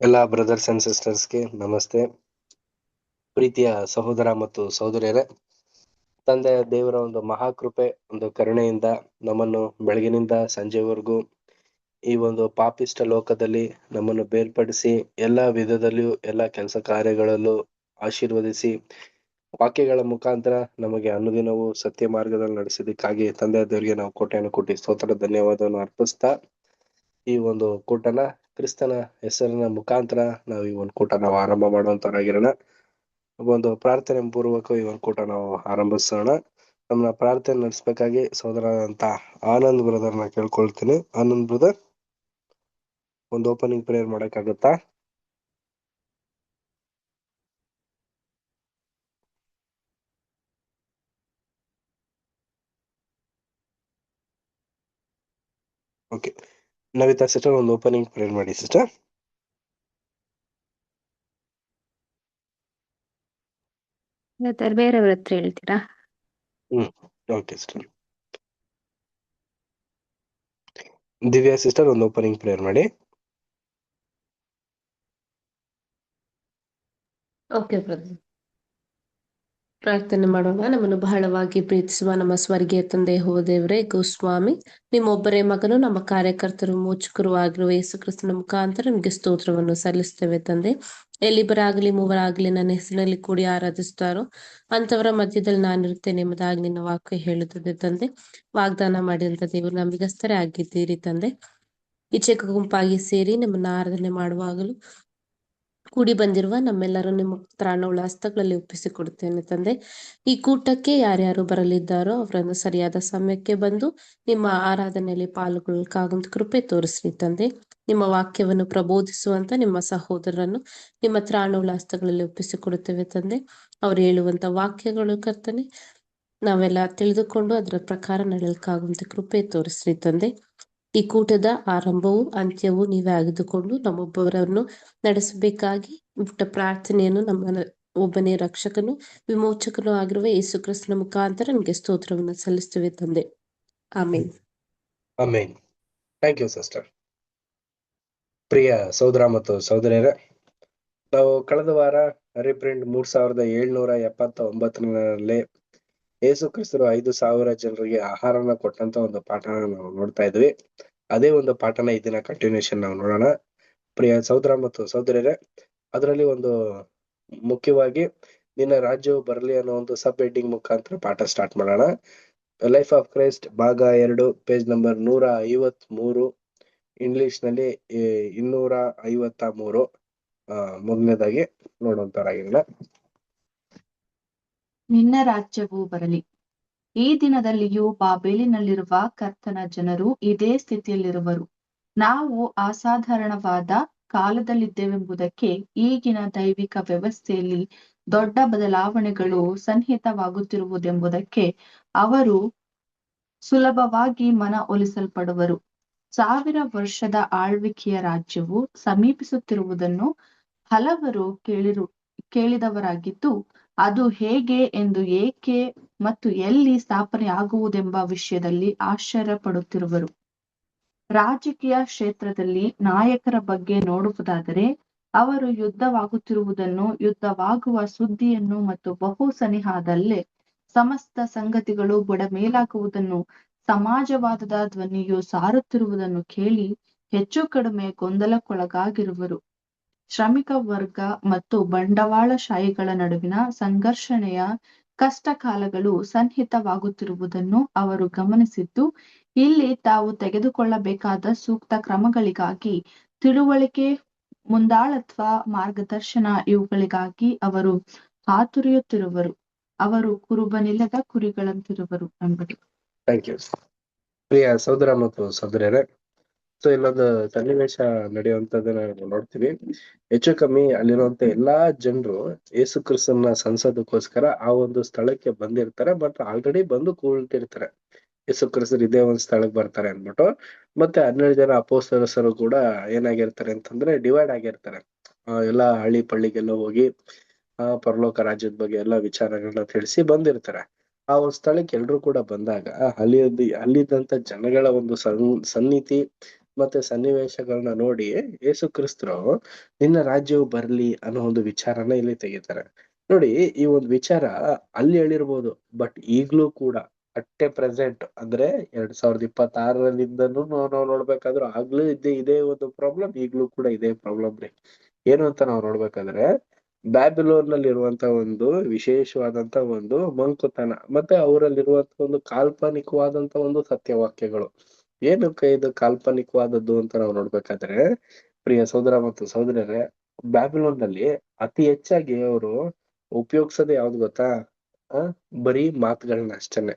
ಎಲ್ಲ brothers and ಸಿಸ್ಟರ್ಸ್ಗೆ ನಮಸ್ತೆ. ಪ್ರೀತಿಯ ಸಹೋದರ ಮತ್ತು ಸಹೋದರಿಯರೇ, ತಂದೆ ದೇವರ ಒಂದು ಮಹಾಕೃಪೆ, ಒಂದು ಕರುಣೆಯಿಂದ ನಮ್ಮನ್ನು ಬೆಳಗಿನಿಂದ ಸಂಜೆವರೆಗೂ ಈ ಒಂದು ಪಾಪಿಷ್ಟ ಲೋಕದಲ್ಲಿ ನಮ್ಮನ್ನು ಬೇರ್ಪಡಿಸಿ ಎಲ್ಲ ವಿಧದಲ್ಲಿಯೂ ಎಲ್ಲ ಕೆಲಸ ಕಾರ್ಯಗಳಲ್ಲೂ ಆಶೀರ್ವದಿಸಿ ವಾಕ್ಯಗಳ ಮುಖಾಂತರ ನಮಗೆ ಅನುದಿನವೂ ಸತ್ಯ ಮಾರ್ಗದಲ್ಲಿ ನಡೆಸಿದ್ದಕ್ಕಾಗಿ ತಂದೆ ದೇವರಿಗೆ ನಾವು ಕೋಟಿ ಸ್ತೋತ್ರ ಧನ್ಯವಾದವನ್ನು ಅರ್ಪಿಸ್ತಾ ಈ ಒಂದು ಕೂಟನ ಕ್ರಿಸ್ತನ ಹೆಸರಿನ ಮುಖಾಂತರ ನಾವು ಈ ಒಂದು ಕೂಟ ನಾವು ಆರಂಭ ಮಾಡುವಂತರಾಗಿರೋಣ. ಒಂದು ಪ್ರಾರ್ಥನೆ ಪೂರ್ವಕ ಈ ಒಂದು ಕೂಟ ನಾವು ಆರಂಭಿಸೋಣ. ನಮ್ಮನ್ನ ಪ್ರಾರ್ಥನೆ ನಡೆಸಬೇಕಾಗಿ ಸಹೋದರರಂತ ಆನಂದ್ ಬ್ರದರ್ನ ಕೇಳ್ಕೊಳ್ತೀನಿ. ಆನಂದ್ ಬ್ರದರ್, ಒಂದು ಓಪನಿಂಗ್ ಪ್ರೇಯರ್ ಮಾಡಕ್ಕಾಗತ್ತಾ? ಓಕೆ, ನವಿತಾ ಸಿಸ್ಟರ್ ಒಂದು ಓಪನಿಂಗ್ ಪ್ರೇಯರ್ ಮಾಡಿ ಸಿಸ್ಟರ್. ಬೇರೆಯವ್ರ ಹತ್ರ ಹೇಳ್ತೀರಾ? Okay sister. ದಿವ್ಯಾ ಸಿಸ್ಟರ್ ಒಂದು ಓಪನಿಂಗ್ ಪ್ರೇಯರ್ ಮಾಡಿ. ಓಕೆ ಬ್ರದರ್, ಪ್ರಾರ್ಥನೆ ಮಾಡೋಣ. ನಮ್ಮನ್ನು ಬಹಳವಾಗಿ ಪ್ರೀತಿಸುವ ನಮ್ಮ ಸ್ವರ್ಗೀಯ ತಂದೆ ದೇವರೇ, ಗೋಸ್ವಾಮಿ, ನಿಮ್ಮೊಬ್ಬರೇ ಮಗನು, ನಮ್ಮ ಕಾರ್ಯಕರ್ತರು, ಮೋಚಕರು ಆಗಿರುವ ಯೇಸು ಕ್ರಿಸ್ತನ ಮುಖಾಂತರ ನಿಮಗೆ ಸ್ತೋತ್ರವನ್ನು ಸಲ್ಲಿಸ್ತೇವೆ ತಂದೆ. ಎಲ್ಲಿಬ್ಬರಾಗ್ಲಿ ಮೂವರಾಗ್ಲಿ ನನ್ನ ಹೆಸರಿನಲ್ಲಿ ಕೂಡಿ ಆರಾಧಿಸ್ತಾರೋ ಅಂತವರ ಮಧ್ಯದಲ್ಲಿ ನಾನಿರುತ್ತೇನೆ ಎಂಬುದಾಗಿ ನಿನ್ನ ವಾಕ್ಯ ಹೇಳುತ್ತದೆ ತಂದೆ. ವಾಗ್ದಾನ ಮಾಡಿದಂತ ದೇವರು ನಂಬಿಗಸ್ತರೇ ಆಗಿದ್ದೀರಿ ತಂದೆ. ಈಚೆಗೆ ಗುಂಪಾಗಿ ಸೇರಿ ನಮ್ಮನ್ನ ಆರಾಧನೆ ಮಾಡುವಾಗಲೂ ಕೂಡಿ ಬಂದಿರುವ ನಮ್ಮೆಲ್ಲರೂ ನಿಮ್ಮ ತ್ರಾಣವುಳ್ಳ ಹಸ್ತಗಳಲ್ಲಿ ಒಪ್ಪಿಸಿಕೊಡುತ್ತೇನೆ ತಂದೆ. ಈ ಕೂಟಕ್ಕೆ ಯಾರ್ಯಾರು ಬರಲಿದ್ದಾರೋ ಅವರನ್ನು ಸರಿಯಾದ ಸಮಯಕ್ಕೆ ಬಂದು ನಿಮ್ಮ ಆರಾಧನೆಯಲ್ಲಿ ಪಾಲ್ಗೊಳ್ಳಕ್ಕಾಗುವಂತ ಕೃಪೆ ತೋರಿಸ್ರಿ ತಂದೆ. ನಿಮ್ಮ ವಾಕ್ಯವನ್ನು ಪ್ರಬೋಧಿಸುವಂತ ನಿಮ್ಮ ಸಹೋದರರನ್ನು ನಿಮ್ಮ ತ್ರಾಣವುಳ್ಳ ಹಸ್ತಗಳಲ್ಲಿ ಒಪ್ಪಿಸಿಕೊಡುತ್ತೇವೆ ತಂದೆ. ಅವ್ರು ಹೇಳುವಂತ ವಾಕ್ಯಗಳು ಕರ್ತನೆ ನಾವೆಲ್ಲ ತಿಳಿದುಕೊಂಡು ಅದರ ಪ್ರಕಾರ ನಡೆಯಲಿಕ್ಕಾಗುವಂತ ಕೃಪೆ ತೋರಿಸ್ರಿ ತಂದೆ. ಈ ಕೂಟದ ಆರಂಭವೂ ಅಂತ್ಯವೂ ನೀವೇ ಆಗಿದುಕೊಂಡು ನಮ್ಮೊಬ್ಬರನ್ನು ನಡೆಸಬೇಕಾಗಿ ಪುಟ್ಟ ಪ್ರಾರ್ಥನೆಯನ್ನು ನಮ್ಮ ಒಬ್ಬನೇ ರಕ್ಷಕನು ವಿಮೋಚಕನು ಆಗಿರುವ ಯೇಸು ಕ್ರಿಸ್ತನ ಮುಖಾಂತರ ನಿಮಗೆ ಸ್ತೋತ್ರವನ್ನು ಸಲ್ಲಿಸ್ತೇವೆ ತಂದೆ. ಆಮೇನ್. ಆಮೇನ್. Thank you sister. ಪ್ರಿಯ ಸಹೋದರ ಮತ್ತು ಸಹೋದರಿಯರೇ, ನಾವು ಕಳೆದ ವಾರ ರಿಪ್ರಿಂಟ್ 3779ರಲ್ಲಿ ಯೇಸು ಕ್ರಿಸ್ತರು 5,000 ಜನರಿಗೆ ಆಹಾರನ ಕೊಟ್ಟಂತ ಒಂದು ಪಾಠನ ನಾವು ನೋಡ್ತಾ ಇದ್ವಿ. ಅದೇ ಒಂದು ಪಾಠನ ಈ ದಿನ ಕಂಟಿನ್ಯೂಷನ್ ನಾವು ನೋಡೋಣ. ಪ್ರಿಯ ಸಹೋದರ ಮತ್ತು ಸಹೋದರಿಯರೇ, ಅದರಲ್ಲಿ ಒಂದು ಮುಖ್ಯವಾಗಿ ನಿನ್ನ ರಾಜ್ಯವು ಬರಲಿ ಅನ್ನೋ ಒಂದು ಸಬ್ ಹೆಡ್ಡಿಂಗ್ ಮುಖಾಂತರ ಪಾಠ ಸ್ಟಾರ್ಟ್ ಮಾಡೋಣ. ಲೈಫ್ ಆಫ್ ಕ್ರೈಸ್ಟ್ ಭಾಗ 2, ಪೇಜ್ ನಂಬರ್ 153, ಇಂಗ್ಲಿಷ್ ನಲ್ಲಿ 253. ಮೊದಲನೇದಾಗಿ ನೋಡುವಂತರಾಗಿಲ್ಲ. ನಿನ್ನ ರಾಜ್ಯವು ಬರಲಿ. ಈ ದಿನದಲ್ಲಿಯೂ ಬಾಬೇಲಿನಲ್ಲಿರುವ ಕರ್ತನ ಜನರು ಇದೇ ಸ್ಥಿತಿಯಲ್ಲಿರುವರು. ನಾವು ಅಸಾಧಾರಣವಾದ ಕಾಲದಲ್ಲಿದ್ದೇವೆಂಬುದಕ್ಕೆ ಈಗಿನ ದೈವಿಕ ವ್ಯವಸ್ಥೆಯಲ್ಲಿ ದೊಡ್ಡ ಬದಲಾವಣೆಗಳು ಸನ್ನಿಹಿತವಾಗುತ್ತಿರುವುದೆಂಬುದಕ್ಕೆ ಅವರು ಸುಲಭವಾಗಿ ಮನ ಒಲಿಸಲ್ಪಡುವರು. 1000 ವರ್ಷದ ಆಳ್ವಿಕೆಯ ರಾಜ್ಯವು ಸಮೀಪಿಸುತ್ತಿರುವುದನ್ನು ಹಲವರು ಕೇಳಿದವರಾಗಿದ್ದು, ಅದು ಹೇಗೆ ಎಂದು, ಏಕೆ ಮತ್ತು ಎಲ್ಲಿ ಸ್ಥಾಪನೆ ಆಗುವುದೆಂಬ ವಿಷಯದಲ್ಲಿ ಆಶ್ಚರ್ಯ ಪಡುತ್ತಿರುವರು. ರಾಜಕೀಯ ಕ್ಷೇತ್ರದಲ್ಲಿ ನಾಯಕರ ಬಗ್ಗೆ ನೋಡುವುದಾದರೆ, ಅವರು ಯುದ್ಧವಾಗುತ್ತಿರುವುದನ್ನು, ಯುದ್ಧವಾಗುವ ಸುದ್ದಿಯನ್ನು ಮತ್ತು ಬಹು ಸನಿಹದಲ್ಲೇ ಸಮಸ್ತ ಸಂಗತಿಗಳು ಬುಡಮೇಲಾಗುವುದನ್ನು, ಸಮಾಜವಾದದ ಧ್ವನಿಯು ಸಾರುತ್ತಿರುವುದನ್ನು ಕೇಳಿ ಹೆಚ್ಚು ಕಡಿಮೆ ಗೊಂದಲಕ್ಕೊಳಗಾಗಿರುವರು. ಶ್ರಮಿಕ ವರ್ಗ ಮತ್ತು ಬಂಡವಾಳಶಾಹಿಗಳ ನಡುವಿನ ಸಂಘರ್ಷಣೆಯ ಕಷ್ಟ ಕಾಲಗಳು ಸನ್ನಿಹಿತವಾಗುತ್ತಿರುವುದನ್ನು ಅವರು ಗಮನಿಸಿದ್ದು, ಇಲ್ಲಿ ತಾವು ತೆಗೆದುಕೊಳ್ಳಬೇಕಾದ ಸೂಕ್ತ ಕ್ರಮಗಳಿಗಾಗಿ ತಿಳುವಳಿಕೆ, ಮುಂದಾಳತ್ವ, ಮಾರ್ಗದರ್ಶನ ಇವುಗಳಿಗಾಗಿ ಅವರು ಹಾತೊರೆಯುತ್ತಿರುವರು. ಅವರು ಕುರುಬನಿಲ್ಲದ ಕುರಿಗಳಂತಿರುವರು ಎಂಬುದು. Thank you. ಪ್ರಿಯ ಸಹೋದರ ಮತ್ತು ಸಹೋದರಿಯರೇ, ಸೊ ಇಲ್ಲೊಂದು ಸನ್ನಿವೇಶ ನಡೆಯುವಂತದನ್ನ ನಾವು ನೋಡ್ತೀವಿ. ಹೆಚ್ಚು ಕಮ್ಮಿ ಅಲ್ಲಿರುವಂತ ಎಲ್ಲಾ ಜನರು ಯೇಸು ಕ್ರಿಸ್ತನ ಸಂಸದಕ್ಕೋಸ್ಕರ ಆ ಒಂದು ಸ್ಥಳಕ್ಕೆ ಬಂದಿರ್ತಾರೆ. ಬಟ್ ಆಲ್ರೆಡಿ ಬಂದು ಕೂಳ್ತಿರ್ತಾರೆ, ಯೇಸು ಕ್ರಿಸ್ತರು ಇದೇ ಒಂದು ಸ್ಥಳಕ್ಕೆ ಬರ್ತಾರೆ ಅಂದ್ಬಿಟ್ಟು. ಮತ್ತೆ 12 ಜನ ಅಪೊಸ್ತಲರು ಕೂಡ ಏನಾಗಿರ್ತಾರೆ ಅಂತಂದ್ರೆ ಡಿವೈಡ್ ಆಗಿರ್ತಾರೆ. ಎಲ್ಲಾ ಹಳ್ಳಿ ಪಳ್ಳಿಗೆಲ್ಲ ಹೋಗಿ ಪರಲೋಕ ರಾಜ್ಯದ ಬಗ್ಗೆ ಎಲ್ಲಾ ವಿಚಾರಗಳನ್ನ ತಿಳಿಸಿ ಬಂದಿರ್ತಾರೆ. ಆ ಒಂದು ಸ್ಥಳಕ್ಕೆ ಎಲ್ರು ಕೂಡ ಬಂದಾಗ ಅಲ್ಲಿದ್ದಂತ ಜನಗಳ ಒಂದು ಸನ್ನಿತಿ ಮತ್ತೆ ಸನ್ನಿವೇಶಗಳನ್ನ ನೋಡಿ ಯೇಸು ಕ್ರಿಸ್ತರು ನಿನ್ನ ರಾಜ್ಯವು ಬರ್ಲಿ ಅನ್ನೋ ಒಂದು ವಿಚಾರನ ಇಲ್ಲಿ ತೆಗಿತಾರೆ. ನೋಡಿ, ಈ ಒಂದು ವಿಚಾರ ಅಲ್ಲಿ ಹೇಳಿರ್ಬೋದು, ಬಟ್ ಈಗ್ಲೂ ಕೂಡ ಅಟ್ಟೆ ಪ್ರೆಸೆಂಟ್ ಅಂದ್ರೆ 2026 ನಾವು ನೋಡ್ಬೇಕಾದ್ರೂ ಆಗ್ಲೂ ಇದೇ ಒಂದು ಪ್ರಾಬ್ಲಮ್, ಈಗ್ಲೂ ಕೂಡ ಇದೇ ಪ್ರಾಬ್ಲಮ್ ರೀ. ಏನು ಅಂತ ನಾವು ನೋಡ್ಬೇಕಾದ್ರೆ, ಬ್ಯಾಬಿಲೋನ್ ನಲ್ಲಿ ಇರುವಂತ ಒಂದು ವಿಶೇಷವಾದಂತ ಒಂದು ಮಂಕುತನ, ಮತ್ತೆ ಅವರಲ್ಲಿರುವಂತ ಒಂದು ಕಾಲ್ಪನಿಕವಾದಂತ ಒಂದು ಸತ್ಯವಾಕ್ಯಗಳು. ಏನಕ್ಕೆ ಇದು ಕಾಲ್ಪನಿಕವಾದದ್ದು ಅಂತ ನಾವು ನೋಡ್ಬೇಕಾದ್ರೆ, ಪ್ರಿಯ ಸಹೋದರ ಮತ್ತು ಸಹೋದರರೇ, ಬ್ಯಾಬಿಲೋನ್ ನಲ್ಲಿ ಅತಿ ಹೆಚ್ಚಾಗಿ ಅವರು ಉಪಯೋಗಿಸೋದು ಯಾವ್ದು ಗೊತ್ತಾ? ಬರೀ ಮಾತುಗಳನ್ನ ಅಷ್ಟೇನೆ.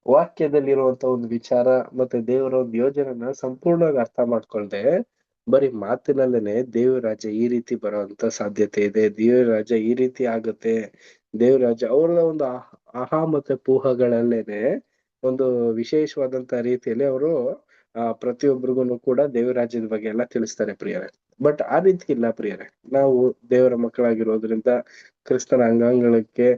ವಾಕ್ಯದಲ್ಲಿರುವಂತ ಒಂದು ವಿಚಾರ ಮತ್ತೆ ದೇವರ ಒಂದು ಯೋಜನೆನ ಸಂಪೂರ್ಣವಾಗಿ ಅರ್ಥ ಮಾಡ್ಕೊಳ್ದೆ ಬರೀ ಮಾತಿನಲ್ಲೇನೆ ದೇವ್ರ ರಾಜ್ಯ ಈ ರೀತಿ ಬರೋಂತ ಸಾಧ್ಯತೆ ಇದೆ, ದೇವ್ರ ರಾಜ್ಯ ಈ ರೀತಿ ಆಗುತ್ತೆ, ದೇವ್ರ ರಾಜ್ಯ ಅವರ ಒಂದು ಆಹಾ ಮತ್ತೆ ಪೂಹಗಳಲ್ಲೇನೆ ಒಂದು ವಿಶೇಷವಾದಂತ ರೀತಿಯಲ್ಲಿ ಅವರು ಪ್ರತಿಯೊಬ್ಬರಿಗೂ ಕೂಡ ದೇವ್ರ ರಾಜ್ಯದ ಬಗ್ಗೆ ಎಲ್ಲ ತಿಳಿಸ್ತಾರೆ ಪ್ರಿಯರೇ. ಬಟ್ ಆ ರೀತಿ ಇಲ್ಲ ಪ್ರಿಯರೇ. ನಾವು ದೇವರ ಮಕ್ಕಳಾಗಿರೋದ್ರಿಂದ, ಕ್ರಿಸ್ತನ ಅಂಗಾಂಗಕ್ಕೆ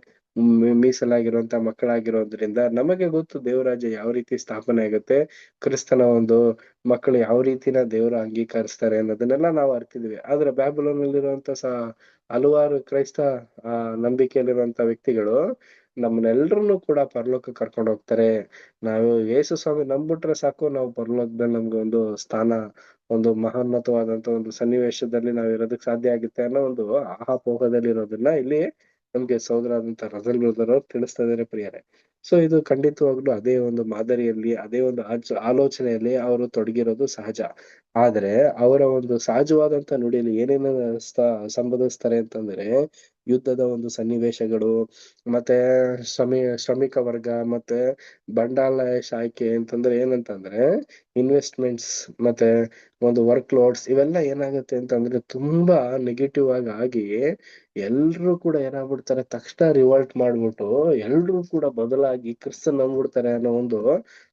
ಮೀಸಲಾಗಿರುವಂತ ಮಕ್ಕಳಾಗಿರೋದ್ರಿಂದ ನಮಗೆ ಗೊತ್ತು ದೇವರಾಜ್ಯ ಯಾವ ರೀತಿ ಸ್ಥಾಪನೆ ಆಗುತ್ತೆ, ಕ್ರಿಸ್ತನ ಒಂದು ಮಕ್ಕಳು ಯಾವ ರೀತಿನ ದೇವರು ಅಂಗೀಕರಿಸ್ತಾರೆ ಅನ್ನೋದನ್ನೆಲ್ಲ ನಾವು ಅರ್ತಿದ್ವಿ. ಆದ್ರೆ ಬ್ಯಾಬಿಲೋನ್ ಅಲ್ಲಿರುವಂತ ಹಲವಾರು ಕ್ರೈಸ್ತ ನಂಬಿಕೆಯಲ್ಲಿರುವಂತ ವ್ಯಕ್ತಿಗಳು ನಮ್ಮನ್ನೆಲ್ರನ್ನು ಕೂಡ ಪರಲೋಕ ಕರ್ಕೊಂಡು ಹೋಗ್ತಾರೆ. ನಾವು ಯೇಸು ಸ್ವಾಮಿ ನಂಬಿಟ್ರೆ ಸಾಕು, ನಾವು ಪರಲೋಕದಲ್ಲಿ ನಮ್ಗೆ ಒಂದು ಸ್ಥಾನ, ಒಂದು ಮಹೋನ್ನತವಾದಂತ ಒಂದು ಸನ್ನಿವೇಶದಲ್ಲಿ ನಾವ್ ಇರೋದಕ್ಕೆ ಸಾಧ್ಯ ಆಗುತ್ತೆ ಅನ್ನೋ ಒಂದು ಆಹಾಪೋಹದಲ್ಲಿ ಇರೋದನ್ನ ಇಲ್ಲಿ ನಮ್ಗೆ ಸಹೋದರಾದಂತ ರಜಲ್ ಬ್ರದರ್ ಅವ್ರು ತಿಳಿಸ್ತಾ ಇದಾರೆ ಪ್ರಿಯರೇ. ಸೊ ಇದು ಖಂಡಿತವಾಗ್ಲೂ ಅದೇ ಒಂದು ಮಾದರಿಯಲ್ಲಿ, ಅದೇ ಒಂದು ಆಲೋಚನೆಯಲ್ಲಿ ಅವರು ತೊಡಗಿರೋದು ಸಹಜ. ಆದ್ರೆ ಅವರ ಒಂದು ಸಹಜವಾದಂತ ನುಡಿಯಲ್ಲಿ ಏನೇನು ಸಂಬೋಧಿಸ್ತಾರೆ ಅಂತಂದ್ರೆ, ಯುದ್ಧದ ಒಂದು ಸನ್ನಿವೇಶಗಳು, ಮತ್ತೆ ಶ್ರಮಿಕ ವರ್ಗ, ಮತ್ತೆ ಬಂಡವಾಳ ಶಾಖೆ ಅಂತಂದ್ರೆ ಏನಂತಂದ್ರೆ ಇನ್ವೆಸ್ಟ್ಮೆಂಟ್ಸ್, ಮತ್ತೆ ಒಂದು ವರ್ಕ್ ಲೋಡ್ಸ್, ಇವೆಲ್ಲ ಏನಾಗುತ್ತೆ ಅಂತಂದ್ರೆ ತುಂಬಾ ನೆಗೆಟಿವ್ ಆಗಿ ಎಲ್ರು ಕೂಡ ಏನಾಗ್ಬಿಡ್ತಾರೆ, ತಕ್ಷಣ ರಿವೋಲ್ಟ್ ಮಾಡ್ಬಿಟ್ಟು ಎಲ್ರು ಕೂಡ ಬದಲಾಗಿ ಕ್ರಿಸ್ತನ್ ನಂಬ್ಬಿಡ್ತಾರೆ ಅನ್ನೋ ಒಂದು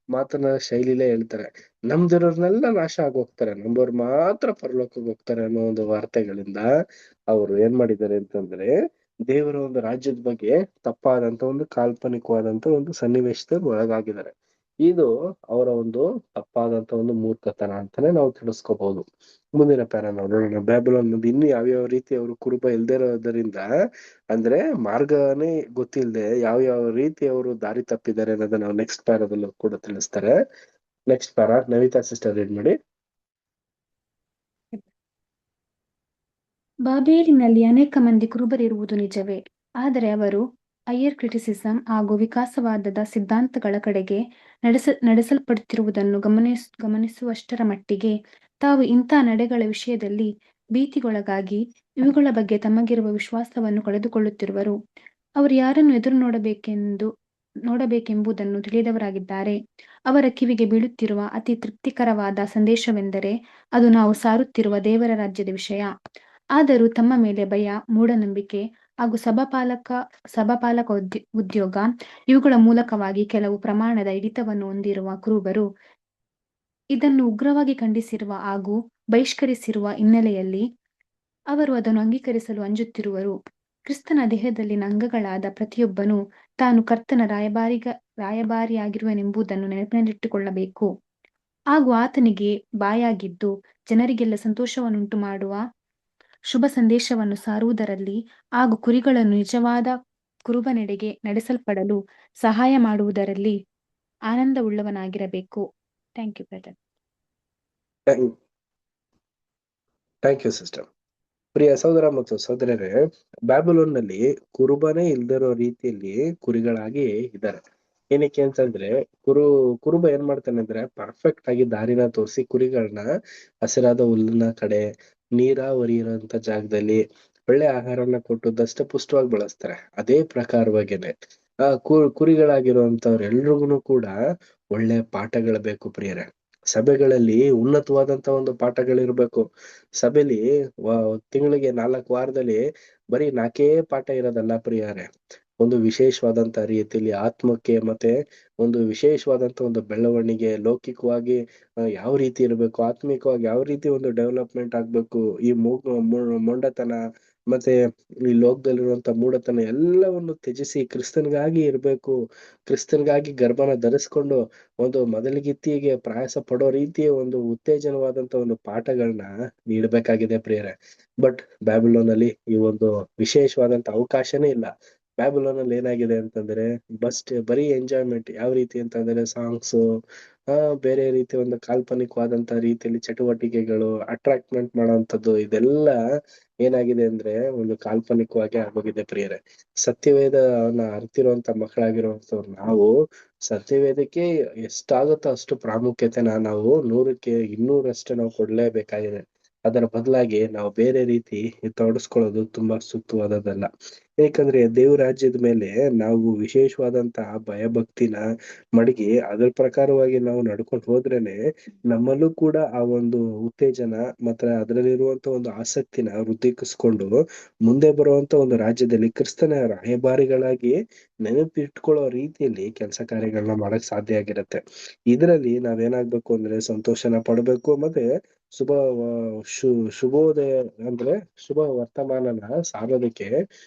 ಮಾತನ್ನ ಶೈಲಿಲೇ ಹೇಳ್ತಾರೆ. ನಮ್ದಿರೋರ್ನೆಲ್ಲ ನಾಶ ಆಗೋಗ್ತಾರೆ, ನಂಬೋರ್ ಮಾತ್ರ ಪರಲೋಕಕ್ಕೆ ಹೋಗ್ತಾರೆ ಅನ್ನೋ ಒಂದು ವಾರ್ತೆಗಳಿಂದ ಅವರು ಏನ್ ಮಾಡಿದ್ದಾರೆ ಅಂತಂದ್ರೆ, ದೇವರ ಒಂದು ರಾಜ್ಯದ ಬಗ್ಗೆ ತಪ್ಪಾದಂತ ಒಂದು ಕಾಲ್ಪನಿಕವಾದಂತ ಒಂದು ಸನ್ನಿವೇಶದಲ್ಲಿ ಒಳಗಾಗಿದ್ದಾರೆ. ಇದು ಅವರ ಒಂದು ತಪ್ಪಾದಂತ ಒಂದು ಮೂರ್ಖತನ ಅಂತಾನೆ ನಾವು ತಿಳಿಸ್ಕೋಬಹುದು. ಮುಂದಿನ ಪ್ಯಾರ ನಾವು ನೋಡೋಣ. ಬ್ಯಾಬಿಲೋನ್ ಮುಂದೆ ಇನ್ನು ಯಾವ್ಯಾವ ರೀತಿ ಅವರು ಕುರುಬ ಇಲ್ದೇ ಇರೋದರಿಂದ, ಅಂದ್ರೆ ಮಾರ್ಗನೇ ಗೊತ್ತಿಲ್ಲದೆ ಯಾವ ರೀತಿ ಅವರು ದಾರಿ ತಪ್ಪಿದ್ದಾರೆ ಅನ್ನೋದನ್ನ ನಾವು ನೆಕ್ಸ್ಟ್ ಪ್ಯಾರದಲ್ಲೂ ಕೂಡ ತಿಳಿಸ್ತಾರೆ. Next para Navita sister read ಮಾಡಿ. ಬಾಬೇಲಿನಲ್ಲಿ ಅನೇಕ ಮಂದಿ ಕುರುಬರಿರುವುದು ನಿಜವೇ, ಆದರೆ ಅವರು ಹೈಯರ್ ಕ್ರಿಟಿಸಿಸಂ ಹಾಗೂ ವಿಕಾಸವಾದದ ಸಿದ್ಧಾಂತಗಳ ಕಡೆಗೆ ನಡೆಸಲ್ಪಡುತ್ತಿರುವುದನ್ನು ಗಮನಿಸುವಷ್ಟರ ಮಟ್ಟಿಗೆ ತಾವು ಇಂಥ ನಡೆಗಳ ವಿಷಯದಲ್ಲಿ ಭೀತಿಗೊಳಗಾಗಿ ಇವುಗಳ ಬಗ್ಗೆ ತಮಗಿರುವ ವಿಶ್ವಾಸವನ್ನು ಕಳೆದುಕೊಳ್ಳುತ್ತಿರುವರು. ಅವರು ಯಾರನ್ನು ಎದುರು ನೋಡಬೇಕೆಂಬುದನ್ನು ತಿಳಿದವರಾಗಿದ್ದಾರೆ. ಅವರ ಕಿವಿಗೆ ಬೀಳುತ್ತಿರುವ ಅತಿ ತೃಪ್ತಿಕರವಾದ ಸಂದೇಶವೆಂದರೆ ಅದು ನಾವು ಸಾರುತ್ತಿರುವ ದೇವರ ರಾಜ್ಯದ ವಿಷಯ. ಆದರೂ ತಮ್ಮ ಮೇಲೆ ಭಯ, ಮೂಢನಂಬಿಕೆ ಹಾಗೂ ಸಭಾಪಾಲಕ ಉದ್ಯೋಗ ಇವುಗಳ ಮೂಲಕವಾಗಿ ಕೆಲವು ಪ್ರಮಾಣದ ಹಿಡಿತವನ್ನು ಹೊಂದಿರುವ ಕುರುಬರು ಇದನ್ನು ಉಗ್ರವಾಗಿ ಖಂಡಿಸಿರುವ ಹಾಗೂ ಬಹಿಷ್ಕರಿಸಿರುವ ಹಿನ್ನೆಲೆಯಲ್ಲಿ ಅವರು ಅದನ್ನು ಅಂಗೀಕರಿಸಲು ಅಂಜುತ್ತಿರುವರು. ಕ್ರಿಸ್ತನ ದೇಹದಲ್ಲಿನ ಅಂಗಗಳಾದ ಪ್ರತಿಯೊಬ್ಬನೂ ತಾನು ಕರ್ತನ ರಾಯಭಾರಿಯಾಗಿರುವನೆಂಬುದನ್ನು ನೆನಪಿನಲ್ಲಿಟ್ಟುಕೊಳ್ಳಬೇಕು. ಹಾಗೂ ಆತನಿಗೆ ಬಾಯಾಗಿದ್ದು ಜನರಿಗೆಲ್ಲ ಸಂತೋಷವನ್ನುಂಟು ಮಾಡುವ ಶುಭ ಸಂದೇಶವನ್ನು ಸಾರುವುದರಲ್ಲಿ ಹಾಗೂ ಕುರಿಗಳನ್ನು ನಿಜವಾದ ಕುರುಬನೆಡೆಗೆ ನಡೆಸಲ್ಪಡಲು ಸಹಾಯ ಮಾಡುವುದರಲ್ಲಿ ಆನಂದವುಳ್ಳವನಾಗಿರಬೇಕು. Thank you brother. Thank you sister. ಪ್ರಿಯ ಸಹೋದರ ಮತ್ತು ಸಹೋದರರೇ, ಬ್ಯಾಬಿಲೋನ್ ನಲ್ಲಿ ಕುರುಬನೇ ಇಲ್ದಿರೋ ರೀತಿಯಲ್ಲಿ ಕುರಿಗಳಾಗಿ ಇದ್ದಾರೆ. ಏನಕ್ಕೆ ಅಂತಂದ್ರೆ, ಕುರುಬ ಏನ್ ಮಾಡ್ತಾನೆ ಅಂದ್ರೆ ಪರ್ಫೆಕ್ಟ್ ಆಗಿ ದಾರಿನ ತೋರಿಸಿ ಕುರಿಗಳನ್ನ ಹಸಿರಾದ ಹುಲ್ಲಿನ ಕಡೆ, ನೀರಾವರಿ ಇರೋಂತ ಜಾಗದಲ್ಲಿ ಒಳ್ಳೆ ಆಹಾರನ ಕೊಟ್ಟು ದಷ್ಟಪುಷ್ಟವಾಗಿ ಬಳಸ್ತಾರೆ. ಅದೇ ಪ್ರಕಾರವಾಗೇನೆ ಕುರಿಗಳಾಗಿರುವಂತವ್ರು ಎಲ್ರಿಗೂ ಕೂಡ ಒಳ್ಳೆ ಪಾಠಗಳು ಬೇಕು ಪ್ರಿಯರೇ. ಸಭೆಗಳಲ್ಲಿ ಉನ್ನತವಾದಂತ ಒಂದು ಪಾಠಗಳಿರ್ಬೇಕು. ಸಭೆಲಿ ತಿಂಗಳಿಗೆ 4 ವಾರದಲ್ಲಿ ಬರೀ 4 ಪಾಠ ಇರೋದಲ್ಲ ಪ್ರಿಯರೇ. ಒಂದು ವಿಶೇಷವಾದಂತ ರೀತಿಯಲ್ಲಿ ಆತ್ಮಕ್ಕೆ ಮತ್ತೆ ಒಂದು ವಿಶೇಷವಾದಂತ ಒಂದು ಬೆಳವಣಿಗೆ ಲೌಕಿಕವಾಗಿ ಯಾವ ರೀತಿ ಇರಬೇಕು, ಆತ್ಮಿಕವಾಗಿ ಯಾವ ರೀತಿ ಒಂದು ಡೆವಲಪ್ಮೆಂಟ್ ಆಗ್ಬೇಕು, ಈ ಮೊಂಡತನ ಮತ್ತೆ ಈ ಲೋಕದಲ್ಲಿರುವಂತ ಮೂಢತನ ಎಲ್ಲವನ್ನು ತ್ಯಜಿಸಿ ಕ್ರಿಸ್ತನ್ಗಾಗಿ ಇರ್ಬೇಕು, ಕ್ರಿಸ್ತನ್ಗಾಗಿ ಗರ್ಭನ ಧರಿಸ್ಕೊಂಡು ಒಂದು ಮೊದಲಿಗಿತ್ತಿಗೆ ಪ್ರಯಾಸ ಪಡೋ ರೀತಿಯ ಒಂದು ಉತ್ತೇಜನವಾದಂತ ಒಂದು ಪಾಠಗಳನ್ನ ನೀಡಬೇಕಾಗಿದೆ ಪ್ರಿಯರೇ. ಬಟ್ ಬ್ಯಾಬಿಲೋನ್ ಅಲ್ಲಿ ಈ ಒಂದು ವಿಶೇಷವಾದಂತ ಅವಕಾಶನೇ ಇಲ್ಲ. ಬ್ಯಾಬಿಲೋನ್ ಅಲ್ಲಿ ಏನಾಗಿದೆ ಅಂತಂದ್ರೆ ಬರೀ ಎಂಜಾಯ್ಮೆಂಟ್. ಯಾವ ರೀತಿ ಅಂತಂದ್ರೆ ಸಾಂಗ್ಸ್, ಬೇರೆ ರೀತಿ ಒಂದು ಕಾಲ್ಪನಿಕವಾದಂತ ರೀತಿಯಲ್ಲಿ ಚಟುವಟಿಕೆಗಳು, ಅಟ್ರಾಕ್ಟ್ಮೆಂಟ್ ಮಾಡೋಂಥದ್ದು, ಇದೆಲ್ಲ ಏನಾಗಿದೆ ಅಂದ್ರೆ ಒಂದು ಕಾಲ್ಪನಿಕವಾಗಿ ಆಗೋಗಿದೆ ಪ್ರಿಯರೇ. ಸತ್ಯವೇದವನ್ನ ಅರ್ತಿರುವಂತ ಮಕ್ಕಳಾಗಿರುವಂತವ್ರು ನಾವು ಸತ್ಯವೇದಕ್ಕೆ ಎಷ್ಟಾಗುತ್ತೋ ಅಷ್ಟು ಪ್ರಾಮುಖ್ಯತೆನ ನಾವು 100ಕ್ಕೆ 200ರಷ್ಟು ನಾವು ಕೊಡ್ಲೇಬೇಕಾಗಿದೆ. ಅದರ ಬದಲಾಗಿ ನಾವು ಬೇರೆ ರೀತಿ ತೊಡಸ್ಕೊಳ್ಳೋದು ತುಂಬಾ ಸೂಕ್ತವಾದದ್ದಲ್ಲ. ಯಾಕಂದ್ರೆ ದೇವ್ರ ರಾಜ್ಯದ ಮೇಲೆ ನಾವು ವಿಶೇಷವಾದಂತಹ ಭಯಭಕ್ತಿನ ಮಡಗಿ ಅದ್ರ ಪ್ರಕಾರವಾಗಿ ನಾವು ನಡ್ಕೊಂಡು ಹೋದ್ರೇನೆ ನಮ್ಮಲ್ಲೂ ಕೂಡ ಆ ಒಂದು ಉತ್ತೇಜನ ಮತ್ತೆ ಅದರಲ್ಲಿರುವಂತ ಒಂದು ಆಸಕ್ತಿನ ವೃದ್ಧಿಸ್ಕೊಂಡು ಮುಂದೆ ಬರುವಂತ ಒಂದು ರಾಜ್ಯದಲ್ಲಿ ಕ್ರಿಸ್ತನ ರಾಯಭಾರಿಗಳಾಗಿ ನೆನಪಿಟ್ಕೊಳ್ಳೋ ರೀತಿಯಲ್ಲಿ ಕೆಲಸ ಕಾರ್ಯಗಳನ್ನ ಮಾಡಕ್ ಸಾಧ್ಯ ಆಗಿರತ್ತೆ. ಇದರಲ್ಲಿ ನಾವೇನಾಗ್ಬೇಕು ಅಂದ್ರೆ ಸಂತೋಷನ ಪಡ್ಬೇಕು, ಮತ್ತೆ ಶುಭ ಶುಭೋದಯ ಅಂದ್ರೆ ಶುಭ ವರ್ತಮಾನನ ಸಾರೋದಕ್ಕೆ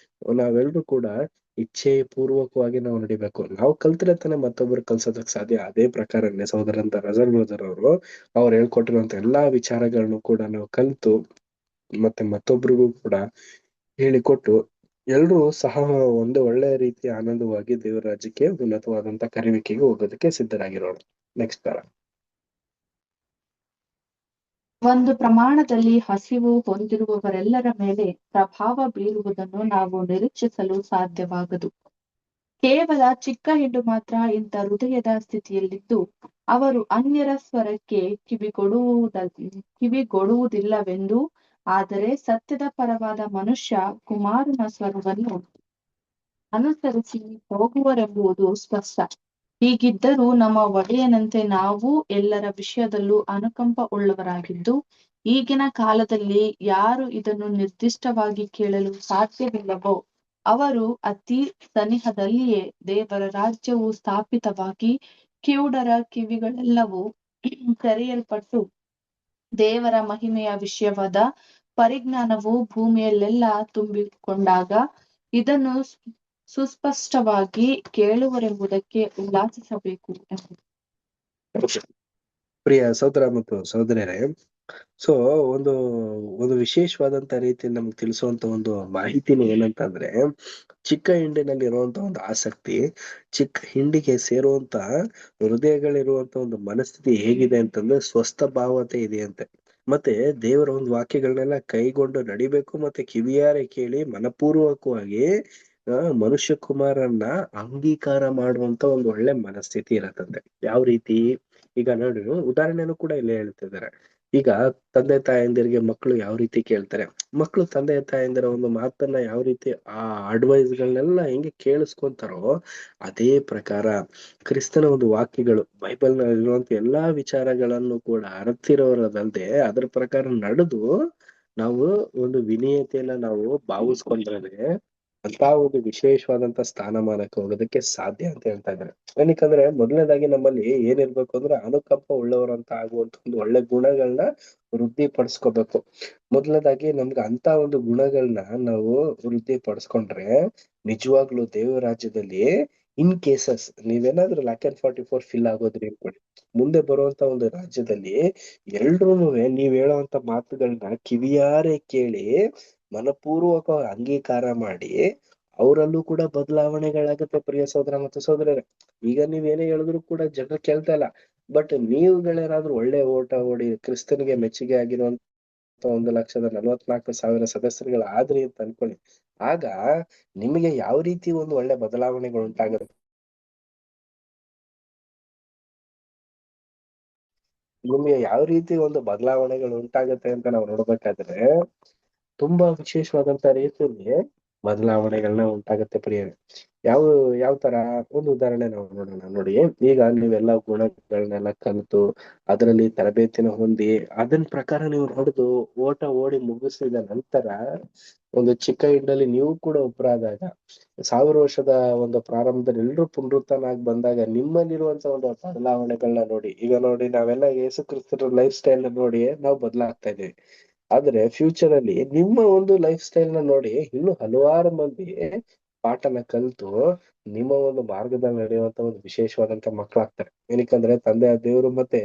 ನಾವೆಲ್ಲರೂ ಕೂಡ ಇಚ್ಛೆ ಪೂರ್ವಕವಾಗಿ ನಾವು ನಡಿಬೇಕು. ನಾವು ಕಲ್ತ್ರೆ ತಾನೆ ಮತ್ತೊಬ್ರು ಕಲ್ಸೋದಕ್ ಸಾಧ್ಯ. ಅದೇ ಪ್ರಕಾರನೇ ಸಹೋದರಂತ ರಜಲ್ ಬ್ರದರ್ ಅವರು ಅವ್ರು ಹೇಳ್ಕೊಟ್ಟಿರುವಂತ ಎಲ್ಲಾ ವಿಚಾರಗಳನ್ನು ಕೂಡ ನಾವು ಕಲ್ತು ಮತ್ತೆ ಮತ್ತೊಬ್ರಿಗೂ ಕೂಡ ಹೇಳಿಕೊಟ್ಟು ಎಲ್ರೂ ಸಹ ಒಂದು ಒಳ್ಳೆಯ ರೀತಿಯ ಆನಂದವಾಗಿ ದೇವರ ರಾಜ್ಯಕ್ಕೆ ಉನ್ನತವಾದಂತ ಕರಿವಿಕೆಗೆ ಹೋಗೋದಕ್ಕೆ ಸಿದ್ಧರಾಗಿರೋಣ. ನೆಕ್ಸ್ಟ್ ತರ. ಒಂದು ಪ್ರಮಾಣದಲ್ಲಿ ಹಸಿವು ಹೊಂದಿರುವವರೆಲ್ಲರ ಮೇಲೆ ಪ್ರಭಾವ ಬೀರುವುದನ್ನು ನಾವು ನಿರೀಕ್ಷಿಸಲು ಸಾಧ್ಯವಾಗದು. ಕೇವಲ ಚಿಕ್ಕ ಹಿಂಡು ಮಾತ್ರ ಇಂಥ ಹೃದಯದ ಸ್ಥಿತಿಯಲ್ಲಿದ್ದು ಅವರು ಅನ್ಯರ ಸ್ವರಕ್ಕೆ ಕಿವಿಗೊಡುವುದಿಲ್ಲವೆಂದು, ಆದರೆ ಸತ್ಯದ ಪರವಾದ ಮನುಷ್ಯ ಕುಮಾರನ ಸ್ವರವನ್ನು ಅನುಸರಿಸಿ ಹೋಗುವರೆಂಬುದು ಸ್ಪಷ್ಟ. ಹೀಗಿದ್ದರೂ ನಮ್ಮ ಒಡೆಯನಂತೆ ನಾವು ಎಲ್ಲರ ವಿಷಯದಲ್ಲೂ ಅನುಕಂಪ ಉಳ್ಳವರಾಗಿದ್ದು, ಈಗಿನ ಕಾಲದಲ್ಲಿ ಯಾರು ಇದನ್ನು ನಿರ್ದಿಷ್ಟವಾಗಿ ಕೇಳಲು ಸಾಧ್ಯವಿಲ್ಲವೋ ಅವರು ಅತಿ ಸನಿಹದಲ್ಲಿಯೇ ದೇವರ ರಾಜ್ಯವು ಸ್ಥಾಪಿತವಾಗಿ ಕಿವುಡರ ಕಿವಿಗಳೆಲ್ಲವೂ ತೆರೆಯಲ್ಪಟ್ಟು ದೇವರ ಮಹಿಮೆಯ ವಿಷಯವಾದ ಪರಿಜ್ಞಾನವು ಭೂಮಿಯಲ್ಲೆಲ್ಲ ತುಂಬಿಕೊಂಡಾಗ ಇದನ್ನು ಸುಸ್ಪಷ್ಟವಾಗಿ ಕೇಳುವರೆಂಬುದಕ್ಕೆ ಉಲ್ಲಾಸಿಸಬೇಕು ಎಂಬುದು. ಪ್ರಿಯ ಸಹೋದರ ಮತ್ತು ಸಹೋದರಿಯರೇ, ಸೊ ಒಂದು ಒಂದು ವಿಶೇಷವಾದಂತ ರೀತಿಯಲ್ಲಿ ನಮ್ಗೆ ತಿಳಿಸುವಂತ ಒಂದು ಮಾಹಿತಿನ ಏನಂತಂದ್ರೆ, ಚಿಕ್ಕ ಹಿಂಡಿನಲ್ಲಿ ಇರುವಂತ ಒಂದು ಆಸಕ್ತಿ, ಚಿಕ್ಕ ಹಿಂಡಿಗೆ ಸೇರುವಂತ ಹೃದಯಗಳಿರುವಂತ ಒಂದು ಮನಸ್ಥಿತಿ ಹೇಗಿದೆ ಅಂತಂದ್ರೆ ಸ್ವಸ್ಥ ಭಾವತೆ ಇದೆಯಂತೆ. ಮತ್ತೆ ದೇವರ ಒಂದು ವಾಕ್ಯಗಳನ್ನೆಲ್ಲ ಕೈಗೊಂಡು ನಡಿಬೇಕು, ಮತ್ತೆ ಕಿವಿಯಾರೆ ಕೇಳಿ ಮನಪೂರ್ವಕವಾಗಿ ಮನುಷ್ಯ ಕುಮಾರನ್ನ ಅಂಗೀಕಾರ ಮಾಡುವಂತ ಒಂದು ಒಳ್ಳೆ ಮನಸ್ಥಿತಿ ಇರತ್ತಂತೆ. ಯಾವ ರೀತಿ ಈಗ ನೋಡಿ, ಉದಾಹರಣೆನೂ ಕೂಡ ಇಲ್ಲೇ ಹೇಳ್ತಿದ್ದಾರೆ. ಈಗ ತಂದೆ ತಾಯಂದಿರಿಗೆ ಮಕ್ಕಳು ಯಾವ ರೀತಿ ಕೇಳ್ತಾರೆ, ಮಕ್ಕಳು ತಂದೆ ತಾಯಂದಿರ ಒಂದು ಮಾತನ್ನ ಯಾವ ರೀತಿ ಆ ಅಡ್ವೈಸ್ಗಳನ್ನೆಲ್ಲ ಹೆಂಗೆ ಕೇಳಿಸ್ಕೊಂತಾರೋ ಅದೇ ಪ್ರಕಾರ ಕ್ರಿಸ್ತನ ಒಂದು ವಾಕ್ಯಗಳು ಬೈಬಲ್ ನಲ್ಲಿರುವಂತ ಎಲ್ಲಾ ವಿಚಾರಗಳನ್ನು ಕೂಡ ಅರ್ತಿರೋರದಲ್ದೆ ಅದರ ಪ್ರಕಾರ ನಡೆದು ನಾವು ಒಂದು ವಿನಯತೆಯನ್ನ ನಾವು ಭಾವಿಸ್ಕೊಂಡ್ರೆ ಅಂತ ಒಂದು ವಿಶೇಷವಾದಂತ ಸ್ಥಾನಮಾನಕ್ಕೆ ಹೋಗೋದಕ್ಕೆ ಸಾಧ್ಯ ಅಂತ ಹೇಳ್ತಾ ಇದ್ದಾರೆ. ಏನಕ್ಕಂದ್ರೆ ಮೊದಲನೇದಾಗಿ ನಮ್ಮಲ್ಲಿ ಏನಿರ್ಬೇಕು ಅಂದ್ರೆ ಅನುಕಂಪ ಉಳ್ಳವರಂತ ಆಗುವಂತ ಒಂದು ಒಳ್ಳೆ ಗುಣಗಳನ್ನ ವೃದ್ಧಿ ಪಡಿಸ್ಕೋಬೇಕು. ಮೊದಲನೇದಾಗಿ ನಮ್ಗೆ ಅಂತ ಒಂದು ಗುಣಗಳನ್ನ ನಾವು ವೃದ್ಧಿ ಪಡಿಸ್ಕೊಂಡ್ರೆ ನಿಜವಾಗ್ಲೂ ದೇವ ರಾಜ್ಯದಲ್ಲಿ ಇನ್ ಕೇಸಸ್ ನೀವೇನಾದ್ರೂ ಲ್ಯಾಕ್ ಅಂಡ್ 44 ಫಿಲ್ ಆಗೋದ್ರಿ ಅನ್ಕೊಳ್ಳಿ, ಮುಂದೆ ಬರುವಂತ ಒಂದು ರಾಜ್ಯದಲ್ಲಿ ಎಲ್ರೂನು ನೀವ್ ಹೇಳೋವಂತ ಮಾತುಗಳನ್ನ ಕಿವಿಯಾರೆ ಕೇಳಿ ಮನಪೂರ್ವಕ ಅಂಗೀಕಾರ ಮಾಡಿ ಅವರಲ್ಲೂ ಕೂಡ ಬದಲಾವಣೆಗಳಾಗತ್ತೆ. ಪ್ರಿಯ ಸಹೋದರ ಮತ್ತು ಸಹೋದರರೇ, ಈಗ ನೀವೇನೇ ಹೇಳಿದ್ರು ಕೂಡ ಜನ ಕೇಳ್ತಾ ಇಲ್ಲ. ಬಟ್ ನೀವುಗಳೇನಾದ್ರೂ ಒಳ್ಳೆ ಓಟ ಓಡಿ ಕ್ರಿಸ್ತನಿಗೆ ಮೆಚ್ಚುಗೆ ಆಗಿರುವಂತ 1,44,000 ಸದಸ್ಯರುಗಳು ಆದ್ರಿ ಅಂತ ಅನ್ಕೊಳ್ಳಿ, ಆಗ ನಿಮಗೆ ಯಾವ ರೀತಿ ಒಂದು ಒಳ್ಳೆ ಬದಲಾವಣೆಗಳು ಉಂಟಾಗುತ್ತೆ, ನಿಮ್ಗೆ ಯಾವ ರೀತಿ ಒಂದು ಬದಲಾವಣೆಗಳು ಉಂಟಾಗತ್ತೆ ಅಂತ ನಾವು ನೋಡ್ಬೇಕಾದ್ರೆ ತುಂಬಾ ವಿಶೇಷವಾದಂತ ರೀತಿಯಲ್ಲಿ ಬದಲಾವಣೆಗಳನ್ನ ಉಂಟಾಗತ್ತೆ ಪ್ರಿಯರೇ. ಯಾವ ಯಾವ ತರ ಒಂದು ಉದಾಹರಣೆ ನಾವು ನೋಡೋಣ ನೋಡಿ. ಈಗ ನೀವೆಲ್ಲ ಗುಣಗಳನ್ನೆಲ್ಲ ಕಲಿತು ಅದರಲ್ಲಿ ತರಬೇತಿನ ಹೊಂದಿ ಅದನ್ ಪ್ರಕಾರ ನೀವು ನಡೆದು ಓಟ ಓಡಿ ಮುಗಿಸಿದ ನಂತರ ಒಂದು ಚಿಕ್ಕ ಹಿಂಡಲ್ಲಿ ನೀವು ಕೂಡ ಒಬ್ಬರಾದಾಗ 1000 ವರ್ಷದ ಒಂದು ಪ್ರಾರಂಭದಲ್ಲಿ ಎಲ್ರೂ ಪುನರುತ್ಥಾನ ಆಗಿ ಬಂದಾಗ ನಿಮ್ಮಲ್ಲಿರುವಂತ ಒಂದು ಬದಲಾವಣೆಗಳನ್ನ ನೋಡಿ. ಈಗ ನೋಡಿ ನಾವೆಲ್ಲ ಯೇಸು ಕ್ರಿಸ್ತರ ಲೈಫ್ ಸ್ಟೈಲ್ ನೋಡಿ ನಾವು ಬದಲಾಗ್ತಾ ಇದೀವಿ. ಆದ್ರೆ ಫ್ಯೂಚರ್ ಅಲ್ಲಿ ನಿಮ್ಮ ಒಂದು ಲೈಫ್ ಸ್ಟೈಲ್ ನ ನೋಡಿ ಇನ್ನು ಹಲವಾರು ಮಂದಿ ಪಾಠನ ಕಲ್ತು ನಿಮ್ಮ ಒಂದು ಮಾರ್ಗದಲ್ಲಿ ನಡೆಯುವಂತ ಒಂದು ವಿಶೇಷವಾದಂತ ಮಕ್ಕಳಾಗ್ತಾರೆ. ಏನಕ್ಕಂದ್ರೆ ತಂದೆ ದೇವರು ಮತ್ತೆ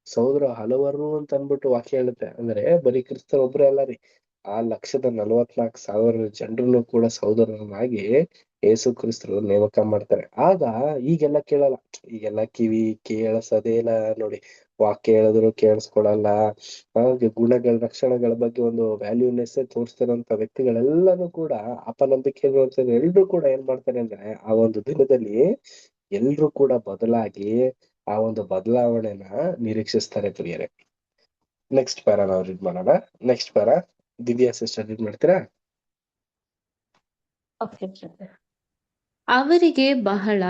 ಸಹೋದರ ಹಲವರು ಅಂತ ಅನ್ಬಿಟ್ಟು ವಾಕ್ಯ ಹೇಳುತ್ತೆ. ಅಂದ್ರೆ ಬರೀ ಕ್ರಿಸ್ತ ಒಬ್ರೇ ಅಲ್ಲ ರೀ, ಆ 1,44,000 ಜನರನ್ನು ಕೂಡ ಸಹೋದರನಾಗಿ ಯೇಸು ಕ್ರಿಸ್ತರು ನೇಮಕ ಮಾಡ್ತಾರೆ. ಆಗ ಈಗೆಲ್ಲ ಕೇಳಲ್ಲ, ಈಗೆಲ್ಲ ಕಿವಿ ಕೇಳಿಸೋದೇ ಇಲ್ಲ ನೋಡಿ. ವಾಕ್ಯ ಹೇಳಿದ್ರು ಕೇಳಿಸ್ಕೊಳಲ್ಲ. ಹಾಗೆ ಗುಣಗಳ ಲಕ್ಷಣಗಳ ಬಗ್ಗೆ ಒಂದು ವ್ಯಾಲ್ಯೂನೆಸ್ ತೋರಿಸ್ತಿರೋಂತ ವ್ಯಕ್ತಿಗಳೆಲ್ಲಾನು ಕೂಡ ಅಪನಂಬಿಕೆ ಇರುವಂತದ್ದು ಎಲ್ರು ಕೂಡ ಏನ್ ಮಾಡ್ತಾರೆ ಅಂದ್ರೆ ಆ ಒಂದು ದಿನದಲ್ಲಿ ಎಲ್ರು ಕೂಡ ಬದಲಾಗಿ ಆ ಒಂದು ಬದಲಾವಣೆನ ನಿರೀಕ್ಷಿಸ್ತಾರೆ ಪ್ರಿಯರೇ. ನೆಕ್ಸ್ಟ್ ಪ್ಯಾರ ನಾವು ರೀಡ್ ಮಾಡೋಣ. Next para Divya sister read ಮಾಡ್ತೀರಾ? ಅವರಿಗೆ ಬಹಳ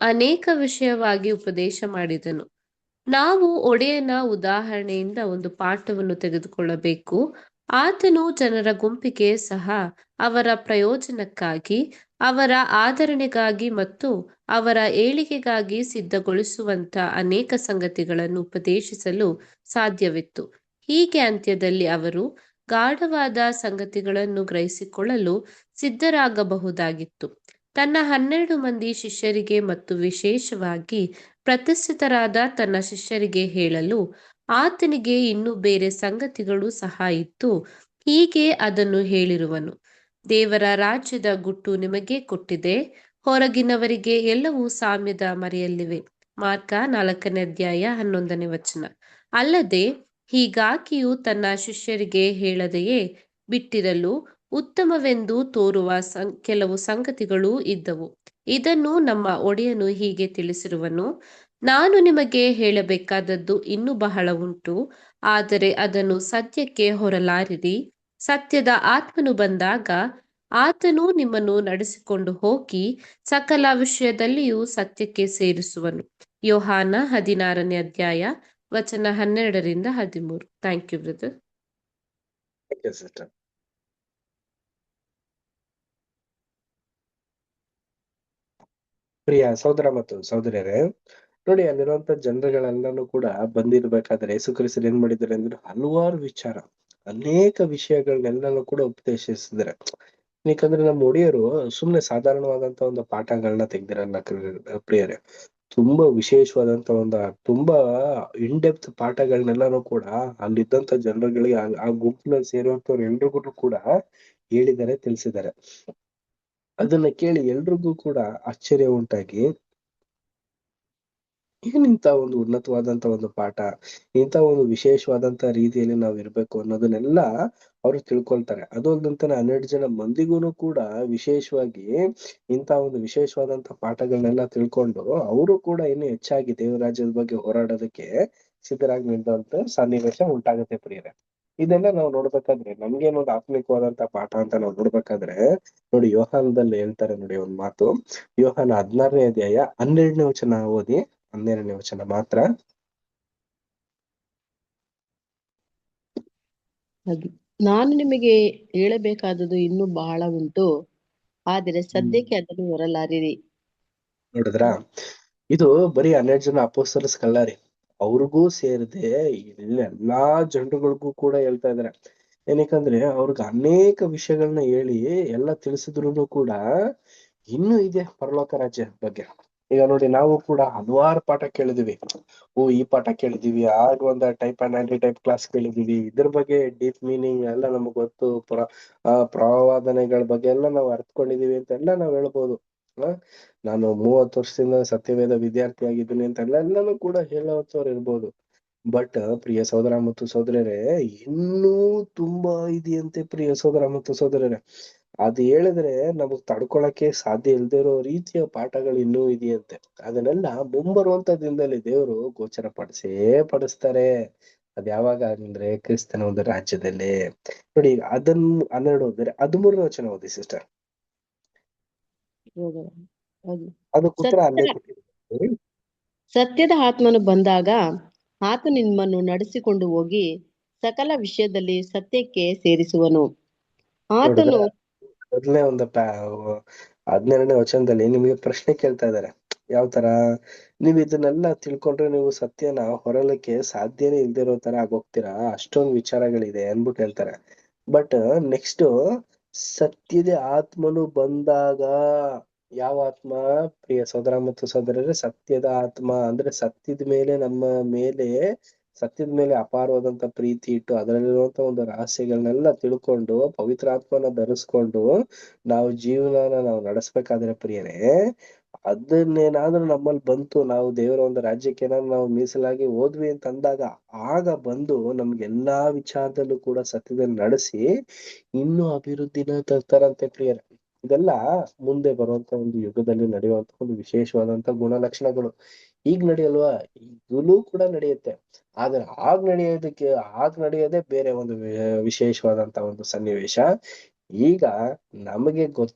ಅನೇಕ ವಿಷಯವಾಗಿ ಉಪದೇಶ ಮಾಡಿದನು. ನಾವು ಒಡೆಯನ ಉದಾಹರಣೆಯಿಂದ ಒಂದು ಪಾಠವನ್ನು ತೆಗೆದುಕೊಳ್ಳಬೇಕು. ಆತನು ಜನರ ಗುಂಪಿಗೆ ಸಹ ಅವರ ಪ್ರಯೋಜನಕ್ಕಾಗಿ, ಅವರ ಆದರಣೆಗಾಗಿ ಮತ್ತು ಅವರ ಏಳಿಗೆಗಾಗಿ ಸಿದ್ಧಗೊಳಿಸುವಂತ ಅನೇಕ ಸಂಗತಿಗಳನ್ನು ಉಪದೇಶಿಸಲು ಸಾಧ್ಯವಿತ್ತು. ಹೀಗೆ ಅಂತ್ಯದಲ್ಲಿ ಅವರು ಗಾಢವಾದ ಸಂಗತಿಗಳನ್ನು ಗ್ರಹಿಸಿಕೊಳ್ಳಲು ಸಿದ್ಧರಾಗಬಹುದಾಗಿತ್ತು. ತನ್ನ 12 ಮಂದಿ ಶಿಷ್ಯರಿಗೆ ಮತ್ತು ವಿಶೇಷವಾಗಿ ಪ್ರತಿಷ್ಠಿತರಾದ ತನ್ನ ಶಿಷ್ಯರಿಗೆ ಹೇಳಲು ಆತನಿಗೆ ಇನ್ನೂ ಬೇರೆ ಸಂಗತಿಗಳು ಸಹ ಇತ್ತು. ಹೀಗೆ ಅದನ್ನು ಹೇಳಿರುವನು: ದೇವರ ರಾಜ್ಯದ ಗುಟ್ಟು ನಿಮಗೆ ಕೊಟ್ಟಿದೆ, ಹೊರಗಿನವರಿಗೆ ಎಲ್ಲವೂ ಸಾಮ್ಯದ ಮರೆಯಲ್ಲಿವೆ. ಮಾರ್ಕ 4ನೇ ಅಧ್ಯಾಯ 11ನೇ ವಚನ. ಅಲ್ಲದೆ ಹೀಗಾಗಿಯೂ ತನ್ನ ಶಿಷ್ಯರಿಗೆ ಹೇಳದೆಯೇ ಬಿಟ್ಟಿರಲು ಉತ್ತಮವೆಂದು ತೋರುವ ಕೆಲವು ಸಂಗತಿಗಳೂ ಇದ್ದವು. ಇದನ್ನು ನಮ್ಮ ಒಡೆಯನು ಹೀಗೆ ತಿಳಿಸಿರುವನು: ನಾನು ನಿಮಗೆ ಹೇಳಬೇಕಾದದ್ದು ಇನ್ನೂ ಬಹಳ ಉಂಟು, ಆದರೆ ಅದನ್ನು ಸದ್ಯಕ್ಕೆ ಹೊರಲಾರಿರಿ. ಸತ್ಯದ ಆತ್ಮನು ಬಂದಾಗ ಆತನು ನಿಮ್ಮನ್ನು ನಡೆಸಿಕೊಂಡು ಹೋಗಿ ಸಕಲ ವಿಷಯದಲ್ಲಿಯೂ ಸತ್ಯಕ್ಕೆ ಸೇರಿಸುವನು. ಯೋಹಾನ 16ನೇ ಅಧ್ಯಾಯ ವಚನ 12ರಿಂದ 13. Thank you brother. ಸಿಸ್ಟರ್. ಪ್ರಿಯ ಸಹೋದರ ಮತ್ತು ಸಹೋದರಿಯರೇ, ನೋಡಿ ಅಲ್ಲಿರುವಂತ ಜನರುಗಳೆಲ್ಲಾನು ಕೂಡ ಬಂದಿರ್ಬೇಕಾದ್ರೆ ಯೇಸು ಕ್ರಿಸ್ತರು ಏನ್ ಮಾಡಿದ್ದಾರೆ ಅಂದ್ರೆ ಹಲವಾರು ವಿಚಾರ, ಅನೇಕ ವಿಷಯಗಳನ್ನೆಲ್ಲಾನು ಕೂಡ ಉಪದೇಶಿಸಿದ್ದಾರೆ. ಯಾಕಂದ್ರೆ ನಮ್ಮ ಒಡೆಯರು ಸುಮ್ನೆ ಸಾಧಾರಣವಾದಂತ ಒಂದು ಪಾಠಗಳನ್ನ ತೆಗ್ದಿರಲ್ಲ ಪ್ರಿಯರೇ. ತುಂಬಾ ವಿಶೇಷವಾದಂತ ಒಂದು ತುಂಬಾ ಇನ್ಡೆಪ್ತ್ ಪಾಠಗಳನ್ನೆಲ್ಲಾನು ಕೂಡ ಅಲ್ಲಿದ್ದಂತ ಜನರುಗಳಿಗೆ ಆ ಗುಂಪಿನಲ್ಲಿ ಸೇರುವಂತವ್ರು ಎಲ್ರಿಗೂ ಕೂಡ ಹೇಳಿದ್ದಾರೆ, ತಿಳಿಸಿದ್ದಾರೆ. ಅದನ್ನ ಕೇಳಿ ಎಲ್ರಿಗೂ ಕೂಡ ಆಶ್ಚರ್ಯ ಉಂಟಾಗಿ ಏನಿಂತ ಒಂದು ಉನ್ನತವಾದಂತ ಒಂದು ಪಾಠ, ಇಂಥ ಒಂದು ವಿಶೇಷವಾದಂತ ರೀತಿಯಲ್ಲಿ ನಾವ್ ಇರ್ಬೇಕು ಅನ್ನೋದನ್ನೆಲ್ಲ ಅವ್ರು ತಿಳ್ಕೊಳ್ತಾರೆ. ಅದು ಅಲ್ದಂತಾನೆ 12 ಜನ ಮಂದಿಗೂನು ಕೂಡ ವಿಶೇಷವಾಗಿ ಇಂಥ ಒಂದು ವಿಶೇಷವಾದಂತ ಪಾಠಗಳನ್ನೆಲ್ಲ ತಿಳ್ಕೊಂಡು ಅವರು ಕೂಡ ಇನ್ನು ಹೆಚ್ಚಾಗಿ ದೇವರಾಜ್ಯದ ಬಗ್ಗೆ ಹೋರಾಡೋದಕ್ಕೆ ಸಿದ್ಧರಾಗಿ ನಿಂತ ಸನ್ನಿವೇಶ ಉಂಟಾಗುತ್ತೆ ಪ್ರಿಯರೇ. ಇದೆಲ್ಲ ನಾವು ನೋಡ್ಬೇಕಾದ್ರೆ ನಮ್ಗೇನೊಂದು ಆತ್ಮಿಕವಾದಂತ ಪಾಠ ಅಂತ ನಾವು ನೋಡ್ಬೇಕಾದ್ರೆ ನೋಡಿ ಯೋಹಾನದಲ್ಲಿ ಹೇಳ್ತಾರೆ ನೋಡಿ ಒಂದ್ ಮಾತು. ಯೋಹಾನ 16ನೇ ಅಧ್ಯಾಯ 12ನೇ ವಚನ ಓದಿ. 12ನೇ ವಚನ ಮಾತ್ರ. ನಾನು ನಿಮಗೆ ಹೇಳಬೇಕಾದದ್ದು ಇನ್ನೂ ಬಹಳ ಉಂಟು, ಆದರೆ ಸದ್ಯಕ್ಕೆ ಅದನ್ನು ಹೊರಲಾರಿರಿ. ನೋಡಿದ್ರಾ, ಇದು ಬರೀ 12 ಜನ ಅಪೊಸ್ತಲರ್ಸ್ಗಲ್ಲ ರೀ, ಅವ್ರಿಗೂ ಸೇರಿದೆ ಎಲ್ಲಾ ಜನರುಗಳಿಗೂ ಕೂಡ ಹೇಳ್ತಾ ಇದಾರೆ. ಏನಕ್ಕಂದ್ರೆ ಅವ್ರಿಗೆ ಅನೇಕ ವಿಷಯಗಳನ್ನ ಹೇಳಿ ಎಲ್ಲ ತಿಳಿಸಿದ್ರು ಕೂಡ ಇನ್ನೂ ಇದೆ ಪರಲೋಕ ರಾಜ್ಯ ಬಗ್ಗೆ. ಈಗ ನೋಡಿ ನಾವು ಕೂಡ ಹಲವಾರು ಪಾಠ ಕೇಳಿದೀವಿ. ಈ ಪಾಠ ಕೇಳಿದೀವಿ, ಆಗ ಒಂದ್ type and antitype class ಕೇಳಿದೀವಿ. ಇದ್ರ ಬಗ್ಗೆ ಡೀಪ್ ಮೀನಿಂಗ್ ಎಲ್ಲ ನಮಗ್ ಗೊತ್ತು, ಪ್ರವಾದನೆಗಳ ಬಗ್ಗೆ ಎಲ್ಲ ನಾವು ಅರ್ಥಕೊಂಡಿದೀವಿ ಅಂತೆಲ್ಲ ನಾವ್ ಹೇಳ್ಬೋದು. ನಾನು 30 ವರ್ಷದಿಂದ ಸತ್ಯವೇದ ವಿದ್ಯಾರ್ಥಿ ಆಗಿದ್ದೀನಿ ಅಂತ ಎಲ್ಲಾನು ಕೂಡ ಹೇಳುವಂತವ್ರು ಇರ್ಬೋದು. ಬಟ್ ಪ್ರಿಯ ಸಹೋದರ ಮತ್ತು ಸಹೋದರರೇ, ಇನ್ನೂ ತುಂಬಾ ಇದೆಯಂತೆ ಪ್ರಿಯ ಸಹೋದರ ಮತ್ತು ಸಹೋದರರೇ. ಅದು ಹೇಳಿದ್ರೆ ನಮಗ್ ತಡ್ಕೊಳಕ್ಕೆ ಸಾಧ್ಯ ಇಲ್ದೇ ಇರೋ ರೀತಿಯ ಪಾಠಗಳು ಇನ್ನೂ ಇದೆಯಂತೆ. ಅದನ್ನೆಲ್ಲ ಮುಂಬರುವಂತ ದಿನದಲ್ಲಿ ದೇವರು ಗೋಚರ ಪಡಿಸ್ತಾರೆ. ಅದ್ ಯಾವಾಗ ಅಂದ್ರೆ ಕ್ರಿಸ್ತನ ಒಂದು ರಾಜ್ಯದಲ್ಲಿ. ನೋಡಿ ಅದನ್ನ 12 ಓದಿದ್ರೆ 13ನೇ ವಚನ ಓದಿ ಸಿಸ್ಟರ್. ಹೌದು. ಅದಕ್ಕೆ ಉತ್ತರ ಅಲ್ಲೇ ಸತ್ಯದ ಕೊಟ್ಟಿದ್ದೀನಿ. ಸತ್ಯದ ಆತ್ಮನು ಬಂದಾಗ ಆತನು ನಿಮ್ಮನ್ನು ನಡೆಸಿಕೊಂಡು ಹೋಗಿ ಸಕಲ ವಿಷಯದಲ್ಲಿ ಸತ್ಯಕ್ಕೆ ಸೇರಿಸುವನು. ಆತನು ಮೊದಲನೇ ಒಂದು 12ನೇ ವಚನದಲ್ಲಿ ನಿಮಗೆ ಪ್ರಶ್ನೆ ಕೇಳ್ತಾ ಇದ್ದಾರೆ. ಯಾವ ತರ ನೀವ್ ಇದನ್ನೆಲ್ಲ ತಿಳ್ಕೊಂಡ್ರೆ ನೀವು ಸತ್ಯನ ಹೊರಲಿಕ್ಕೆ ಸಾಧ್ಯನೇ ಇಲ್ದಿರೋ ತರ ಆಗೋಗ್ತೀರಾ, ಅಷ್ಟೊಂದು ವಿಚಾರಗಳಿದೆ ಅನ್ಬಿಟ್ಟು ಹೇಳ್ತಾರೆ. ಬಟ್ ನೆಕ್ಸ್ಟ್ ಸತ್ಯದ ಆತ್ಮನು ಬಂದಾಗ, ಯಾವ ಆತ್ಮ ಪ್ರಿಯ ಸೋದರ ಮತ್ತು ಸೋದರರೇ? ಸತ್ಯದ ಆತ್ಮ ಅಂದ್ರೆ ಸತ್ಯದ ಮೇಲೆ ಸತ್ಯದ ಮೇಲೆ ಅಪಾರವಾದಂತ ಪ್ರೀತಿ ಇಟ್ಟು ಅದರಲ್ಲಿರುವಂತ ಒಂದು ರಹಸ್ಯಗಳನ್ನೆಲ್ಲ ತಿಳ್ಕೊಂಡು ಪವಿತ್ರ ಆತ್ಮನ ಧರಿಸ್ಕೊಂಡು ನಾವು ಜೀವನನ ನಾವು ನಡೆಸ್ಬೇಕಾದ್ರೆ ಪ್ರಿಯರೇ, ಅದನ್ನೇನಾದ್ರೂ ನಮ್ಮಲ್ಲಿ ಬಂತು, ನಾವು ದೇವರ ಒಂದು ರಾಜ್ಯಕ್ಕೆ ನಾವು ಮೀಸಲಾಗಿ ಹೋದ್ವಿ ಅಂತ ಅಂದಾಗ, ಆಗ ಬಂದು ನಮ್ಗೆಲ್ಲಾ ವಿಚಾರದಲ್ಲೂ ಕೂಡ ಸತ್ಯದಲ್ಲಿ ನಡೆಸಿ ಇನ್ನೂ ಅಭಿವೃದ್ಧಿನ ತರ್ತಾರಂತೆ ಪ್ರಿಯರೇ. ಇದೆಲ್ಲ ಮುಂದೆ ಬರುವಂತ ಒಂದು ಯುಗದಲ್ಲಿ ನಡೆಯುವಂತ ಒಂದು ವಿಶೇಷವಾದಂತ ಗುಣಲಕ್ಷಣಗಳು. ಈಗ ನಡೆಯಲ್ವಾ? ಈಗಲೂ ಕೂಡ ನಡೆಯುತ್ತೆ. ಆದ್ರೆ ಆಗ ನಡೆಯೋದೇ ಬೇರೆ ಒಂದು ವಿಶೇಷವಾದಂತ ಒಂದು ಸನ್ನಿವೇಶ. ಈಗ ನಮಗೆ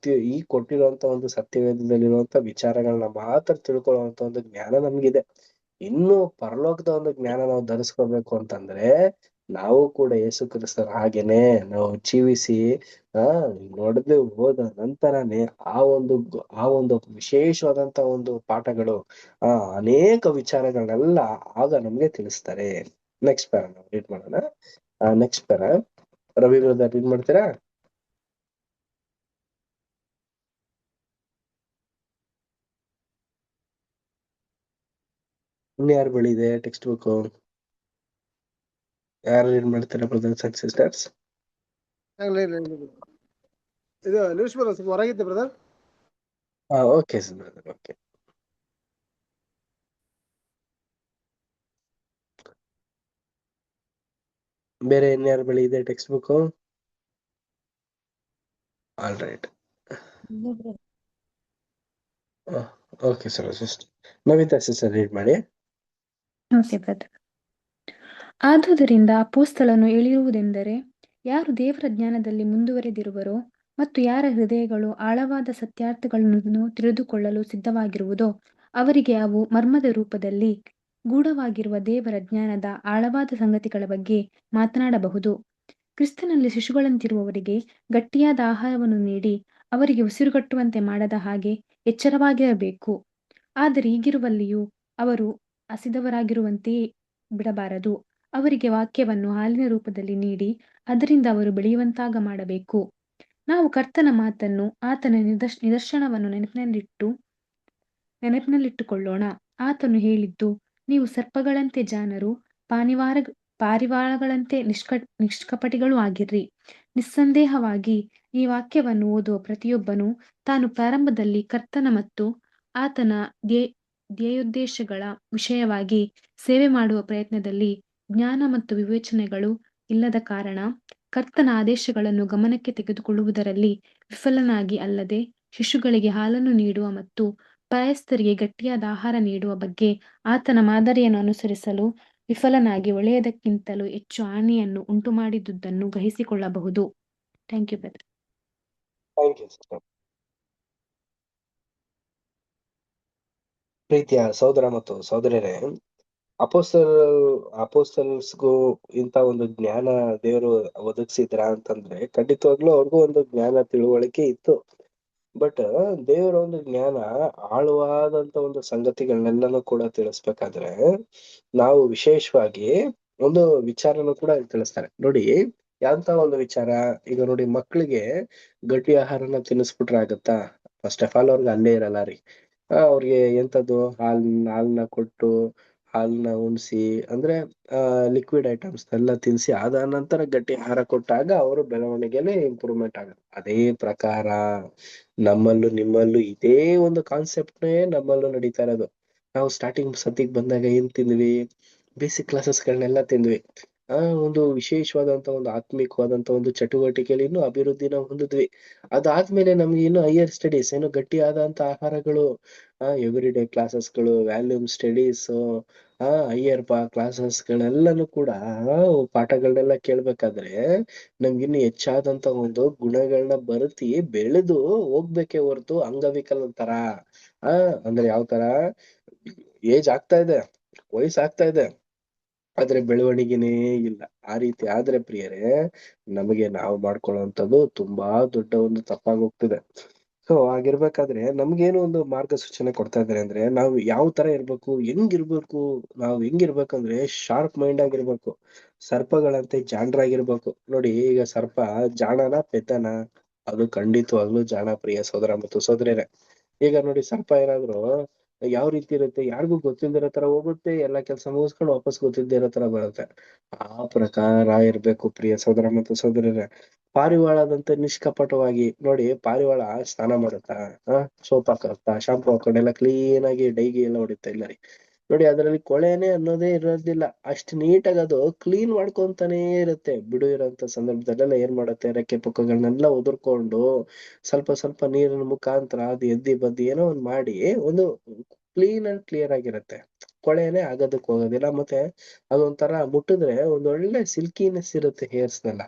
ಈಗ ಕೊಟ್ಟಿರುವಂತ ಒಂದು ಸತ್ಯವೇದದಲ್ಲಿರುವಂತ ವಿಚಾರಗಳನ್ನ ಮಾತ್ರ ತಿಳ್ಕೊಳ್ಳುವಂತ ಒಂದು ಜ್ಞಾನ ನಮ್ಗಿದೆ. ಇನ್ನು ಪರಲೋಕದ ಒಂದು ಜ್ಞಾನ ನಾವು ಧರಿಸ್ಕೋಬೇಕು ಅಂತಂದ್ರೆ ನಾವು ಕೂಡ ಯೇಸು ಕ್ರಿಸ್ತರ ಹಾಗೇನೆ ನಾವು ಜೀವಿಸಿ ನೋಡದೆ ಹೋದ ನಂತರನೇ ಆ ಒಂದು ವಿಶೇಷವಾದಂತ ಒಂದು ಪಾಠಗಳು, ಅನೇಕ ವಿಚಾರಗಳನ್ನೆಲ್ಲ ಆಗ ನಮ್ಗೆ ತಿಳಿಸ್ತಾರೆ. ನೆಕ್ಸ್ಟ್ ಪ್ಯಾರ ನಾವು ರೀಡ್ ಮಾಡೋಣ. Next para Ravi brother read ಮಾಡ್ತೀರಾ? ಇನ್ಯಾರು ಬಳಿ ಇದೆ ಟೆಕ್ಸ್ಟ್ ಬುಕ್? ಯಾರು ರೀಡ್ ಮಾಡ್ತೀರಾ ಬ್ರದರ್ಸ್ ಅಂಡ್ ಸಿಸ್ಟರ್ಸ್? ಇದು ನ್ಯೂಸ್ ಪೇಪರ್ ಸ್ವಲ್ಪ ಹೊರಗಿದ್ದೆ brother. Okay sir brother, okay. ಬೇರೆ ಇನ್ಯಾರ ಬಳಿ ಇದೆ textbook? All right, okay sir. Sister Navita sister read ಮಾಡಿ. Okay brother. ಆದುದರಿಂದ ಅಪೊಸ್ತಲನು ಹೇಳಿರುವುದೆಂದರೆ, ಯಾರು ದೇವರ ಜ್ಞಾನದಲ್ಲಿ ಮುಂದುವರೆದಿರುವರೋ ಮತ್ತು ಯಾರ ಹೃದಯಗಳು ಆಳವಾದ ಸತ್ಯಾರ್ಥಗಳನ್ನು ತಿಳಿದುಕೊಳ್ಳಲು ಸಿದ್ಧವಾಗಿರುವುದೋ ಅವರಿಗೆ ಅವು ಮರ್ಮದ ರೂಪದಲ್ಲಿ ಗೂಢವಾಗಿರುವ ದೇವರ ಜ್ಞಾನದ ಆಳವಾದ ಸಂಗತಿಗಳ ಬಗ್ಗೆ ಮಾತನಾಡಬಹುದು. ಕ್ರಿಸ್ತನಲ್ಲಿ ಶಿಶುಗಳಂತಿರುವವರಿಗೆ ಗಟ್ಟಿಯಾದ ಆಹಾರವನ್ನು ನೀಡಿ ಅವರಿಗೆ ಉಸಿರುಗಟ್ಟುವಂತೆ ಮಾಡದ ಹಾಗೆ ಎಚ್ಚರವಾಗಿರಬೇಕು. ಆದರೆ ಈಗಿರುವಲ್ಲಿಯೂ ಅವರು ಹಸಿದವರಾಗಿರುವಂತೆಯೇ ಬಿಡಬಾರದು. ಅವರಿಗೆ ವಾಕ್ಯವನ್ನು ಹಾಲಿನ ರೂಪದಲ್ಲಿ ನೀಡಿ ಅದರಿಂದ ಅವರು ಬೆಳೆಯುವಂತಾಗ ಮಾಡಬೇಕು. ನಾವು ಕರ್ತನ ಮಾತನ್ನು, ಆತನ ನಿದರ್ಶನವನ್ನು ನೆನಪಿನಲ್ಲಿಟ್ಟುಕೊಳ್ಳೋಣ. ಆತನು ಹೇಳಿದ್ದು, ನೀವು ಸರ್ಪಗಳಂತೆ ಜಾಣರು, ಪಾರಿವಾಳಗಳಂತೆ ನಿಷ್ಕಪಟಿಗಳೂ ಆಗಿರ್ರಿ. ನಿಸ್ಸಂದೇಹವಾಗಿ ಈ ವಾಕ್ಯವನ್ನು ಓದುವ ಪ್ರತಿಯೊಬ್ಬನೂ ತಾನು ಪ್ರಾರಂಭದಲ್ಲಿ ಕರ್ತನ ಮತ್ತು ಆತನ ಧ್ಯೇಯೋದ್ದೇಶಗಳ ವಿಷಯವಾಗಿ ಸೇವೆ ಮಾಡುವ ಪ್ರಯತ್ನದಲ್ಲಿ ಜ್ಞಾನ ಮತ್ತು ವಿವೇಚನೆಗಳು ಇಲ್ಲದ ಕಾರಣ ಕರ್ತನ ಆದೇಶಗಳನ್ನು ಗಮನಕ್ಕೆ ತೆಗೆದುಕೊಳ್ಳುವುದರಲ್ಲಿ ವಿಫಲನಾಗಿ, ಅಲ್ಲದೆ ಶಿಶುಗಳಿಗೆ ಹಾಲನ್ನು ನೀಡುವ ಮತ್ತು ಪ್ರಾಯಸ್ಥರಿಗೆ ಗಟ್ಟಿಯಾದ ಆಹಾರ ನೀಡುವ ಬಗ್ಗೆ ಆತನ ಮಾದರಿಯನ್ನು ಅನುಸರಿಸಲು ವಿಫಲನಾಗಿ ಒಳ್ಳೆಯದಕ್ಕಿಂತಲೂ ಹೆಚ್ಚು ಹಾನಿಯನ್ನು ಉಂಟುಮಾಡಿದುದನ್ನು ಗ್ರಹಿಸಿಕೊಳ್ಳಬಹುದು. Thank you brother. Thank you sister. ಪ್ರೀತಿಯ ಸಹೋದರ ಮತ್ತು ಸಹೋದರಿಯರೇ, ಅಪೋಸ್ತಲ್ಸ್ಗೂ ಇಂತ ಒಂದು ಜ್ಞಾನ ದೇವರು ಒದಗಿಸಿದ್ರ ಅಂತಂದ್ರೆ ಖಂಡಿತವಾಗ್ಲೂ ಅವ್ರಿಗೂ ಒಂದು ಜ್ಞಾನ ತಿಳುವಳಿಕೆ ಇತ್ತು. ಬಟ್ ದೇವರ ಒಂದು ಜ್ಞಾನ ಆಳವಾದಂತ ಒಂದು ಸಂಗತಿಗಳನ್ನೆಲ್ಲನೂ ಕೂಡ ತಿಳಿಸ್ಬೇಕಾದ್ರೆ ನಾವು ವಿಶೇಷವಾಗಿ ಒಂದು ವಿಚಾರನು ಕೂಡ ತಿಳಿಸ್ತಾರೆ ನೋಡಿ. ಯಾಂತ ಒಂದು ವಿಚಾರ? ಈಗ ನೋಡಿ, ಮಕ್ಳಿಗೆ ಗಟ್ಟಿ ಆಹಾರನ ತಿನ್ನಿಸ್ಬಿಟ್ರೆ ಆಗತ್ತಾ? ಫಸ್ಟ್ ಆಫ್ ಆಲ್ ಅವ್ರಿಗೆ ಅಲ್ಲೇ ಇರಲ್ಲ ರೀ. ಅವ್ರಿಗೆ ಎಂತದ್ದು ಹಾಲ್ನ ಕೊಟ್ಟು ಹಾಲ್ನ ಉಣ್ಸಿ, ಅಂದ್ರೆ ಲಿಕ್ವಿಡ್ ಐಟಮ್ಸ್ ಎಲ್ಲ ತಿನ್ಸಿ ಅದ ನಂತರ ಗಟ್ಟಿ ಆಹಾರ ಕೊಟ್ಟಾಗ ಅವರು ಬೆಳವಣಿಗೆಲೆ ಇಂಪ್ರೂವ್ಮೆಂಟ್ ಆಗುತ್ತೆ. ಅದೇ ಪ್ರಕಾರ ನಮ್ಮಲ್ಲೂ ನಿಮ್ಮಲ್ಲೂ ಇದೇ ಒಂದು ಕಾನ್ಸೆಪ್ಟೇ ನಮ್ಮಲ್ಲೂ ನಡೀತಾ ಇರೋದು. ನಾವು ಸ್ಟಾರ್ಟಿಂಗ್ ಸತಿಗ್ ಬಂದಾಗ ಏನ್ ತಿಂದ್ವಿ? ಬೇಸಿಕ್ ಕ್ಲಾಸಸ್ಗಳನ್ನೆಲ್ಲ ತಿಂದ್ವಿ. ಒಂದು ವಿಶೇಷವಾದಂತ ಒಂದು ಆತ್ಮಿಕವಾದಂತ ಒಂದು ಚಟುವಟಿಕೆಯಲ್ಲಿ ಇನ್ನೂ ಅಭಿವೃದ್ಧಿನ ಹೊಂದಿದ್ವಿ. ಅದಾದ್ಮೇಲೆ ನಮ್ಗೆ ಇನ್ನು ಹೈಯರ್ ಸ್ಟಡೀಸ್ ಏನು ಗಟ್ಟಿಯಾದಂತ ಆಹಾರಗಳು, ಎವ್ರಿ ಡೇ ಕ್ಲಾಸಸ್ಗಳು, ವ್ಯಾಲ್ಯೂಮ್ ಸ್ಟಡೀಸ್, ಹೈಯರ್ ಕ್ಲಾಸಸ್ಗಳೆಲ್ಲನೂ ಕೂಡ ಪಾಠಗಳನ್ನೆಲ್ಲ ಕೇಳ್ಬೇಕಾದ್ರೆ ನಮ್ಗಿನ್ನು ಹೆಚ್ಚಾದಂತ ಒಂದು ಗುಣಗಳನ್ನ ಬರುತ್ತಿ ಬೆಳೆದು ಹೋಗ್ಬೇಕೇ ಹೊರತು ಅಂಗವಿಕಲನ ತರ. ಅಂದ್ರೆ ಯಾವ ತರ, ಏಜ್ ಆಗ್ತಾ ಇದೆ, ವಯಸ್ಸಾಗ್ತಾ ಇದೆ, ಆದ್ರೆ ಬೆಳವಣಿಗೆನೇ ಇಲ್ಲ. ಆ ರೀತಿ ಆದ್ರೆ ಪ್ರಿಯರೇ, ನಮಗೆ ನಾವು ಮಾಡ್ಕೊಳ್ಳುವಂಥದ್ದು ತುಂಬಾ ದೊಡ್ಡ ಒಂದು ತಪ್ಪಾಗಿ ಹೋಗ್ತಿದೆ. ಸೊ ಹಾಗಿರ್ಬೇಕಾದ್ರೆ ನಮ್ಗೇನು ಒಂದು ಮಾರ್ಗಸೂಚನೆ ಕೊಡ್ತಾ ಇದಾರೆ ಅಂದ್ರೆ, ನಾವು ಯಾವ ತರ ಇರ್ಬೇಕು, ಹೆಂಗಿರ್ಬೇಕು. ನಾವು ಹೆಂಗಿರ್ಬೇಕಂದ್ರೆ ಶಾರ್ಪ್ ಮೈಂಡ್ ಆಗಿರ್ಬೇಕು, ಸರ್ಪಗಳಂತೆ ಜಾಣರಾಗಿರ್ಬೇಕು. ನೋಡಿ, ಈಗ ಸರ್ಪ ಜಾಣನ ಪೆದ್ದನ? ಅದು ಖಂಡಿತವಾಗ್ಲೂ ಜಾಣ, ಪ್ರಿಯ ಸೋದರ ಮತ್ತು ಸೋದರಿಯರೇ. ಈಗ ನೋಡಿ, ಸರ್ಪ ಏನಾದ್ರು ಯಾವ ರೀತಿ ಇರುತ್ತೆ, ಯಾರಿಗೂ ಗೊತ್ತಿಲ್ದಿರೋ ತರ ಹೋಗುತ್ತೆ, ಎಲ್ಲಾ ಕೆಲ್ಸ ಮುಗಿಸ್ಕೊಂಡು ವಾಪಸ್ ಗೊತ್ತಿಲ್ದಿರೋ ತರ ಬರುತ್ತೆ. ಆ ಪ್ರಕಾರ ಇರ್ಬೇಕು ಪ್ರಿಯ ಸೋದರ ಮತ್ತು ಸೋದರಿಯರೇ. ಪಾರಿವಾಳದಂತೆ ನಿಷ್ಕಪಟವಾಗಿ ನೋಡಿ, ಪಾರಿವಾಳ ಸ್ನಾನ ಮಾಡುತ್ತಾ, ಸೋಪ್ ಹಾಕುತ್ತಾ, ಶಾಂಪು ಹಾಕೊಂಡೆಲ್ಲ ಕ್ಲೀನ್ ಆಗಿ ಡೈಗಿ ಎಲ್ಲ ಹೊಡಿತಾ ಇಲ್ಲ ರೀ. ನೋಡಿ, ಅದ್ರಲ್ಲಿ ಕೊಳೆನೆ ಅನ್ನೋದೇ ಇರೋದಿಲ್ಲ. ಅಷ್ಟ್ ನೀಟಾಗಿ ಅದು ಕ್ಲೀನ್ ಮಾಡ್ಕೊಂತಾನೇ ಇರುತ್ತೆ. ಬಿಡು ಇರೋಂತ ಸಂದರ್ಭದಲ್ಲೆಲ್ಲ ಏನ್ ಮಾಡುತ್ತೆ, ರೆಕ್ಕೆ ಪುಕ್ಕಗಳನ್ನೆಲ್ಲ ಉದುರ್ಕೊಂಡು ಸ್ವಲ್ಪ ಸ್ವಲ್ಪ ನೀರಿನ ಮುಖಾಂತರ ಅದು ಎದ್ದಿ ಬದ್ದಿ ಏನೋ ಒಂದ್ ಮಾಡಿ ಒಂದು ಕ್ಲೀನ್ ಅಂಡ್ ಕ್ಲಿಯರ್ ಆಗಿರುತ್ತೆ. ಕೊಳೆನೆ ಆಗೋದಕ್ ಹೋಗೋದಿಲ್ಲ. ಮತ್ತೆ ಅದೊಂಥರ ಮುಟ್ಟಿದ್ರೆ ಒಂದೊಳ್ಳೆ ಸಿಲ್ಕಿನೆಸ್ ಇರುತ್ತೆ ಹೇರ್ಸ್ನೆಲ್ಲ.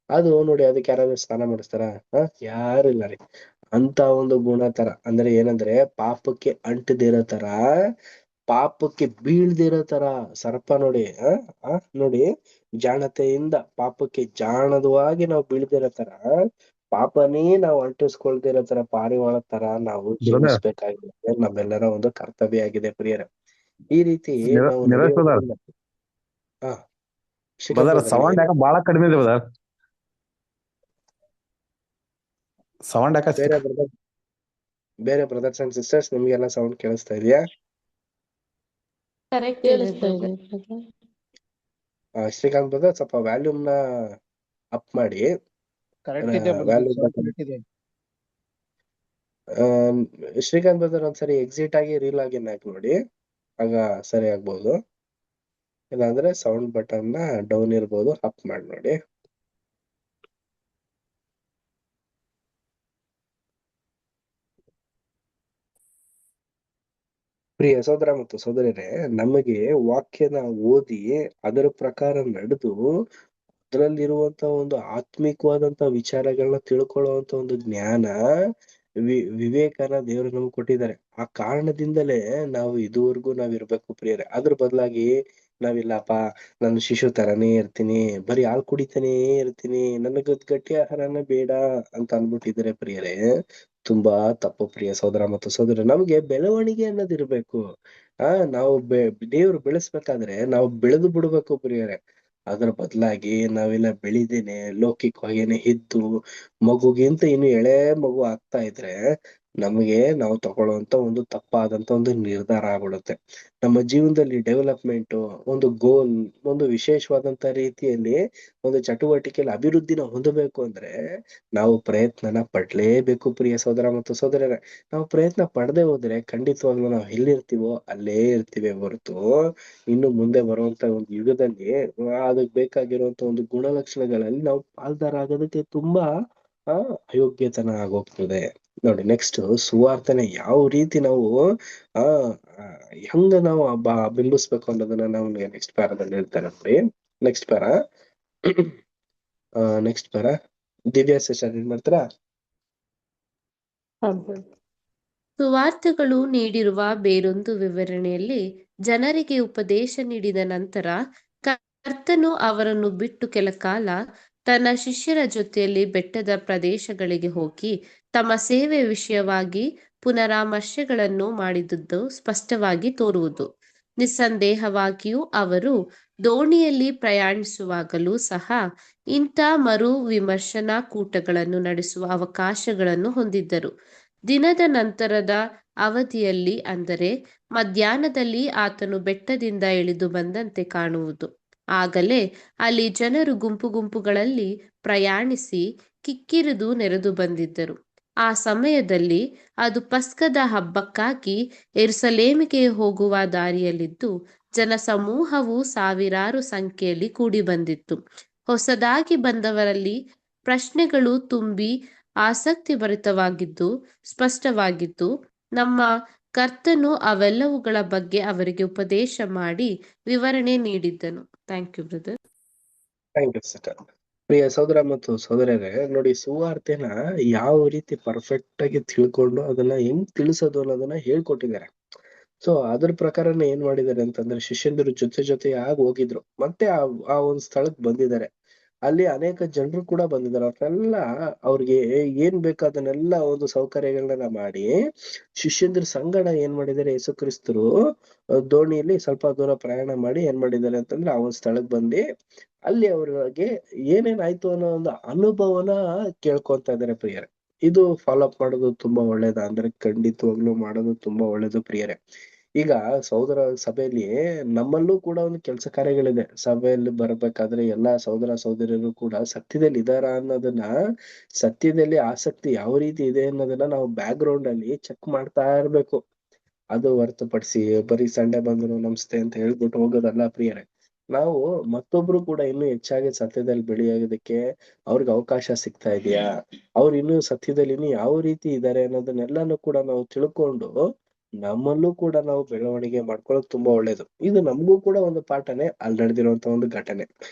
ಅದು ನೋಡಿ, ಅದಕ್ಕೆ ಯಾರಾದ್ರೂ ಸ್ನಾನ ಮಾಡಿಸ್ತಾರ? ಯಾರು ಇಲ್ಲ ರೀ. ಅಂತ ಒಂದು ಗುಣ ತರ, ಅಂದ್ರೆ ಏನಂದ್ರೆ ಪಾಪಕ್ಕೆ ಅಂಟದಿರೋ ತರ, ಪಾಪಕ್ಕೆ ಬೀಳ್ದಿರೋ ತರ ಸರ್ಪ ನೋಡಿ. ನೋಡಿ, ಜಾಣತೆಯಿಂದ ಪಾಪಕ್ಕೆ ಜಾಣದವಾಗಿ ನಾವು ಬೀಳ್ದಿರೋ ತರ, ಪಾಪನೇ ನಾವು ಅಂಟಿಸ್ಕೊಳ್ದಿರೋ ತರ ಪಾರಿವಾಳ ತರ ನಾವು ಬ್ರದರ್ ಜೀವಿಸ್ಬೇಕಾಗಿದೆ. ನಮ್ಮೆಲ್ಲರ ಒಂದು ಕರ್ತವ್ಯ ಆಗಿದೆ ಪ್ರಿಯರೇ. ಈ ರೀತಿ ನಾವು ನಿರೇಶ್ ಬ್ರದರ್ ನಡೆಯೋದ್ರಿಂದ ಶ್ರೀಕಾಂತ್ ಬ್ರದರ್ brother ಸೌಂಡ್ ಹೇಳಿ. ಯಾಕೆ ಬಹಳ ಕಡಿಮೆ ಇದೆ ಬ್ರದರ್. ಸೌಂಡ್ ಯಾಕೆ ಬೇರೆ ಬ್ರದರ್ಸ್ ಅಂಡ್ ಸಿಸ್ಟರ್ಸ್, ನಿಮ್ಗೆಲ್ಲ ಸೌಂಡ್ ಕೇಳಿಸ್ತಾ ಇದೆಯಾ? ಕರೆಕ್ಟ್ ಇದೆ ಕೇಳಿಸ್ತಾ ಇದೆ brother. brother. ಶ್ರೀಕಾಂತ್ ಬ್ರದರ್, ಸ್ವಲ್ಪ ವ್ಯಾಲ್ಯೂಮ್ ನ ಅಪ್ ಮಾಡಿ. ಕರೆಕ್ಟ್ ಇದೆ ವ್ಯಾಲ್ಯೂಮ್ ಕರೆಕ್ಟ್ ಇದೆ. ಶ್ರೀಕಾಂತ್ ಬ್ರದರ್ ಒಂದ್ಸರಿ ಎಕ್ಸಿಟ್ ಆಗಿ ರೀಲ್ ಆಗಿ ಹಾಕಿ ನೋಡಿ, ಆಗ ಸರಿ ಆಗ್ಬೋದು. ಇಲ್ಲಾಂದ್ರೆ ಸೌಂಡ್ ಬಟನ್ ನ ಡೌನ್ ಇರ್ಬೋದು, ಅಪ್ ಮಾಡಿ ನೋಡಿ. ಪ್ರಿಯ ಸೋದರ ಮತ್ತು ಸೋದರಿಯರೇ, ನಮಗೆ ವಾಕ್ಯನ ಓದಿ ಅದರ ಪ್ರಕಾರ ನಡೆದು ಅದರಲ್ಲಿರುವಂತ ಒಂದು ಆತ್ಮಿಕವಾದಂತ ವಿಚಾರಗಳನ್ನ ತಿಳ್ಕೊಳ್ಳುವಂತ ಒಂದು ಜ್ಞಾನ, ವಿವೇಕನ ದೇವರು ನಮ್ಗೆ ಕೊಟ್ಟಿದ್ದಾರೆ. ಆ ಕಾರಣದಿಂದಲೇ ನಾವು ಇದುವರೆಗೂ ಇರ್ಬೇಕು ಪ್ರಿಯರೇ. ಅದ್ರ ಬದಲಾಗಿ ನಾವಿಲ್ಲಪ್ಪ, ನಾನು ಶಿಶು ತರಾನೇ ಇರ್ತೀನಿ, ಬರೀ ಹಾಲು ಕುಡಿತಾನೇ ಇರ್ತೀನಿ, ನನಗೆ ಗಟ್ಟಿ ಆಹಾರನೇ ಬೇಡ ಅಂತ ಅನ್ಬಿಟ್ಟಿದ್ರೆ ಪ್ರಿಯರೇ, ತುಂಬಾ ತಪ್ಪು ಪ್ರಿಯ ಸೋದರ ಮತ್ತು ಸೋದರ. ನಮ್ಗೆ ಬೆಳವಣಿಗೆ ಅನ್ನೋದಿರ್ಬೇಕು. ನಾವು ದೇವ್ರು ಬೆಳೆಸ್ಬೇಕಾದ್ರೆ ನಾವು ಬೆಳೆದು ಬಿಡ್ಬೇಕು ಪ್ರಿಯರೇ. ಅದ್ರ ಬದಲಾಗಿ ನಾವೆಲ್ಲ ಬೆಳಿದೇನೆ ಲೌಕಿಕವಾಗೇನೆ ಇದ್ದು ಮಗುಗಿಂತ ಇನ್ನು ಎಳೆ ಮಗು ಆಗ್ತಾ ಇದ್ರೆ ನಮಗೆ ನಾವು ತಗೊಳ್ಳುವಂತ ಒಂದು ತಪ್ಪಾದಂತ ಒಂದು ನಿರ್ಧಾರ ಆಗ್ಬಿಡುತ್ತೆ. ನಮ್ಮ ಜೀವನದಲ್ಲಿ ಡೆವಲಪ್ಮೆಂಟ್, ಒಂದು ಗೋಲ್, ಒಂದು ವಿಶೇಷವಾದಂತ ರೀತಿಯಲ್ಲಿ ಒಂದು ಚಟುವಟಿಕೆಯಲ್ಲಿ ಅಭಿವೃದ್ಧಿನ ಹೊಂದಬೇಕು ಅಂದ್ರೆ ನಾವು ಪ್ರಯತ್ನನ ಪಡ್ಲೇಬೇಕು ಪ್ರಿಯ ಸೋದರ ಮತ್ತು ಸೋದರರೇ. ನಾವು ಪ್ರಯತ್ನ ಪಡದೆ ಹೋದ್ರೆ ಖಂಡಿತವಾಗ್ಲೂ ನಾವು ಎಲ್ಲಿರ್ತೀವೋ ಅಲ್ಲೇ ಇರ್ತೀವಿ ಹೊರತು ಇನ್ನು ಮುಂದೆ ಬರುವಂತ ಒಂದು ಯುಗದಲ್ಲಿ ಅದಕ್ಕೆ ಬೇಕಾಗಿರುವಂತ ಒಂದು ಗುಣಲಕ್ಷಣಗಳಲ್ಲಿ ನಾವು ಪಾಲ್ದಾರ ಆಗೋದಕ್ಕೆ ತುಂಬಾ ಅಯೋಗ್ಯತನ ಆಗೋಗ್ತದೆ. ನೋಡಿ, ನೆಕ್ಸ್ಟ್ ಸುವಾರ್ತನೆ ಯಾವ ರೀತಿ ನಾವು ಆ ಹೆಂಗ ನಾವು ಬಿಂಬಿಸ್ಬೇಕು ಅನ್ನೋದನ್ನ ನಾವು ನೆಕ್ಸ್ಟ್ ಪ್ಯಾರಾದಲ್ಲಿ ಹೇಳ್ತಾರೆ ನೋಡಿ. ನೆಕ್ಸ್ಟ್ ಪ್ಯಾರಾ ದಿವ್ಯಾ ಸಿಸ್ಟರ್ ಏನ್ ಮಾಡ್ತಾರಾ? ಸುವಾರ್ತೆಗಳು ನೀಡಿರುವ ಬೇರೊಂದು ವಿವರಣೆಯಲ್ಲಿ ಜನರಿಗೆ ಉಪದೇಶ ನೀಡಿದ ನಂತರ ಕರ್ತನು ಅವರನ್ನು ಬಿಟ್ಟು ಕೆಲ ಕಾಲ ತನ್ನ ಶಿಷ್ಯರ ಜೊತೆಯಲ್ಲಿ ಬೆಟ್ಟದ ಪ್ರದೇಶಗಳಿಗೆ ಹೋಗಿ ತಮ್ಮ ಸೇವೆ ವಿಷಯವಾಗಿ ಪುನರಾಮರ್ಶೆಗಳನ್ನು ಮಾಡಿದುದು ಸ್ಪಷ್ಟವಾಗಿ ತೋರುವುದು. ನಿಸ್ಸಂದೇಹವಾಗಿಯೂ ಅವರು ದೋಣಿಯಲ್ಲಿ ಪ್ರಯಾಣಿಸುವಾಗಲೂ ಸಹ ಇಂಥ ಮರು ವಿಮರ್ಶನಾ ಕೂಟಗಳನ್ನು ನಡೆಸುವ ಅವಕಾಶಗಳನ್ನು ಹೊಂದಿದ್ದರು. ದಿನದ ನಂತರದ ಅವಧಿಯಲ್ಲಿ, ಅಂದರೆ ಮಧ್ಯಾಹ್ನದಲ್ಲಿ, ಆತನು ಬೆಟ್ಟದಿಂದ ಇಳಿದು ಬಂದಂತೆ ಕಾಣುವುದು. ಆಗಲೇ ಅಲ್ಲಿ ಜನರು ಗುಂಪು ಗುಂಪುಗಳಲ್ಲಿ ಪ್ರಯಾಣಿಸಿ ಕಿಕ್ಕಿರಿದು ನೆರೆದು ಬಂದಿದ್ದರು. ಆ ಸಮಯದಲ್ಲಿ ಅದು ಪಸ್ಕದ ಹಬ್ಬಕ್ಕಾಗಿ ಯೆರೂಸಲೇಮಿಗೆ ಹೋಗುವ ದಾರಿಯಲ್ಲಿದ್ದು ಜನಸಮೂಹವು ಸಾವಿರಾರು ಸಂಖ್ಯೆಯಲ್ಲಿ ಕೂಡಿ ಬಂದಿತ್ತು. ಹೊಸದಾಗಿ ಬಂದವರಲ್ಲಿ ಪ್ರಶ್ನೆಗಳು ತುಂಬಿ ಆಸಕ್ತಿಭರಿತವಾಗಿದ್ದು ಸ್ಪಷ್ಟವಾಗಿದ್ದು, ನಮ್ಮ ಕರ್ತನು ಅವೆಲ್ಲವುಗಳ ಬಗ್ಗೆ ಅವರಿಗೆ ಉಪದೇಶ ಮಾಡಿ ವಿವರಣೆ ನೀಡಿದ್ದನು. Thank you brother. Thank you sister. ಪ್ರಿಯ ಸಹೋದರ ಮತ್ತು ಸಹೋದರರೇ, ನೋಡಿ, ಸುವಾರ್ತೆನ ಯಾವ ರೀತಿ ಪರ್ಫೆಕ್ಟ್ ಆಗಿ ತಿಳ್ಕೊಂಡು ಅದನ್ನ ಹೆಂಗ್ ತಿಳಿಸೋದು ಅನ್ನೋದನ್ನ ಹೇಳ್ಕೊಟ್ಟಿದ್ದಾರೆ. ಸೊ ಅದ್ರ ಪ್ರಕಾರನೇ ಏನ್ ಮಾಡಿದ್ದಾರೆ ಅಂತಂದ್ರೆ, ಶಿಷ್ಯಂದಿರು ಜೊತೆ ಆಗಿ ಹೋಗಿದ್ರು, ಮತ್ತೆ ಆ ಒಂದ್ ಸ್ಥಳಕ್ ಬಂದಿದ್ದಾರೆ. ಅಲ್ಲಿ ಅನೇಕ ಜನರು ಕೂಡ ಬಂದಿದ್ದಾರೆ. ಅವ್ರನ್ನೆಲ್ಲ ಅವ್ರಿಗೆ ಏನ್ ಬೇಕು ಅದನ್ನೆಲ್ಲ ಒಂದು ಸೌಕರ್ಯಗಳನ್ನ ಮಾಡಿ ಶಿಷ್ಯಂದ್ರ ಸಂಗಡ ಏನ್ ಮಾಡಿದ್ದಾರೆ, ಯೇಸು ಕ್ರಿಸ್ತರು ದೋಣಿಯಲ್ಲಿ ಸ್ವಲ್ಪ ದೂರ ಪ್ರಯಾಣ ಮಾಡಿ ಏನ್ ಮಾಡಿದ್ದಾರೆ ಅಂತಂದ್ರೆ ಆ ಒಂದ್ ಸ್ಥಳಕ್ ಬಂದು ಅಲ್ಲಿ ಅವ್ರಿಗೆ ಏನೇನಾಯ್ತು ಅನ್ನೋ ಒಂದು ಅನುಭವನ ಕೇಳ್ಕೊಂತ ಇದಾರೆ ಪ್ರಿಯರೇ. ಇದು ಫಾಲೋ ಅಪ್ ಮಾಡೋದು ತುಂಬಾ ಒಳ್ಳೇದ ಅಂದ್ರೆ ಖಂಡಿತವಾಗ್ಲೂ ಮಾಡೋದು ತುಂಬಾ ಒಳ್ಳೇದು ಪ್ರಿಯರೇ. ಈಗ ಸಹೋದರ ಸಭೆಯಲ್ಲಿ ನಮ್ಮಲ್ಲೂ ಕೂಡ ಒಂದು ಕೆಲಸ ಕಾರ್ಯಗಳಿದೆ. ಸಭೆಯಲ್ಲಿ ಬರ್ಬೇಕಾದ್ರೆ ಎಲ್ಲಾ ಸಹೋದರ ಸಹೋದರಿಯರು ಕೂಡ ಸತ್ಯದಲ್ಲಿ ಇದಾರ ಅನ್ನೋದನ್ನ, ಸತ್ಯದಲ್ಲಿ ಆಸಕ್ತಿ ಯಾವ ರೀತಿ ಇದೆ ಅನ್ನೋದನ್ನ ನಾವು ಬ್ಯಾಕ್ ಗ್ರೌಂಡ್ ಅಲ್ಲಿ ಚೆಕ್ ಮಾಡ್ತಾ ಇರ್ಬೇಕು. ಅದು ಹೊರತುಪಡಿಸಿ ಬರೀ ಸಂಡೆ ಬಂದ್ರು ನಮಸ್ತೆ ಅಂತ ಹೇಳ್ಬಿಟ್ಟು ಹೋಗೋದಲ್ಲ ಪ್ರಿಯರೇ. ನಾವು ಮತ್ತೊಬ್ರು ಕೂಡ ಇನ್ನೂ ಹೆಚ್ಚಾಗಿ ಸತ್ಯದಲ್ಲಿ ಬೆಳೆಯೋದಕ್ಕೆ ಅವ್ರಿಗೆ ಅವಕಾಶ ಸಿಗ್ತಾ ಇದೆಯಾ, ಅವ್ರು ಇನ್ನೂ ಸತ್ಯದಲ್ಲಿ ಇನ್ನೂ ಯಾವ ರೀತಿ ಇದ್ದಾರೆ ಅನ್ನೋದನ್ನೆಲ್ಲಾನು ಕೂಡ ನಾವು ತಿಳ್ಕೊಂಡು ನಮ್ಮಲ್ಲೂ ಕೂಡ ನಾವು ಬೆಳವಣಿಗೆ ಮಾಡ್ಕೊಳ್ಳೋದು ತುಂಬಾ ಒಳ್ಳೇದು. ಇದು ನಮಗೂ ಕೂಡ ಒಂದು ಪಾಠನೇ, ಅಲ್ಲಿ ನಡೆದಿರುವಂತ ಒಂದು ಘಟನೆ.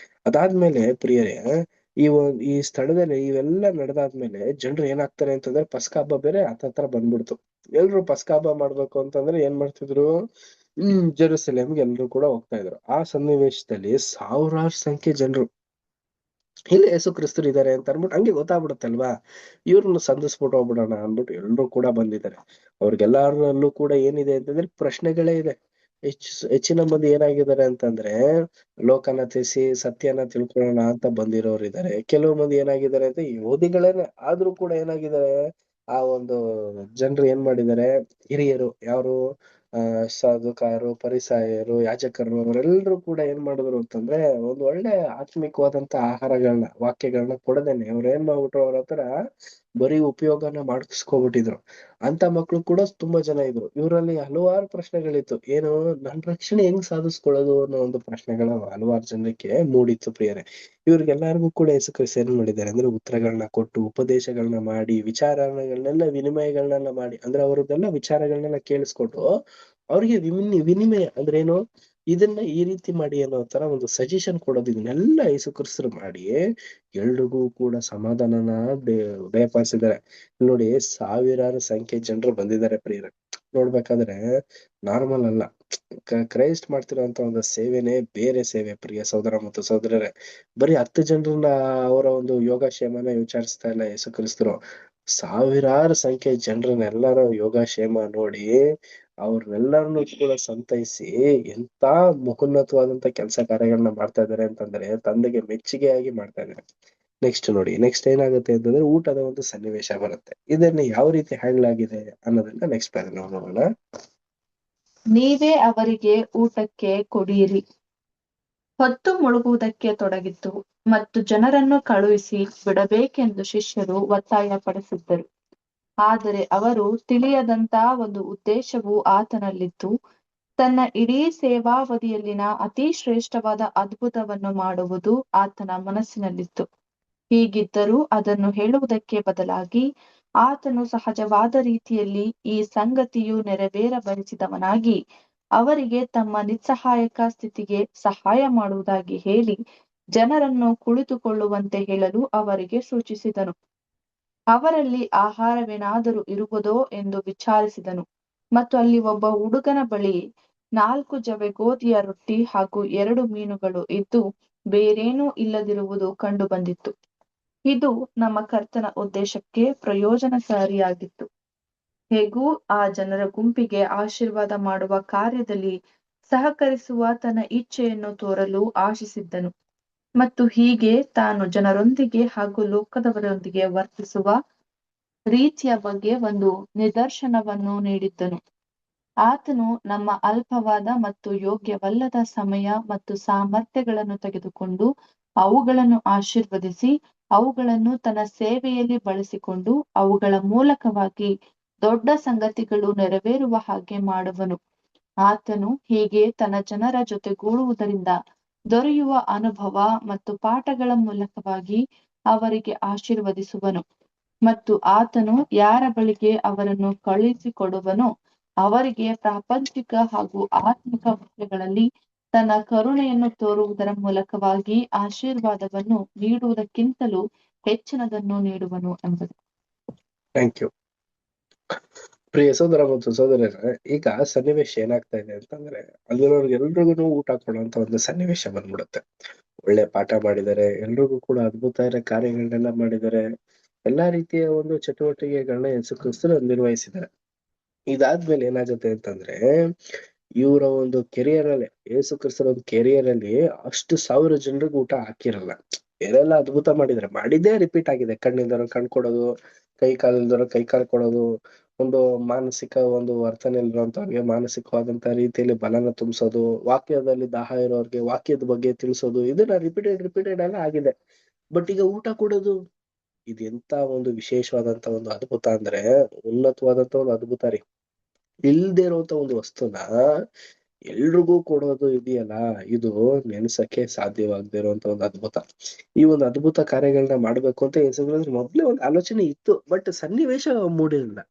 ಅದಾದ್ಮೇಲೆ ಪ್ರಿಯರೇ, ಈ ಸ್ಥಳದಲ್ಲಿ ಇವೆಲ್ಲ ನಡೆದಾದ್ಮೇಲೆ ಜನರು ಏನಾಗ್ತಾರೆ ಅಂತಂದ್ರೆ, ಪಸ್ಕ ಹಬ್ಬ ಬೇರೆ ಹತ್ರ ಬಂದ್ಬಿಡ್ತು. ಎಲ್ರು ಪಸ್ಕ ಹಬ್ಬ ಮಾಡ್ಬೇಕು ಅಂತಂದ್ರೆ ಏನ್ ಮಾಡ್ತಿದ್ರು, ಜೆರುಸಲೇಮ್ಗೆ ಎಲ್ರು ಕೂಡ ಹೋಗ್ತಾ ಇದ್ರು. ಆ ಸನ್ನಿವೇಶದಲ್ಲಿ ಸಾವಿರಾರು ಸಂಖ್ಯೆ ಜನರು ಇಲ್ಲಿ ಯೇಸು ಕ್ರಿಸ್ತರು ಇದಾರೆ ಅಂತ ಅನ್ಬಿಟ್ಟು ಹಂಗೆ ಗೊತ್ತಾಗ್ಬಿಡುತ್ತಲ್ವಾ, ಇವ್ರನ್ನ ಸಂಧಿಸ್ಬಿಟ್ಟು ಹೋಗ್ಬಿಡೋಣ ಅನ್ಬಿಟ್ಟು ಎಲ್ರು ಕೂಡ ಬಂದಿದ್ದಾರೆ. ಅವ್ರಿಗೆಲ್ಲಾರಲ್ಲೂ ಕೂಡ ಏನಿದೆ ಅಂತಂದ್ರೆ ಪ್ರಶ್ನೆಗಳೇ ಇದೆ. ಹೆಚ್ಚಿನ ಮಂದಿ ಏನಾಗಿದ್ದಾರೆ ಅಂತಂದ್ರೆ, ಲೋಕನ ತಿಳಿಸಿ ಸತ್ಯನ ತಿಳ್ಕೊಳ್ಳೋಣ ಅಂತ ಬಂದಿರೋರು ಇದಾರೆ. ಕೆಲವು ಮಂದಿ ಏನಾಗಿದ್ದಾರೆ ಅಂತ ಯಹೂದಿಗಳೇನೆ ಆದ್ರೂ ಕೂಡ ಏನಾಗಿದ್ದಾರೆ, ಆ ಒಂದು ಜನರು ಏನ್ ಮಾಡಿದ್ದಾರೆ, ಹಿರಿಯರು ಯಾರು ಸಾಧುಕಾರರು, ಪರಿಸಾಯರು, ಯಾಜಕರು, ಅವರೆಲ್ಲರೂ ಕೂಡ ಏನ್ ಮಾಡಿದ್ರು ಅಂತಂದ್ರೆ, ಒಂದು ಒಳ್ಳೆ ಆತ್ಮಿಕವಾದಂತ ಆಹಾರಗಳನ್ನ, ವಾಕ್ಯಗಳನ್ನ ಕೊಡದೇನೆ ಅವ್ರ ಏನ್ ಮಾಡ್ಬಿಟ್ರು, ಅವ್ರ ಹತ್ರ ಬರೀ ಉಪಯೋಗನ ಮಾಡಿಸ್ಕೊಬಿಟ್ಟಿದ್ರು. ಅಂತ ಮಕ್ಳು ಕೂಡ ತುಂಬಾ ಜನ ಇದ್ರು. ಇವರಲ್ಲಿ ಹಲವಾರು ಪ್ರಶ್ನೆಗಳಿತ್ತು. ಏನು, ನನ್ ರಕ್ಷಣೆ ಹೆಂಗ್ ಸಾಧಿಸ್ಕೊಳ್ಳೋದು ಅನ್ನೋ ಒಂದು ಪ್ರಶ್ನೆಗಳ ಹಲವಾರು ಜನಕ್ಕೆ ಮೂಡಿತ್ತು ಪ್ರಿಯರೇ. ಇವ್ರಿಗೆಲ್ಲರಿಗೂ ಕೂಡ ಯೇಸು ಕ್ರಿಸ್ತ ಏನ್ ಮಾಡಿದ್ದಾರೆ ಅಂದ್ರೆ ಉತ್ತರಗಳನ್ನ ಕೊಟ್ಟು, ಉಪದೇಶಗಳನ್ನ ಮಾಡಿ, ವಿಚಾರಗಳನ್ನೆಲ್ಲ ವಿನಿಮಯಗಳನ್ನೆಲ್ಲ ಮಾಡಿ, ಅಂದ್ರೆ ಅವ್ರದ್ದೆಲ್ಲ ವಿಚಾರಗಳನ್ನೆಲ್ಲ ಕೇಳಿಸ್ಕೊಟ್ಟು ಅವ್ರಿಗೆ ವಿನಿಮಯ ಅಂದ್ರೆ ಏನು, ಇದನ್ನ ಈ ರೀತಿ ಮಾಡಿ ಅನ್ನೋ ತರ ಒಂದು ಸಜೆಷನ್ ಕೊಡೋದು, ಇದನ್ನೆಲ್ಲ ಯೇಸು ಕ್ರಿಸ್ತರು ಮಾಡಿ ಎಲ್ರಿಗೂ ಕೂಡ ಸಮಾಧಾನನ ದಯಪಾಲಿಸಿದ್ದಾರೆ. ನೋಡಿ, ಸಾವಿರಾರು ಸಂಖ್ಯೆ ಜನರು ಬಂದಿದ್ದಾರೆ ಪ್ರಿಯರೇ. ನೋಡ್ಬೇಕಾದ್ರೆ ನಾರ್ಮಲ್ ಅಲ್ಲ, ಕ್ರೈಸ್ಟ್ ಮಾಡ್ತಿರೋಂತ ಒಂದು ಸೇವೆನೇ ಬೇರೆ ಸೇವೆ ಪ್ರಿಯ ಸಹೋದರ ಮತ್ತು ಸಹೋದರರೇ. ಬರೀ 10 ಜನರನ್ನ ಅವರ ಒಂದು ಯೋಗಕ್ಷೇಮನ ವಿಚಾರಿಸ್ತಾ ಇಲ್ಲ ಯೇಸು ಕ್ರಿಸ್ತರು. ಸಾವಿರಾರು ಸಂಖ್ಯೆ ಜನರನ್ನೆಲ್ಲರ ಯೋಗಕ್ಷೇಮ ನೋಡಿ ಅವ್ರನ್ನೆಲ್ಲರನ್ನು ಕೂಡ ಸಂತೈಸಿ ಎಂತ ಮಹೋನ್ನತವಾದಂತ ಕೆಲಸ ಕಾರ್ಯಗಳನ್ನ ಮಾಡ್ತಾ ಇದಾರೆ ಅಂತಂದ್ರೆ ತಂದೆಗೆ ಮೆಚ್ಚುಗೆಯಾಗಿ ಮಾಡ್ತಾ ಇದಾರೆ. ನೆಕ್ಸ್ಟ್ ನೋಡಿ, ನೆಕ್ಸ್ಟ್ ಏನಾಗುತ್ತೆ ಅಂತಂದ್ರೆ ಊಟದ ಒಂದು ಸನ್ನಿವೇಶ ಬರುತ್ತೆ. ಇದನ್ನ ಯಾವ ರೀತಿ ಹ್ಯಾಂಡಲ್ ಆಗಿದೆ ಅನ್ನೋದನ್ನ ನೆಕ್ಸ್ಟ್ ಪ್ಯಾನ್ ನಾವು ನೋಡೋಣ. ನೀವೇ ಅವರಿಗೆ ಊಟಕ್ಕೆ ಕೊಡಿರಿ. ಹೊತ್ತು ಮುಳುಗುವುದಕ್ಕೆ ತೊಡಗಿತ್ತು ಮತ್ತು ಜನರನ್ನು ಕಳುಹಿಸಿ ಬಿಡಬೇಕೆಂದು ಶಿಷ್ಯರು ಒತ್ತಾಯ ಪಡಿಸಿದ್ದರು. ಆದರೆ ಅವರು ತಿಳಿಯದಂತ ಒಂದು ಉದ್ದೇಶವು ಆತನಲ್ಲಿತ್ತು. ತನ್ನ ಇಡೀ ಸೇವಾವಧಿಯಲ್ಲಿನ ಅತಿ ಶ್ರೇಷ್ಠವಾದ ಅದ್ಭುತವನ್ನು ಮಾಡುವುದು ಆತನ ಮನಸ್ಸಿನಲ್ಲಿತ್ತು. ಹೀಗಿದ್ದರೂ ಅದನ್ನು ಹೇಳುವುದಕ್ಕೆ ಬದಲಾಗಿ ಆತನು ಸಹಜವಾದ ರೀತಿಯಲ್ಲಿ ಈ ಸಂಗತಿಯು ನೆರವೇರ ಬಯಸಿದವನಾಗಿ ಅವರಿಗೆ ತಮ್ಮ ನಿಸ್ಸಹಾಯಕ ಸ್ಥಿತಿಗೆ ಸಹಾಯ ಮಾಡುವುದಾಗಿ ಹೇಳಿ ಜನರನ್ನು ಕುಳಿತುಕೊಳ್ಳುವಂತೆ ಹೇಳಲು ಅವರಿಗೆ ಸೂಚಿಸಿದನು. ಅವರಲ್ಲಿ ಆಹಾರವೇನಾದರೂ ಇರುವುದೋ ಎಂದು ವಿಚಾರಿಸಿದನು. ಮತ್ತು ಅಲ್ಲಿ ಒಬ್ಬ ಹುಡುಗನ ಬಳಿ 4 ಜವೆ ಗೋಧಿಯ ರೊಟ್ಟಿ ಹಾಗೂ 2 ಮೀನುಗಳು ಇದ್ದು ಬೇರೇನೂ ಇಲ್ಲದಿರುವುದು ಕಂಡು ಬಂದಿತ್ತು. ಇದು ನಮ್ಮ ಕರ್ತನ ಉದ್ದೇಶಕ್ಕೆ ಪ್ರಯೋಜನಕಾರಿಯಾಗಿತ್ತು. ಹೇಗೂ ಆ ಜನರ ಗುಂಪಿಗೆ ಆಶೀರ್ವಾದ ಮಾಡುವ ಕಾರ್ಯದಲ್ಲಿ ಸಹಕರಿಸುವ ತನ್ನ ಇಚ್ಛೆಯನ್ನು ತೋರಲು ಆಶಿಸಿದ್ದನು ಮತ್ತು ಹೀಗೆ ತಾನು ಜನರೊಂದಿಗೆ ಹಾಗೂ ಲೋಕದವರೊಂದಿಗೆ ವರ್ತಿಸುವ ರೀತಿಯ ಬಗ್ಗೆ ಒಂದು ನಿದರ್ಶನವನ್ನು ನೀಡಿದ್ದನು. ಆತನು ನಮ್ಮ ಅಲ್ಪವಾದ ಮತ್ತು ಯೋಗ್ಯವಲ್ಲದ ಸಮಯ ಮತ್ತು ಸಾಮರ್ಥ್ಯಗಳನ್ನು ತೆಗೆದುಕೊಂಡು ಅವುಗಳನ್ನು ಆಶೀರ್ವದಿಸಿ ಅವುಗಳನ್ನು ತನ್ನ ಸೇವೆಯಲ್ಲಿ ಬಳಸಿಕೊಂಡು ಅವುಗಳ ಮೂಲಕವಾಗಿ ದೊಡ್ಡ ಸಂಗತಿಗಳು ನೆರವೇರುವ ಹಾಗೆ ಮಾಡುವನು. ಆತನು ಹೀಗೆ ತನ್ನ ಜನರ ಜೊತೆಗೂಡುವುದರಿಂದ ದೊರೆಯುವ ಅನುಭವ ಮತ್ತು ಪಾಠಗಳ ಮೂಲಕವಾಗಿ ಅವರಿಗೆ ಆಶೀರ್ವದಿಸುವನು. ಮತ್ತು ಆತನು ಯಾರ ಬಳಿಗೆ ಅವರನ್ನು ಕಳುಹಿಸಿಕೊಡುವನೋ ಅವರಿಗೆ ಪ್ರಾಪಂಚಿಕ ಹಾಗೂ ಆತ್ಮಿಕ ವಿಷಯಗಳಲ್ಲಿ ತನ್ನ ಕರುಣೆಯನ್ನು ತೋರುವುದರ ಮೂಲಕವಾಗಿ ಆಶೀರ್ವಾದವನ್ನು ನೀಡುವುದಕ್ಕಿಂತಲೂ ಹೆಚ್ಚಿನದನ್ನು ನೀಡುವನು ಎಂಬುದು. Thank you. ಪ್ರಿಯ ಸೋದರ ಮತ್ತು ಸೋದರರ, ಈಗ ಸನ್ನಿವೇಶ ಏನಾಗ್ತಾ ಇದೆ ಅಂತಂದ್ರೆ ಅಲ್ಲಿರೋರ್ಗೆಲ್ರಿಗೂ ಊಟ ಕೊಡುವಂತ ಒಂದು ಸನ್ನಿವೇಶ ಬಂದ್ಬಿಡುತ್ತೆ. ಒಳ್ಳೆ ಪಾಠ ಮಾಡಿದ್ದಾರೆ, ಎಲ್ರಿಗೂ ಕೂಡ ಅದ್ಭುತ ಕಾರ್ಯಗಳನ್ನೆಲ್ಲ ಮಾಡಿದ್ದಾರೆ, ಎಲ್ಲಾ ರೀತಿಯ ಒಂದು ಚಟುವಟಿಕೆಗಳನ್ನ ಯೇಸು ಕ್ರಿಸ್ತರು ನಿರ್ವಹಿಸಿದ್ದಾರೆ. ಇದಾದ್ಮೇಲೆ ಏನಾಗುತ್ತೆ ಅಂತಂದ್ರೆ ಇವರ ಒಂದು ಕೆರಿಯರ್ ಅಲ್ಲಿ, ಯೇಸು ಕ್ರಿಸ್ತರ ಒಂದು ಕೆರಿಯರ್ ಅಲ್ಲಿ ಅಷ್ಟು 1000 ಜನರಿಗೂ ಊಟ ಹಾಕಿರಲ್ಲ. ಬೇರೆಲ್ಲ ಅದ್ಭುತ ಮಾಡಿದ್ದೇ ರಿಪೀಟ್ ಆಗಿದೆ. ಕಣ್ಣಿಲ್ದವ್ರು ಕಣ್ ಕೊಡೋದು, ಕೈ ಕಾಲಿಲ್ದವ್ರು ಕೈ ಕಾಲು ಕೊಡೋದು, ಒಂದು ಮಾನಸಿಕ ಒಂದು ವರ್ತನೆ ಇರುವಂತವ್ರಿಗೆ ಮಾನಸಿಕವಾದಂತ ರೀತಿಯಲ್ಲಿ ಬಲನ ತುಂಬಿಸೋದು, ವಾಕ್ಯದಲ್ಲಿ ದಾಹ ಇರೋರ್ಗೆ ವಾಕ್ಯದ ಬಗ್ಗೆ ತಿಳಿಸೋದು, ಇದನ್ನ ರಿಪೀಟೆಡ್ ಎಲ್ಲ ಆಗಿದೆ. ಬಟ್ ಈಗ ಊಟ ಕೊಡೋದು ಇದೆಂತ ಒಂದು ವಿಶೇಷವಾದಂತ ಒಂದು ಅದ್ಭುತ ಅಂದ್ರೆ ಉನ್ನತವಾದಂತ ಒಂದು ಅದ್ಭುತ ರೀ. ಇಲ್ದೇ ಇರುವಂತ ಒಂದು ವಸ್ತುನ ಎಲ್ರಿಗೂ ಕೊಡೋದು ಇದೆಯಲ್ಲ, ಇದು ನೆನ್ಸಕ್ಕೆ ಸಾಧ್ಯವಾಗದೇ ಇರುವಂತ ಒಂದು ಅದ್ಭುತ. ಈ ಒಂದು ಅದ್ಭುತ ಕಾರ್ಯಗಳನ್ನ ಮಾಡ್ಬೇಕು ಅಂತ ಯೇಸುಕ್ರಿಸ್ತರು ಮೊದ್ಲೇ ಒಂದು ಆಲೋಚನೆ ಇತ್ತು, ಬಟ್ ಸನ್ನಿವೇಶ ಮೂಡಿರಲಿಲ್ಲ.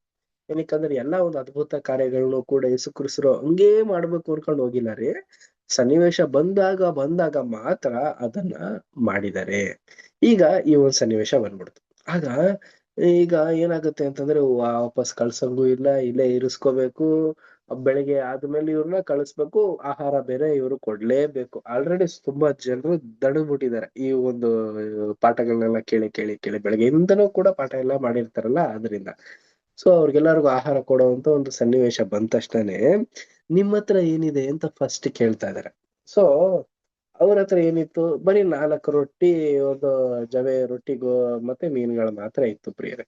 ಏನಕ್ಕಂದ್ರೆ ಎಲ್ಲಾ ಒಂದು ಅದ್ಭುತ ಕಾರ್ಯಗಳನ್ನು ಕೂಡ ಯೇಸುಕ್ರಿಸ್ತರು ಹಂಗೇ ಮಾಡ್ಬೇಕು ಅನ್ಕೊಂಡು ಹೋಗಿಲ್ಲ ರೀ. ಸನ್ನಿವೇಶ ಬಂದಾಗ ಮಾತ್ರ ಅದನ್ನ ಮಾಡಿದ್ದಾರೆ. ಈಗ ಈ ಒಂದು ಸನ್ನಿವೇಶ ಬಂದ್ಬಿಡ್ತು. ಆಗ ಈಗ ಏನಾಗುತ್ತೆ ಅಂತಂದ್ರೆ ವಾಪಸ್ ಕಳ್ಸಂಗೂ ಇಲ್ಲ, ಇಲ್ಲೇ ಇರಿಸ್ಕೋಬೇಕು. ಬೆಳಿಗ್ಗೆ ಆದ್ಮೇಲೆ ಇವ್ರನ್ನ ಕಳಿಸ್ಬೇಕು, ಆಹಾರ ಬೇರೆ ಇವ್ರು ಕೊಡ್ಲೇಬೇಕು. ಆಲ್ರೆಡಿ ತುಂಬಾ ಜನರು ದಣದ್ಬಿಟ್ಟಿದ್ದಾರೆ ಈ ಒಂದು ಪಾಠಗಳನ್ನೆಲ್ಲ ಕೇಳಿ ಬೆಳಗ್ಗೆಯಿಂದನೂ ಕೂಡ ಪಾಠ ಎಲ್ಲ ಮಾಡಿರ್ತಾರಲ್ಲ, ಅದರಿಂದ. ಸೊ ಅವ್ರಿಗೆಲ್ಲರಿಗೂ ಆಹಾರ ಕೊಡುವಂತ ಒಂದು ಸನ್ನಿವೇಶ ಬಂದ ತಕ್ಷಣನೇ ನಿಮ್ಮ ಹತ್ರ ಏನಿದೆ ಅಂತ ಫಸ್ಟ್ ಕೇಳ್ತಾ ಇದಾರೆ. ಸೊ ಅವ್ರ ಹತ್ರ ಏನಿತ್ತು? ಬರೀ 4 ರೊಟ್ಟಿ, ಒಂದು ಜವೆ ರೊಟ್ಟಿಗೂ ಮತ್ತೆ ಮೀನುಗಳು ಮಾತ್ರ ಇತ್ತು ಪ್ರಿಯರೇ.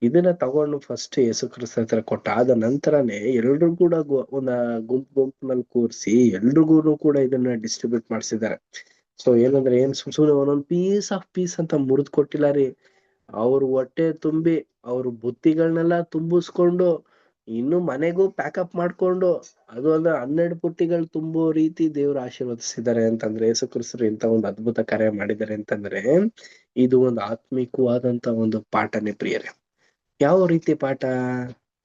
ಇದನ್ನ ತಗೊಂಡು ಫಸ್ಟ್ ಯೇಸು ಕ್ರಿಸ್ತ ಹತ್ರ ಕೊಟ್ಟಾದ ನಂತರನೇ ಎಲ್ರು ಕೂಡ ಗುಂಪಿನಲ್ಲಿ ಕೂರಿಸಿ ಎಲ್ರಿಗೂ ಕೂಡ ಇದನ್ನ ಡಿಸ್ಟ್ರಿಬ್ಯೂಟ್ ಮಾಡ್ಸಿದ್ದಾರೆ. ಸೊ ಏನಂದ್ರೆ ಸುಮ್ನೆ ಒಂದೊಂದ್ ಪೀಸ್ ಅಂತ ಮುರಿದ್ ಕೊಟ್ಟಿಲ್ಲ ರೀ. ಅವ್ರ ಹೊಟ್ಟೆ ತುಂಬಿ ಅವ್ರ ಬುತ್ತಿಗಳನ್ನೆಲ್ಲ ತುಂಬಿಸ್ಕೊಂಡು ಇನ್ನು ಮನೆಗೂ ಪ್ಯಾಕಪ್ ಮಾಡ್ಕೊಂಡು, ಅದು ಅಂದ್ರೆ 12 ಪುಟ್ಟಿಗಳು ತುಂಬೋ ರೀತಿ ದೇವ್ರು ಆಶೀರ್ವದಿಸಿದ್ದಾರೆ ಅಂತಂದ್ರೆ, ಯೇಸು ಕ್ರಿಸ್ತರು ಇಂತ ಒಂದು ಅದ್ಭುತ ಕಾರ್ಯ ಮಾಡಿದ್ದಾರೆ ಅಂತಂದ್ರೆ ಇದು ಒಂದು ಆತ್ಮಿಕವಾದಂತ ಒಂದು ಪಾಠನೇ ಪ್ರಿಯರೇ. ಯಾವ ರೀತಿ ಪಾಠ?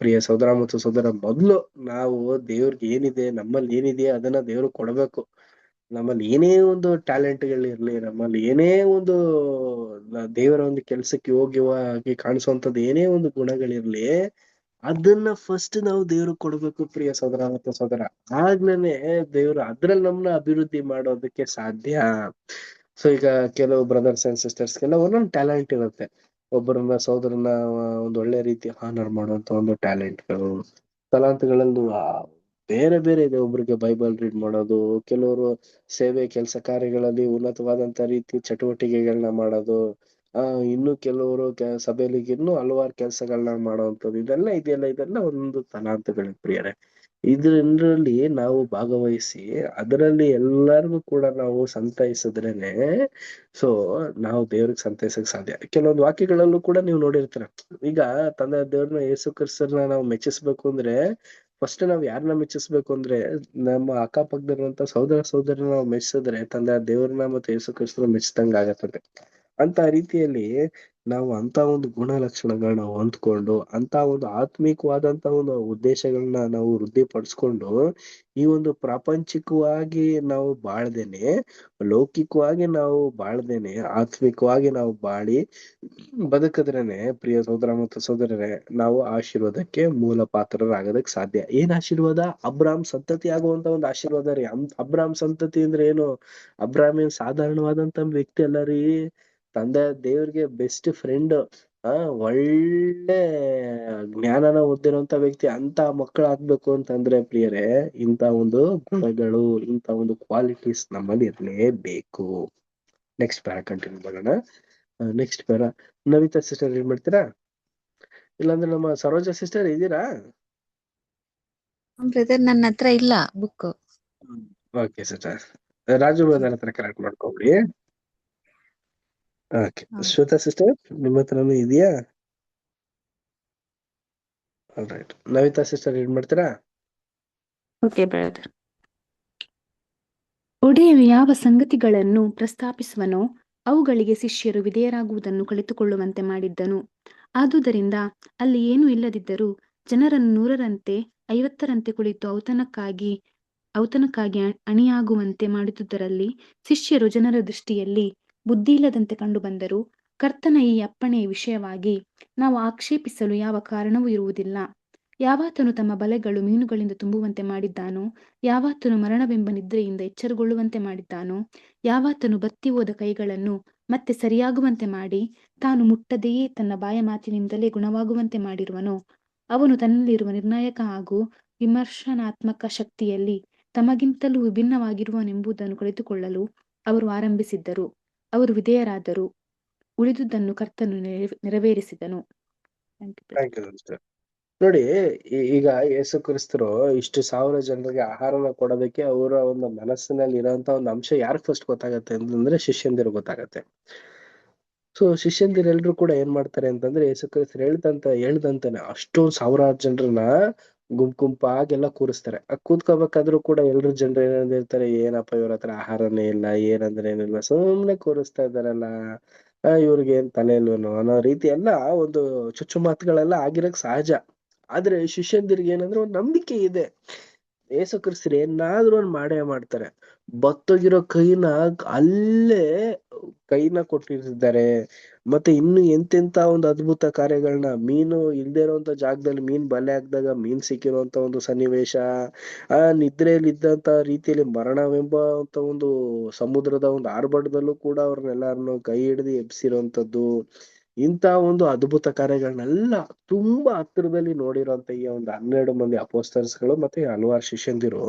ಪ್ರಿಯ ಸೋದರ ಮತ್ತು ಸೋದರ, ಮೊದ್ಲು ನಾವು ದೇವ್ರಿಗೆ ಏನಿದೆ, ನಮ್ಮಲ್ಲಿ ಏನಿದೆ ಅದನ್ನ ದೇವ್ರು ಕೊಡ್ಬೇಕು. ನಮ್ಮಲ್ಲಿ ಏನೇ ಒಂದು ಟ್ಯಾಲೆಂಟ್ಗಳಿರ್ಲಿ, ನಮ್ಮಲ್ಲಿ ಏನೇ ಒಂದು ದೇವರ ಒಂದು ಕೆಲ್ಸಕ್ಕೆ ಯೋಗ್ಯವಾಗಿ ಕಾಣಿಸುವಂತದ್ದು ಏನೇ ಒಂದು ಗುಣಗಳಿರ್ಲಿ, ಅದನ್ನ ಫಸ್ಟ್ ನಾವು ದೇವ್ರಿಗೆ ಕೊಡ್ಬೇಕು ಪ್ರಿಯ ಸೋದರ ಮತ್ತು ಸೋದರ. ಆಗ್ಲೇನೆ ದೇವ್ರು ಅದ್ರಲ್ಲಿ ನಮ್ಮನ್ನ ಅಭಿವೃದ್ಧಿ ಮಾಡೋದಕ್ಕೆ ಸಾಧ್ಯ. ಸೊ ಈಗ ಕೆಲವು ಬ್ರದರ್ಸ್ ಅಂಡ್ ಸಿಸ್ಟರ್ಸ್ಗೆಲ್ಲ ಒಂದೊಂದು ಟ್ಯಾಲೆಂಟ್ ಇರುತ್ತೆ. ಒಬ್ಬರನ್ನ ಸೋದರನ ಒಂದು ಒಳ್ಳೆ ರೀತಿ ಹಾನರ್ ಮಾಡುವಂತ ಒಂದು ಟ್ಯಾಲೆಂಟ್ಗಳು, ತಲಾಂತಗಳಲ್ಲೂ ಬೇರೆ ಇದೆ. ಒಬ್ರಿಗೆ ಬೈಬಲ್ ರೀಡ್ ಮಾಡೋದು, ಕೆಲವರು ಸೇವೆ ಕೆಲಸ ಕಾರ್ಯಗಳಲ್ಲಿ ಉನ್ನತವಾದಂತ ರೀತಿ ಚಟುವಟಿಕೆಗಳನ್ನ ಮಾಡೋದು, ಇನ್ನು ಕೆಲವರು ಸಭೆಯಲ್ಲಿ ಇನ್ನೂ ಹಲವಾರು ಕೆಲಸಗಳನ್ನ ಮಾಡುವಂಥದ್ದು, ಇದೆಲ್ಲ ಒಂದು ತಲಾಂತಗಳ ಪ್ರಿಯರೇ. ಇದರಲ್ಲಿ ನಾವು ಭಾಗವಹಿಸಿ ಅದರಲ್ಲಿ ಎಲ್ಲರಿಗೂ ಕೂಡ ನಾವು ಸಂತೈಸಿದ್ರೇನೆ ಸೊ ನಾವು ದೇವ್ರಿಗೆ ಸಂತೈಸಕ್ ಸಾಧ್ಯ. ಕೆಲವೊಂದು ವಾಕ್ಯಗಳಲ್ಲೂ ಕೂಡ ನೀವು ನೋಡಿರ್ತೀರ. ಈಗ ತಂದೆ ದೇವ್ರನ್ನ ಯೇಸು ಕ್ರಿಸ್ತರನ್ನ ನಾವು ಮೆಚ್ಚಿಸ್ಬೇಕು ಅಂದ್ರೆ ಫಸ್ಟ್ ನಾವ್ ಯಾರನ್ನ ಮೆಚ್ಚಿಸ್ಬೇಕು ಅಂದ್ರೆ ನಮ್ಮ ಅಕ್ಕಪಕ್ಕದಿರುವಂತ ಸೋದರನ ನಾವು ಮೆಚ್ಚಿಸಿದ್ರೆ ತಂದೆ ದೇವ್ರನ್ನ ಮತ್ತೆ ಯೇಸು ಕ್ರಿಸ್ತರನ್ನ ಮೆಚ್ಚಿದಂಗ ಆಗತ್ತದೆ. ಅಂತ ರೀತಿಯಲ್ಲಿ ನಾವು ಅಂತ ಒಂದು ಗುಣ ಲಕ್ಷಣಗಳನ್ನ ಹೊಂದ್ಕೊಂಡು ಅಂತ ಒಂದು ಆತ್ಮಿಕವಾದಂತ ಒಂದು ಉದ್ದೇಶಗಳನ್ನ ನಾವು ವೃದ್ಧಿಪಡಿಸ್ಕೊಂಡು ಈ ಒಂದು ಪ್ರಾಪಂಚಿಕವಾಗಿ ನಾವು ಬಾಳ್ದೇನೆ, ಲೌಕಿಕವಾಗಿ ನಾವು ಬಾಳ್ದೇನೆ, ಆತ್ಮಿಕವಾಗಿ ನಾವು ಬಾಳಿ ಬದುಕಿದ್ರೇನೆ ಪ್ರಿಯ ಸೋದರ ಮತ್ತು ಸೋದರರೇ, ನಾವು ಆಶೀರ್ವಾದಕ್ಕೆ ಮೂಲ ಪಾತ್ರರಾಗೋದಕ್ಕೆ ಸಾಧ್ಯ. ಏನ್ ಆಶೀರ್ವಾದ? ಅಬ್ರಾಮ್ ಸಂತತಿ ಆಗುವಂತ ಒಂದು ಆಶೀರ್ವಾದ ರೀ. ಅಬ್ರಾಮ್ ಸಂತತಿ ಅಂದ್ರೆ ಏನು? ಅಬ್ರಾಮ್ ಏನ್ ಸಾಧಾರಣವಾದಂತ ವ್ಯಕ್ತಿ ಅಲ್ಲ ರೀ. ತಂದೆ ದೇವ್ರಿಗೆ ಬೆಸ್ಟ್ ಫ್ರೆಂಡ್, ಒಳ್ಳೆ ಜ್ಞಾನನ ಹೊಂದಿರುವಂತ ವ್ಯಕ್ತಿ. ಅಂತ ಮಕ್ಕಳು ಆಗ್ಬೇಕು ಅಂತಂದ್ರೆ ಪ್ರಿಯರೇ, ಇಂತ ಒಂದು ಗುಣಗಳು, ಇಂತ ಒಂದು ಕ್ವಾಲಿಟೀಸ್ ನಮ್ಮಲ್ಲಿ ಇರ್ಲೇಬೇಕು. ನೆಕ್ಸ್ಟ್ ಪ್ಯಾರ ಕಂಟಿನ್ಯೂ ಮಾಡೋಣ. ನೆಕ್ಸ್ಟ್ ಪ್ಯಾರ ನವಿತಾ ಸಿಸ್ಟರ್ ಏನ್ ಮಾಡ್ತೀರಾ? ಇಲ್ಲಾಂದ್ರೆ ನಮ್ಮ ಸರೋಜಾ ಸಿಸ್ಟರ್ ಇದ್ದೀರಾ? ಬ್ರದರ್ ನನ್ನ ಹತ್ರ ಇಲ್ಲ book. Okay sister, Raju brother ಹತ್ರ ಕರೆಕ್ಟ್ ಮಾಡ್ಕೊಬಿಡಿ. ಓಕೆ ಶ್ವೇತಾ ಸಿಸ್ಟರ್ ನಿಮ್ಮ ಹತ್ರನೂ ಇದೆಯಾ? ಆಲ್ರೈಟ್. ನವಿತಾ ಸಿಸ್ಟರ್ ಏನ್ ಮಾಡ್ತೀರಾ? Okay brother. ಒಡೆಯನು ಯಾವ ಸಂಗತಿಗಳನ್ನು ಪ್ರಸ್ತಾಪಿಸುವನೋ ಅವುಗಳಿಗೆ ಶಿಷ್ಯರು ವಿಧೇಯರಾಗುವುದನ್ನು ಕಲಿತುಕೊಳ್ಳುವಂತೆ ಮಾಡಿದ್ದನು. ಆದುದರಿಂದ ಅಲ್ಲಿ ಏನೂ ಇಲ್ಲದಿದ್ದರೂ ಜನರನ್ನು 100ರಂತೆ 50ರಂತೆ ಕುಳಿತು ಔತಣಕ್ಕಾಗಿ ಅಣಿಯಾಗುವಂತೆ ಮಾಡುವುದರಲ್ಲಿ ಶಿಷ್ಯರು ಜನರ ದೃಷ್ಟಿಯಲ್ಲಿ ಬುದ್ಧಿಯಿಲ್ಲದಂತೆ ಕಂಡುಬಂದರು. ಕರ್ತನ ಈ ಅಪ್ಪಣೆಯ ವಿಷಯವಾಗಿ ನಾವು ಆಕ್ಷೇಪಿಸಲು ಯಾವ ಕಾರಣವೂ ಇರುವುದಿಲ್ಲ. ಯಾವಾತನು ತಮ್ಮ ಬಲೆಗಳು ಮೀನುಗಳಿಂದ ತುಂಬುವಂತೆ ಮಾಡಿದ್ದಾನೋ, ಯಾವಾತನು ಮರಣವೆಂಬ ನಿದ್ರೆಯಿಂದ ಎಚ್ಚರಗೊಳ್ಳುವಂತೆ ಮಾಡಿದ್ದಾನೋ, ಯಾವಾತನು ಬತ್ತಿ ಹೋದ ಕೈಗಳನ್ನು ಮತ್ತೆ ಸರಿಯಾಗುವಂತೆ ಮಾಡಿ ತಾನು ಮುಟ್ಟದೆಯೇ ತನ್ನ ಬಾಯ ಮಾತಿನಿಂದಲೇ ಗುಣವಾಗುವಂತೆ ಮಾಡಿರುವನೋ, ಅವನು ತನ್ನಲ್ಲಿರುವ ನಿರ್ಣಾಯಕ ಹಾಗೂ ವಿಮರ್ಶನಾತ್ಮಕ ಶಕ್ತಿಯಲ್ಲಿ ತಮಗಿಂತಲೂ ವಿಭಿನ್ನವಾಗಿರುವನೆಂಬುದನ್ನು ಕಲಿತುಕೊಳ್ಳಲು ಅವರು ಆರಂಭಿಸಿದ್ದರು. ಅವರು ವಿಧೇಯರಾದರು. ಉಳಿದುದನ್ನು ಕರ್ತನು ನೆರವೇರಿಸಿದನು. Thank you sister. ನೋಡಿ, ಈಗ ಯೇಸು ಕ್ರಿಸ್ತರು ಇಷ್ಟು 1000 ಜನರಿಗೆ ಆಹಾರನ ಕೊಡೋದಕ್ಕೆ ಅವರ ಒಂದು ಮನಸ್ಸಿನಲ್ಲಿ ಇರೋಂತ ಒಂದು ಅಂಶ ಯಾರು ಫಸ್ಟ್ ಗೊತ್ತಾಗತ್ತೆ ಅಂತಂದ್ರೆ ಶಿಷ್ಯಂದಿರು ಗೊತ್ತಾಗತ್ತೆ. ಸೊ ಶಿಷ್ಯಂದಿರೆಲ್ರು ಕೂಡ ಏನ್ ಮಾಡ್ತಾರೆ ಅಂತಂದ್ರೆ ಯೇಸು ಕ್ರಿಸ್ತರು ಹೇಳ್ದಂತಾನೆ ಅಷ್ಟೊಂದು 1000 ಜನರನ್ನ ಗುಂಪಾಗೆಲ್ಲ ಕೂರಿಸ್ತಾರೆ. ಕೂತ್ಕೋಬೇಕಾದ್ರೂ ಕೂಡ ಎಲ್ರು ಜನರು ಏನಂದಿರ್ತಾರೆ, ಏನಪ್ಪ ಇವ್ರ ಹತ್ರ ಆಹಾರನೇ ಇಲ್ಲ, ಏನಂದ್ರೆ ಏನಿಲ್ಲ, ಸುಮ್ನೆ ಕೂರಿಸ್ತಾ ಇದಾರಲ್ಲ, ಇವ್ರಿಗೆ ಏನ್ ತಲೆ ಇಲ್ವೇನೋ ಅನ್ನೋ ರೀತಿ ಎಲ್ಲ ಒಂದು ಚುಚ್ಚು ಮಾತುಗಳೆಲ್ಲ ಆಗಿರಕ್ ಸಹಜ. ಆದ್ರೆ ಶಿಷ್ಯಂದಿರಿಗೆ ಏನಂದ್ರೆ ಒಂದ್ ನಂಬಿಕೆ ಇದೆ, ಯೇಸು ಕ್ರಿಸ್ತರು ಏನಾದ್ರೂ ಒಂದ್ ಮಾಡೇ ಮಾಡ್ತಾರೆ. ಬತ್ತೋಗಿರೋ ಅಲ್ಲೇ ಕೈನ ಕೊಟ್ಟಿರ್ತಿದ್ದಾರೆ. ಮತ್ತೆ ಇನ್ನು ಎಂತೆಂತ ಒಂದು ಅದ್ಭುತ ಕಾರ್ಯಗಳನ್ನ, ಮೀನು ಇಲ್ದೇ ಇರೋಂತ ಜಾಗದಲ್ಲಿ ಮೀನ್ ಬಲೆ ಹಾಕ್ದಾಗ ಮೀನ್ ಸಿಕ್ಕಿರುವಂತ ಒಂದು ಸನ್ನಿವೇಶ, ನಿದ್ರೆಯಲ್ಲಿ ಇದ್ದಂತ ರೀತಿಯಲ್ಲಿ ಮರಣವೆಂಬ ಒಂದು ಸಮುದ್ರದ ಒಂದು ಆರ್ಭಟದಲ್ಲೂ ಕೂಡ ಅವ್ರನ್ನೆಲ್ಲಾರನ್ನು ಕೈ ಹಿಡಿದು ಎಬ್ಸಿರೋಂಥದ್ದು, ಇಂತ ಒಂದು ಅದ್ಭುತ ಕಾರ್ಯಗಳನ್ನೆಲ್ಲ ತುಂಬಾ ಹತ್ತಿರದಲ್ಲಿ ನೋಡಿರೋಂತ ಈ ಒಂದು 12 ಮಂದಿ ಅಪೊಸ್ತಲರುಗಳು ಮತ್ತೆ ಹಲವಾರು ಶಿಷ್ಯಂದಿರು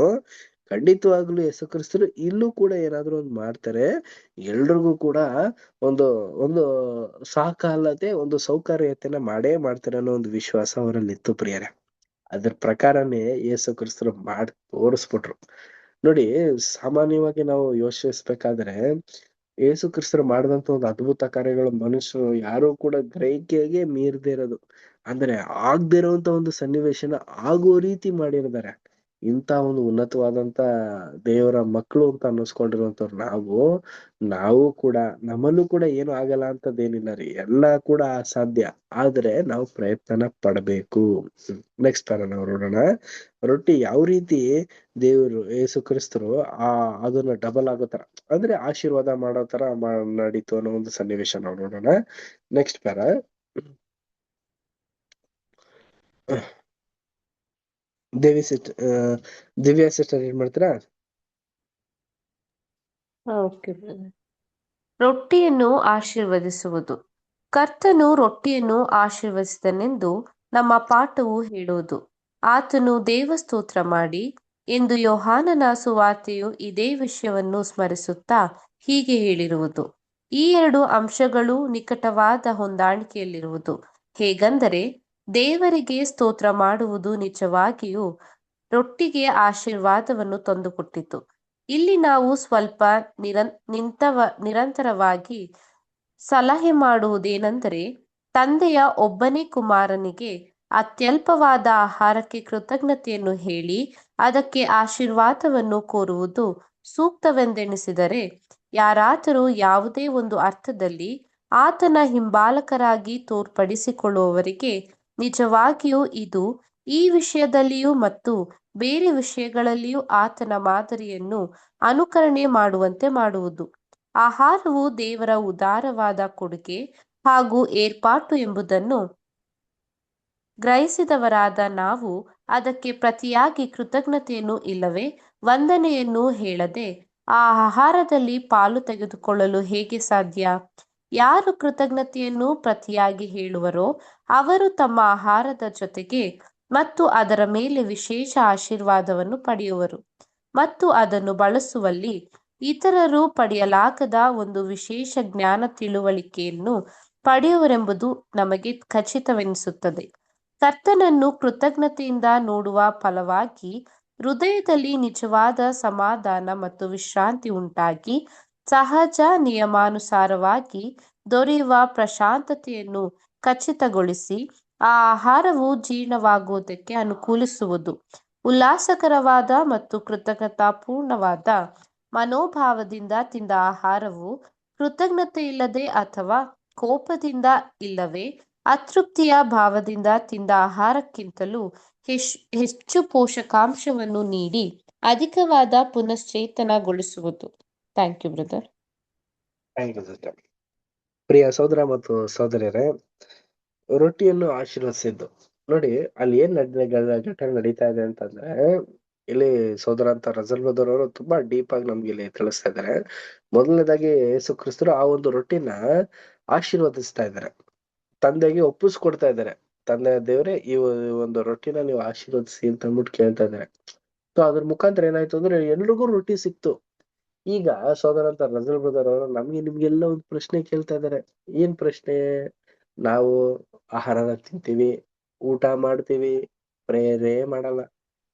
ಖಂಡಿತವಾಗ್ಲೂ ಯೇಸು ಕ್ರಿಸ್ತರು ಇಲ್ಲೂ ಕೂಡ ಏನಾದ್ರು ಒಂದು ಮಾಡ್ತಾರೆ. ಎಲ್ರಿಗೂ ಕೂಡ ಒಂದು ಒಂದು ಸಾಕಾಲತೆ, ಒಂದು ಸೌಕರ್ಯತೆನ ಮಾಡೇ ಮಾಡ್ತಾರೆ ಅನ್ನೋ ಒಂದು ವಿಶ್ವಾಸ ಅವರಲ್ಲಿ ಇತ್ತು ಪ್ರಿಯರೇ. ಅದ್ರ ಪ್ರಕಾರನೇ ಯೇಸು ಕ್ರಿಸ್ತರು ಮಾಡಿ ತೋರಿಸ್ಬಿಟ್ರು. ನೋಡಿ, ಸಾಮಾನ್ಯವಾಗಿ ನಾವು ಯೋಚಿಸ್ಬೇಕಾದ್ರೆ ಯೇಸು ಕ್ರಿಸ್ತರು ಮಾಡಿದಂತ ಒಂದು ಅದ್ಭುತ ಕಾರ್ಯಗಳು ಮನುಷ್ಯರು ಯಾರು ಕೂಡ ಗ್ರಹಿಕೆಗೆ ಮೀರದೇ ಇರೋದು, ಅಂದ್ರೆ ಆಗದೆ ಇರುವಂತ ಒಂದು ಸನ್ನಿವೇಶನ ಆಗುವ ರೀತಿ ಮಾಡಿರ್ತಾರೆ. ಇಂತ ಒಂದು ಉನ್ನತವಾದಂತ ದೇವರ ಮಕ್ಕಳು ಅಂತ ಅನ್ನಿಸ್ಕೊಂಡಿರುವಂತವ್ರು ನಾವು ಕೂಡ ನಮ್ಮಲ್ಲೂ ಕೂಡ ಏನು ಆಗಲ್ಲ ಅಂತದೇನಿಲ್ಲ ರೀ, ಎಲ್ಲಾ ಕೂಡ ಅಸಾಧ್ಯ. ಆದ್ರೆ ನಾವು ಪ್ರಯತ್ನ ಪಡಬೇಕು. ನೆಕ್ಸ್ಟ್ ನಾವು ನೋಡೋಣ. ರೊಟ್ಟಿ ಯಾವ ರೀತಿ ದೇವರು ಯೇಸು ಕ್ರಿಸ್ತರು ಅದನ್ನ ಡಬಲ್ ಆಗೋ ತರ, ಅಂದ್ರೆ ಆಶೀರ್ವಾದ ಮಾಡೋ ತರ ನಡೀತು ಅನ್ನೋ ಒಂದು ಸನ್ನಿವೇಶ ನಾವು ನೋಡೋಣ. Next para. ದಿವ್ಯಾ ಸಿಸ್ಟರ್ ಏನ್ ಮಾಡ್ತೀರಾ? ಓಕೆ. ರೊಟ್ಟಿಯನ್ನು ಆಶೀರ್ವದಿಸುವುದು. ಕರ್ತನು ರೊಟ್ಟಿಯನ್ನು ಆಶೀರ್ವದಿಸಿದನೆಂದು ನಮ್ಮ ಪಾಠವು ಹೇಳುವುದು. ಆತನು ದೇವಸ್ತೋತ್ರ ಮಾಡಿ ಎಂದು ಯೋಹಾನನ ಸುವಾರ್ತೆಯು ಇದೇ ವಿಷಯವನ್ನು ಸ್ಮರಿಸುತ್ತಾ ಹೀಗೆ ಹೇಳಿರುವುದು. ಈ 2 ಅಂಶಗಳು ನಿಕಟವಾದ ಹೊಂದಾಣಿಕೆಯಲ್ಲಿರುವುದು. ಹೇಗೆಂದರೆ, ದೇವರಿಗೆ ಸ್ತೋತ್ರ ಮಾಡುವುದು ನಿಜವಾಗಿಯೂ ರೊಟ್ಟಿಗೆ ಆಶೀರ್ವಾದವನ್ನು ತಂದುಕೊಟ್ಟಿತು. ಇಲ್ಲಿ ನಾವು ಸ್ವಲ್ಪ ನಿರಂತರವಾಗಿ ಸಲಹೆ ಮಾಡುವುದೇನೆಂದರೆ, ತಂದೆಯ ಒಬ್ಬನೇ ಕುಮಾರನಿಗೆ ಅತ್ಯಲ್ಪವಾದ ಆಹಾರಕ್ಕೆ ಕೃತಜ್ಞತೆಯನ್ನು ಹೇಳಿ ಅದಕ್ಕೆ ಆಶೀರ್ವಾದವನ್ನು ಕೋರುವುದು ಸೂಕ್ತವೆಂದೆಣಿಸಿದರೆ, ಯಾರಾದರೂ ಯಾವುದೇ ಒಂದು ಅರ್ಥದಲ್ಲಿ ಆತನ ಹಿಂಬಾಲಕರಾಗಿ ತೋರ್ಪಡಿಸಿಕೊಳ್ಳುವವರಿಗೆ ನಿಜವಾಗಿಯೂ ಇದು ಈ ವಿಷಯದಲ್ಲಿಯೂ ಮತ್ತು ಬೇರೆ ವಿಷಯಗಳಲ್ಲಿಯೂ ಆತನ ಮಾದರಿಯನ್ನು ಅನುಕರಣೆ ಮಾಡುವಂತೆ ಮಾಡುವುದು. ಆಹಾರವು ದೇವರ ಉದಾರವಾದ ಕೊಡುಗೆ ಹಾಗೂ ಏರ್ಪಾಟು ಎಂಬುದನ್ನು ಗ್ರಹಿಸಿದವರಾದ ನಾವು ಅದಕ್ಕೆ ಪ್ರತಿಯಾಗಿ ಕೃತಜ್ಞತೆಯನ್ನು ಇಲ್ಲವೇ ವಂದನೆಯನ್ನು ಹೇಳದೆ ಆ ಆಹಾರದಲ್ಲಿ ಪಾಲು ತೆಗೆದುಕೊಳ್ಳಲು ಹೇಗೆ ಸಾಧ್ಯ? ಯಾರು ಕೃತಜ್ಞತೆಯನ್ನು ಪ್ರತಿಯಾಗಿ ಹೇಳುವರೋ ಅವರು ತಮ್ಮ ಆಹಾರದ ಜೊತೆಗೆ ಮತ್ತು ಅದರ ಮೇಲೆ ವಿಶೇಷ ಆಶೀರ್ವಾದವನ್ನು ಪಡೆಯುವರು ಮತ್ತು ಅದನ್ನು ಬಳಸುವಲ್ಲಿ ಇತರರು ಪಡೆಯಲಾಗದ ಒಂದು ವಿಶೇಷ ಜ್ಞಾನ ತಿಳುವಳಿಕೆಯನ್ನು ಪಡೆಯುವರೆಂಬುದು ನಮಗೆ ಖಚಿತವೆನಿಸುತ್ತದೆ. ಕರ್ತನನ್ನು ಕೃತಜ್ಞತೆಯಿಂದ ನೋಡುವ ಫಲವಾಗಿ ಹೃದಯದಲ್ಲಿ ನಿಜವಾದ ಸಮಾಧಾನ ಮತ್ತು ವಿಶ್ರಾಂತಿ ಉಂಟಾಗಿ ಸಹಜ ನಿಯಮಾನುಸಾರವಾಗಿ ದೊರೆಯುವ ಪ್ರಶಾಂತತೆಯನ್ನು ಖಚಿತಗೊಳಿಸಿ ಆ ಆಹಾರವು ಜೀರ್ಣವಾಗುವುದಕ್ಕೆ ಅನುಕೂಲಿಸುವುದು. ಉಲ್ಲಾಸಕರವಾದ ಮತ್ತು ಕೃತಜ್ಞತಾಪೂರ್ಣವಾದ ಮನೋಭಾವದಿಂದ ತಿಂದ ಆಹಾರವು ಕೃತಜ್ಞತೆ ಇಲ್ಲದೆ ಅಥವಾ ಕೋಪದಿಂದ ಇಲ್ಲವೇ ಅತೃಪ್ತಿಯ ಭಾವದಿಂದ ತಿಂದ ಆಹಾರಕ್ಕಿಂತಲೂ ಹೆಚ್ಚು ಪೋಷಕಾಂಶವನ್ನು ನೀಡಿ ಅಧಿಕವಾದ ಪುನಶ್ಚೇತನಗೊಳಿಸುವುದು. Thank you brother. Thank you sister. ಪ್ರಿಯ ಸಹೋದರ ಮತ್ತು ಸಹೋದರಿಯರೇ, ರೊಟ್ಟಿಯನ್ನು ಆಶೀರ್ವದಿಸಿದ್ದು ನೋಡಿ, ಅಲ್ಲಿ ಏನ್ ಘಟನೆ ನಡೀತಾ ಇದೆ ಅಂತಂದ್ರೆ, ಇಲ್ಲಿ ಸಹೋದರ ಅಂತ ರಜಲ್ ಬದರ್ ಅವರು ತುಂಬಾ ಡೀಪ್ ಆಗಿ ನಮ್ಗೆ ಇಲ್ಲಿ ತಿಳಿಸ್ತಾ ಇದ್ದಾರೆ. ಮೊದಲನೇದಾಗಿ ಯೇಸು ಕ್ರಿಸ್ತರು ಆ ಒಂದು ರೊಟ್ಟಿನ ಆಶೀರ್ವದಿಸ್ತಾ ಇದ್ದಾರೆ, ತಂದೆಗೆ ಒಪ್ಪಿಸ್ಕೊಡ್ತಾ ಇದ್ದಾರೆ. ತಂದೆ ದೇವ್ರೆ, ಈ ಒಂದು ರೊಟ್ಟಿನ ನೀವು ಆಶೀರ್ವದಿಸಿ ಅಂತ ಅಂದ್ಬಿಟ್ಟು ಕೇಳ್ತಾ ಇದ್ದಾರೆ. ಸೊ ಅದ್ರ ಮುಖಾಂತರ ಏನಾಯ್ತು ಅಂದ್ರೆ ಎಲ್ರಿಗೂ ರೊಟ್ಟಿ ಸಿಕ್ತು. ಈಗ ಸೋದರ ಅಂತ ರಜಲ್ ಬ್ರದರ್ ಅವರು ನಿಮ್ಗೆಲ್ಲ ಒಂದು ಪ್ರಶ್ನೆ ಕೇಳ್ತಾ ಇದ್ದಾರೆ. ಏನ್ ಪ್ರಶ್ನೆ? ನಾವು ಆಹಾರನ ತಿಂತೀವಿ, ಊಟ ಮಾಡ್ತೀವಿ, ಪ್ರೇಯರೇ ಮಾಡಲ್ಲ.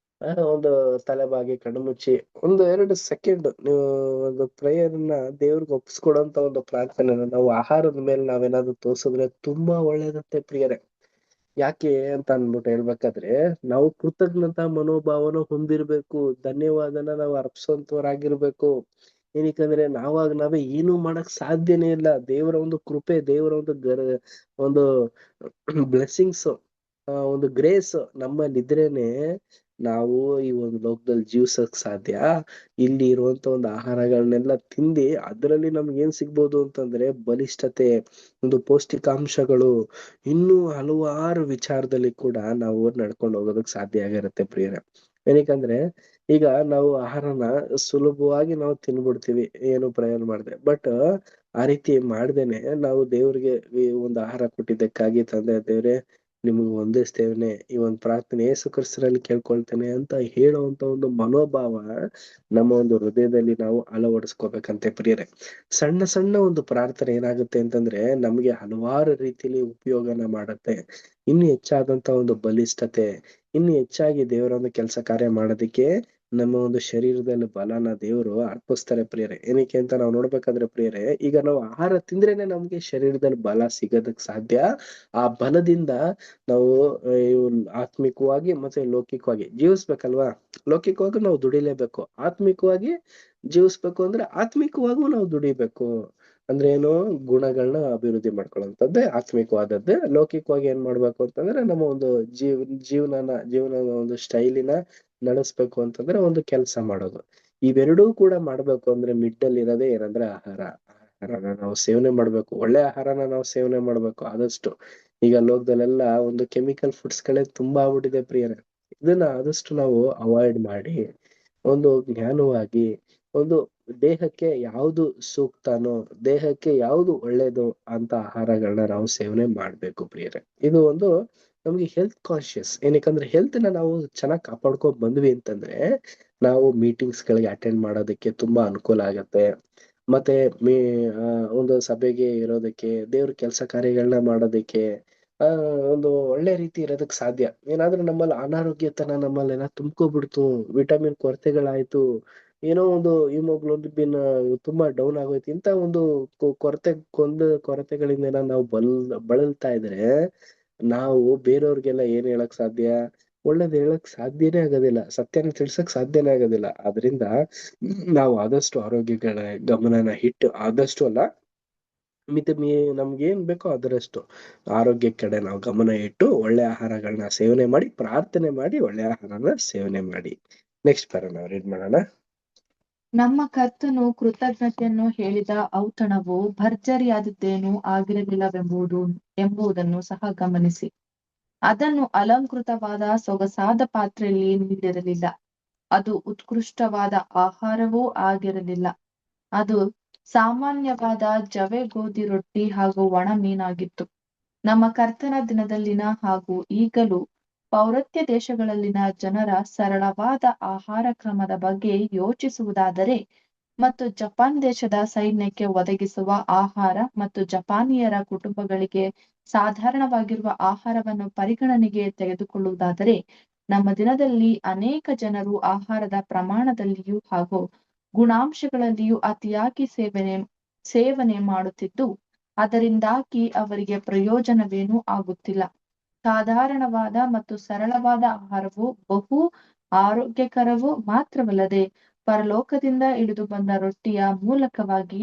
ಒಂದು ತಲೆಬಾಗಿ ಕಣ್ಣು ಮುಚ್ಚಿ 1-2 ಸೆಕೆಂಡ್ ನೀವು ಒಂದು ಪ್ರೇಯರ್ನ ದೇವ್ರಿಗೆ ಒಪ್ಪಿಸ್ಕೊಡೋಂತ ಒಂದು ಪ್ರಾರ್ಥನೆನ ನಾವು ಆಹಾರದ ಮೇಲೆ ನಾವೇನಾದ್ರು ತೋರ್ಸಿದ್ರೆ ತುಂಬಾ ಒಳ್ಳೇದತ್ತೆ ಪ್ರಿಯರೇ. ಯಾಕೆ ಅಂತ ಅನ್ಬಿಟ್ಟು ಹೇಳ್ಬೇಕಾದ್ರೆ, ನಾವು ಕೃತಜ್ಞತಾ ಮನೋಭಾವನ ಹೊಂದಿರ್ಬೇಕು, ಧನ್ಯವಾದನ ನಾವು ಅರ್ಪಿಸುವಂತವರಾಗಿರ್ಬೇಕು. ಏನಕ್ಕಂದ್ರೆ ನಾವೇ ಏನು ಮಾಡಕ್ ಸಾಧ್ಯನೇ ಇಲ್ಲ. ದೇವರ ಒಂದು ಕೃಪೆ, ದೇವರ ಒಂದು ಬ್ಲೆಸ್ಸಿಂಗ್ಸ್, ಒಂದು ಗ್ರೇಸ್ ನಮ್ಮಲ್ಲಿ ಇದ್ರೇನೆ ನಾವು ಈ ಒಂದು ಲೋಕದಲ್ಲಿ ಜೀವಿಸಕ್ ಸಾಧ್ಯ. ಇಲ್ಲಿ ಇರುವಂತ ಒಂದು ಆಹಾರಗಳನ್ನೆಲ್ಲ ತಿಂದಿ ಅದರಲ್ಲಿ ನಮ್ಗೆ ಏನ್ ಸಿಗ್ಬೋದು ಅಂತಂದ್ರೆ ಬಲಿಷ್ಠತೆ, ಒಂದು ಪೌಷ್ಟಿಕಾಂಶಗಳು, ಇನ್ನೂ ಹಲವಾರು ವಿಚಾರದಲ್ಲಿ ಕೂಡ ನಾವು ನಡ್ಕೊಂಡು ಹೋಗೋದಕ್ ಸಾಧ್ಯ ಆಗಿರುತ್ತೆ ಪ್ರಿಯರೇ. ಏನಕ್ಕಂದ್ರೆ ಈಗ ನಾವು ಆಹಾರನ ಸುಲಭವಾಗಿ ನಾವು ತಿನ್ಬಿಡ್ತೀವಿ ಏನು ಪ್ರಯಾಣ ಮಾಡ್ದೆ. ಬಟ್ ಆ ರೀತಿ ಮಾಡ್ದೇನೆ ನಾವು ದೇವ್ರಿಗೆ ಈ ಒಂದು ಆಹಾರ ಕೊಟ್ಟಿದ್ದಕ್ಕಾಗಿ ತಂದೆ ದೇವ್ರೆ ನಿಮ್ಗೆ ವಂದಿಸ್ತೇನೆ, ಈ ಒಂದು ಪ್ರಾರ್ಥನೆ ಯೇಸು ಕ್ರಿಸ್ತರಲ್ಲಿ ಕೇಳ್ಕೊಳ್ತೇನೆ ಅಂತ ಹೇಳುವಂತ ಒಂದು ಮನೋಭಾವ ನಮ್ಮ ಒಂದು ಹೃದಯದಲ್ಲಿ ನಾವು ಅಳವಡಿಸ್ಕೋಬೇಕಂತೆ ಪ್ರಿಯರೇ. ಸಣ್ಣ ಸಣ್ಣ ಒಂದು ಪ್ರಾರ್ಥನೆ ಏನಾಗುತ್ತೆ ಅಂತಂದ್ರೆ ನಮ್ಗೆ ಹಲವಾರು ರೀತಿಯಲ್ಲಿ ಉಪಯೋಗನ ಮಾಡತ್ತೆ. ಇನ್ನು ಹೆಚ್ಚಾದಂತ ಒಂದು ಬಲಿಷ್ಠತೆ, ಇನ್ನು ಹೆಚ್ಚಾಗಿ ದೇವರ ಒಂದು ಕೆಲಸ ಕಾರ್ಯ ಮಾಡೋದಕ್ಕೆ ನಮ್ಮ ಒಂದು ಶರೀರದಲ್ಲಿ ಬಲನ ದೇವರು ಅರ್ಪಿಸ್ತಾರೆ ಪ್ರಿಯರೇ. ಏನಕ್ಕೆ ಅಂತ ನಾವು ನೋಡ್ಬೇಕಾದ್ರೆ ಪ್ರಿಯರೇ, ಈಗ ನಾವು ಆಹಾರ ತಿಂದ್ರೇನೆ ನಮ್ಗೆ ಶರೀರದಲ್ಲಿ ಬಲ ಸಿಗೋದಕ್ ಸಾಧ್ಯ. ಆ ಬಲದಿಂದ ನಾವು ಆತ್ಮಿಕವಾಗಿ ಮತ್ತೆ ಲೌಕಿಕವಾಗಿ ಜೀವಿಸ್ಬೇಕಲ್ವಾ. ಲೌಕಿಕವಾಗಿ ನಾವು ದುಡಿಲೇಬೇಕು, ಆತ್ಮಿಕವಾಗಿ ಜೀವಿಸ್ಬೇಕು ಅಂದ್ರೆ ಆತ್ಮಿಕವಾಗೂ ನಾವು ದುಡಿಬೇಕು. ಅಂದ್ರೆ ಏನು, ಗುಣಗಳನ್ನ ಅಭಿವೃದ್ಧಿ ಮಾಡ್ಕೊಳ್ಳುವಂಥದ್ದೇ ಆತ್ಮಿಕವಾದದ್ದೇ. ಲೌಕಿಕವಾಗಿ ಏನ್ ಮಾಡ್ಬೇಕು ಅಂತಂದ್ರೆ ನಮ್ಮ ಒಂದು ಜೀವನದ ಒಂದು ಸ್ಟೈಲಿನ ನಡೆಸ್ಬೇಕು ಅಂತಂದ್ರೆ ಒಂದು ಕೆಲಸ ಮಾಡೋದು. ಇವೆರಡೂ ಕೂಡ ಮಾಡ್ಬೇಕು ಅಂದ್ರೆ ಮಿಡ್ಡಲ್ಲಿ ಇರೋದೇ ಏನಂದ್ರೆ ಆಹಾರನ ನಾವು ಸೇವನೆ ಮಾಡ್ಬೇಕು. ಒಳ್ಳೆ ಆಹಾರನ ನಾವು ಸೇವನೆ ಮಾಡ್ಬೇಕು ಆದಷ್ಟು. ಈಗ ಲೋಕದಲ್ಲೆಲ್ಲ ಒಂದು ಕೆಮಿಕಲ್ ಫುಡ್ಸ್ ಗಳೇ ತುಂಬಾ ಆಗ್ಬಿಟ್ಟಿದೆ ಪ್ರಿಯರೇ. ಇದನ್ನ ಆದಷ್ಟು ನಾವು ಅವಾಯ್ಡ್ ಮಾಡಿ ಒಂದು ಜ್ಞಾನವಾಗಿ ಒಂದು ದೇಹಕ್ಕೆ ಯಾವುದು ಸೂಕ್ತನೋ, ದೇಹಕ್ಕೆ ಯಾವುದು ಒಳ್ಳೇದು ಅಂತ ಆಹಾರಗಳನ್ನ ನಾವು ಸೇವನೆ ಮಾಡ್ಬೇಕು ಪ್ರಿಯರೇ. ಇದು ಒಂದು ನಮ್ಗೆ ಹೆಲ್ತ್ ಕಾನ್ಶಿಯಸ್. ಏನಕ್ಕಂದ್ರೆ ಹೆಲ್ತ್ ನ ನಾವು ಚೆನ್ನಾಗಿ ಕಾಪಾಡ್ಕೊಂಡ್ ಬಂದ್ವಿ ಅಂತಂದ್ರೆ ನಾವು ಮೀಟಿಂಗ್ಸ್ ಗಳಿಗೆ ಅಟೆಂಡ್ ಮಾಡೋದಕ್ಕೆ ತುಂಬಾ ಅನುಕೂಲ ಆಗತ್ತೆ. ಮತ್ತೆ ಒಂದು ಸಭೆಗೆ ಇರೋದಕ್ಕೆ, ದೇವ್ರ ಕೆಲಸ ಕಾರ್ಯಗಳನ್ನ ಮಾಡೋದಕ್ಕೆ ಒಂದು ಒಳ್ಳೆ ರೀತಿ ಇರೋದಕ್ ಸಾಧ್ಯ. ಏನಾದ್ರೂ ನಮ್ಮಲ್ಲಿ ಅನಾರೋಗ್ಯತನ ನಮ್ಮಲ್ಲಿ ತುಂಬ್ಕೊಬಿಡ್ತು, ವಿಟಮಿನ್ ಕೊರತೆಗಳಾಯ್ತು, ಏನೋ ಒಂದು ಹಿಮೋಗ್ಲೋಬಿನ್ ತುಂಬಾ ಡೌನ್ ಆಗೋಯ್ತು, ಇಂತ ಒಂದು ಕೊರತೆಗಳಿಂದ ನಾವು ಬಳಲ್ತಾ ಇದ್ರೆ ನಾವು ಬೇರೆಯವ್ರಿಗೆಲ್ಲ ಏನ್ ಹೇಳಕ್ ಸಾಧ್ಯ? ಒಳ್ಳೇದ್ ಹೇಳಕ್ ಸಾಧ್ಯನೇ ಆಗೋದಿಲ್ಲ, ಸತ್ಯನ ತಿಳ್ಸಕ್ ಸಾಧ್ಯನೇ ಆಗೋದಿಲ್ಲ. ಆದ್ರಿಂದ ನಾವು ಆದಷ್ಟು ಆರೋಗ್ಯಗಳ ಗಮನನ ಇಟ್ಟು, ಆದಷ್ಟು ಅಲ್ಲ ನಮ್ಗೆ ಏನ್ ಬೇಕೋ ಅದರಷ್ಟು ಆರೋಗ್ಯ ಕಡೆ ನಾವು ಗಮನ ಇಟ್ಟು ಒಳ್ಳೆ ಆಹಾರಗಳನ್ನ ಸೇವನೆ ಮಾಡಿ, ಪ್ರಾರ್ಥನೆ ಮಾಡಿ ಒಳ್ಳೆ ಆಹಾರನ ಸೇವನೆ ಮಾಡಿ. ನೆಕ್ಸ್ಟ್ ಪ್ಯಾರಾ ನಾವು ರೀಡ್ ಮಾಡೋಣ. ನಮ್ಮ ಕರ್ತನು ಕೃತಜ್ಞತೆಯನ್ನು ಹೇಳಿದ ಔತಣವು ಭರ್ಜರಿಯಾದದ್ದೇನೂ ಎಂಬುದನ್ನು ಸಹ ಗಮನಿಸಿ. ಅದನ್ನು ಅಲಂಕೃತವಾದ ಸೊಗಸಾದ ಪಾತ್ರೆಯಲ್ಲಿ ನೀಡಿರಲಿಲ್ಲ. ಅದು ಉತ್ಕೃಷ್ಟವಾದ ಆಹಾರವೂ ಆಗಿರಲಿಲ್ಲ. ಅದು ಸಾಮಾನ್ಯವಾದ ಜವೆ ಗೋಧಿ ರೊಟ್ಟಿ ಹಾಗೂ ಒಣ ಮೀನಾಗಿತ್ತು. ನಮ್ಮ ಕರ್ತನ ದಿನದಲ್ಲಿನ ಹಾಗೂ ಈಗಲೂ ಪೌರತ್ಯ ದೇಶಗಳಲ್ಲಿನ ಜನರ ಸರಳವಾದ ಆಹಾರ ಕ್ರಮದ ಬಗ್ಗೆ ಯೋಚಿಸುವುದಾದರೆ ಮತ್ತು ಜಪಾನ್ ದೇಶದ ಸೈನ್ಯಕ್ಕೆ ಒದಗಿಸುವ ಆಹಾರ ಮತ್ತು ಜಪಾನಿಯರ ಕುಟುಂಬಗಳಿಗೆ ಸಾಧಾರಣವಾಗಿರುವ ಆಹಾರವನ್ನು ಪರಿಗಣನೆಗೆ ತೆಗೆದುಕೊಳ್ಳುವುದಾದರೆ, ನಮ್ಮ ದಿನದಲ್ಲಿ ಅನೇಕ ಜನರು ಆಹಾರದ ಪ್ರಮಾಣದಲ್ಲಿಯೂ ಹಾಗೂ ಗುಣಾಂಶಗಳಲ್ಲಿಯೂ ಅತಿಯಾಗಿ ಸೇವನೆ ಮಾಡುತ್ತಿದ್ದು ಅದರಿಂದಾಗಿ ಅವರಿಗೆ ಪ್ರಯೋಜನವೇನೂ ಆಗುತ್ತಿಲ್ಲ. ಸಾಧಾರಣವಾದ ಮತ್ತು ಸರಳವಾದ ಆಹಾರವು ಬಹು ಆರೋಗ್ಯಕರವೂ ಮಾತ್ರವಲ್ಲದೆ ಪರಲೋಕದಿಂದ ಇಳಿದು ಬಂದ ರೊಟ್ಟಿಯ ಮೂಲಕವಾಗಿ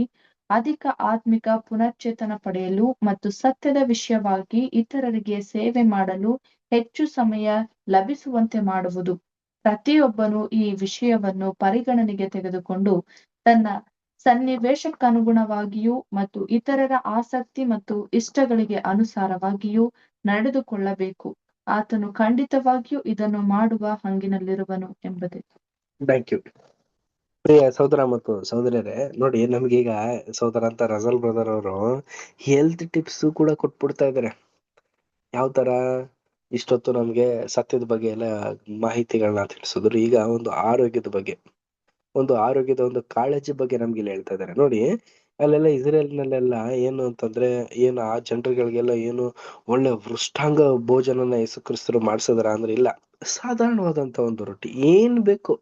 ಅಧಿಕ ಆತ್ಮಿಕ ಪುನಶ್ಚೇತನ ಪಡೆಯಲು ಮತ್ತು ಸತ್ಯದ ವಿಷಯವಾಗಿ ಇತರರಿಗೆ ಸೇವೆ ಮಾಡಲು ಹೆಚ್ಚು ಸಮಯ ಲಭಿಸುವಂತೆ ಮಾಡುವುದು. ಪ್ರತಿಯೊಬ್ಬನು ಈ ವಿಷಯವನ್ನು ಪರಿಗಣನೆಗೆ ತೆಗೆದುಕೊಂಡು ತನ್ನ ಸನ್ನಿವೇಶಕ್ಕನುಗುಣವಾಗಿಯೂ ಮತ್ತು ಇತರರ ಆಸಕ್ತಿ ಮತ್ತು ಇಷ್ಟಗಳಿಗೆ ಅನುಸಾರವಾಗಿಯೂ ನಡೆದುಕೊಳ್ಳಬೇಕು. ಆತನು ಖಂಡಿತವಾಗಿಯೂ ಇದನ್ನು ಮಾಡುವ ಹಂಗಿನಲ್ಲಿರುವನು ಎಂಬುದೇ. Thank you. ಪ್ರಿಯ ಸಹೋದರ ಮತ್ತು ಸಹೋದರಿಯರೇ, ನೋಡಿ ನಮ್ಗೀಗ ಸಹೋದರ ಅಂತ ರಜಲ್ ಬ್ರದರ್ ಅವರು ಹೆಲ್ತ್ ಟಿಪ್ಸ್ ಕೂಡ ಕೊಟ್ಬಿಡ್ತಾ ಇದಾರೆ. ಯಾವ ತರ ಇಷ್ಟೊತ್ತು ನಮ್ಗೆ ಸತ್ಯದ ಬಗ್ಗೆ ಎಲ್ಲ ಮಾಹಿತಿಗಳನ್ನ ತಿಳಿಸಿದ್ರು. ಈಗ ಒಂದು ಆರೋಗ್ಯದ ಬಗ್ಗೆ, ಒಂದು ಆರೋಗ್ಯದ ಒಂದು ಕಾಳಜಿ ಬಗ್ಗೆ ನಮ್ಗೆ ಇಲ್ಲಿ ಹೇಳ್ತಾ ಇದಾರೆ. ನೋಡಿ ಅಲ್ಲೆಲ್ಲ ಇಸ್ರೇಲ್ನಲ್ಲೆಲ್ಲ ಏನು ಅಂತಂದ್ರೆ ಏನು ಆ ಜನರುಗಳಿಗೆಲ್ಲ ಏನು ಒಳ್ಳೆ ವೃಷ್ಟಾಂಗ ಭೋಜನನ ಯೇಸು ಕ್ರಿಸ್ತರು ಮಾಡ್ಸಿದ್ರ ಅಂದ್ರೆ ಇಲ್ಲ, ಸಾಧಾರಣವಾದಂತ ಒಂದು ರೊಟ್ಟಿ ಏನ್ ಬೇಕು.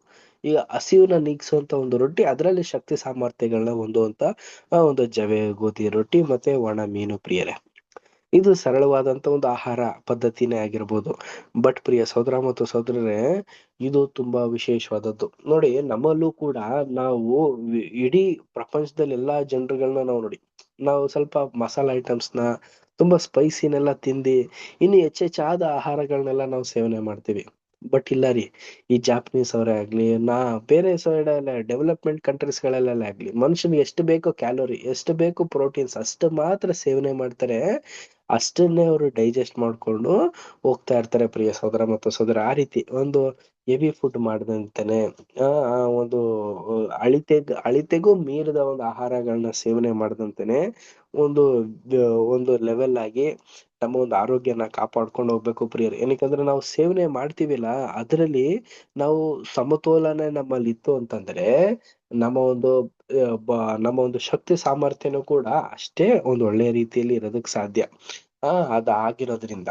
ಈಗ ಹಸಿವನ್ನ ನೀಗಿಸುವಂತ ಒಂದು ರೊಟ್ಟಿ, ಅದರಲ್ಲಿ ಶಕ್ತಿ ಸಾಮರ್ಥ್ಯಗಳನ್ನ ಹೊಂದುವಂತ ಒಂದು ಜವೆ ಗೋಧಿ ರೊಟ್ಟಿ ಮತ್ತೆ ಒಣ ಮೀನು. ಪ್ರಿಯರೇ, ಇದು ಸರಳವಾದಂತ ಒಂದು ಆಹಾರ ಪದ್ಧತಿನೇ ಆಗಿರ್ಬೋದು. ಬಟ್ ಪ್ರಿಯ ಸಹೋದರ ಮತ್ತು ಸಹೋದರರೇ, ಇದು ತುಂಬಾ ವಿಶೇಷವಾದದ್ದು. ನೋಡಿ ನಮ್ಮಲ್ಲೂ ಕೂಡ ನಾವು ಇಡೀ ಪ್ರಪಂಚದಲ್ಲಿ ಎಲ್ಲಾ ಜನರುಗಳನ್ನ ನಾವು ನೋಡಿ, ನಾವು ಸ್ವಲ್ಪ ಮಸಾಲ ಐಟಮ್ಸ್ನ ತುಂಬಾ ಸ್ಪೈಸಿನೆಲ್ಲ ತಿಂದು ಇನ್ನು ಹೆಚ್ಚೆಚ್ಚಾದ ಆಹಾರಗಳನ್ನೆಲ್ಲ ನಾವು ಸೇವನೆ ಮಾಡ್ತೀವಿ. ಬಟ್ ಇಲ್ಲ ರೀ, ಈ ಜಾಪನೀಸ್ ಅವರೇ ಆಗ್ಲಿ, ಬೇರೆ ಸೈಡ್ ಡೆವಲಪ್ಮೆಂಟ್ ಕಂಟ್ರೀಸ್ ಗಳಲ್ಲೆಲ್ಲ ಆಗ್ಲಿ, ಮನುಷ್ಯನಿಗೆ ಎಷ್ಟು ಬೇಕೋ ಕ್ಯಾಲೋರಿ, ಎಷ್ಟು ಬೇಕು ಪ್ರೋಟೀನ್ಸ್ ಅಷ್ಟು ಮಾತ್ರ ಸೇವನೆ ಮಾಡ್ತಾರೆ. ಅಷ್ಟನ್ನೇ ಅವರು ಡೈಜೆಸ್ಟ್ ಮಾಡ್ಕೊಂಡು ಹೋಗ್ತಾ ಇರ್ತಾರೆ. ಪ್ರಿಯ ಸಹೋದರ ಮತ್ತು ಸಹೋದರ, ಆ ರೀತಿ ಒಂದು ಹೆವಿ ಫುಡ್ ಮಾಡದಂತೆನೆ ಒಂದು ಅಳಿತೆಗೂ ಮೀರಿದ ಒಂದು ಆಹಾರಗಳನ್ನ ಸೇವನೆ ಮಾಡದಂತೆನೆ ಒಂದು ಲೆವೆಲ್ ಆಗಿ ನಮ್ಮ ಒಂದು ಆರೋಗ್ಯನ ಕಾಪಾಡ್ಕೊಂಡು ಹೋಗ್ಬೇಕು ಪ್ರಿಯರು. ಏನಕ್ಕಂದ್ರೆ ನಾವು ಸೇವನೆ ಮಾಡ್ತೀವಿಲ್ಲ, ಅದರಲ್ಲಿ ನಾವು ಸಮತೋಲನೆ ನಮ್ಮಲ್ಲಿ ಇತ್ತು ಅಂತಂದ್ರೆ ನಮ್ಮ ಒಂದು ಶಕ್ತಿ ಸಾಮರ್ಥ್ಯನೂ ಕೂಡ ಅಷ್ಟೇ ಒಂದು ಒಳ್ಳೆ ರೀತಿಯಲ್ಲಿ ಇರೋದಕ್ ಸಾಧ್ಯ. ಅದಾಗಿರೋದ್ರಿಂದ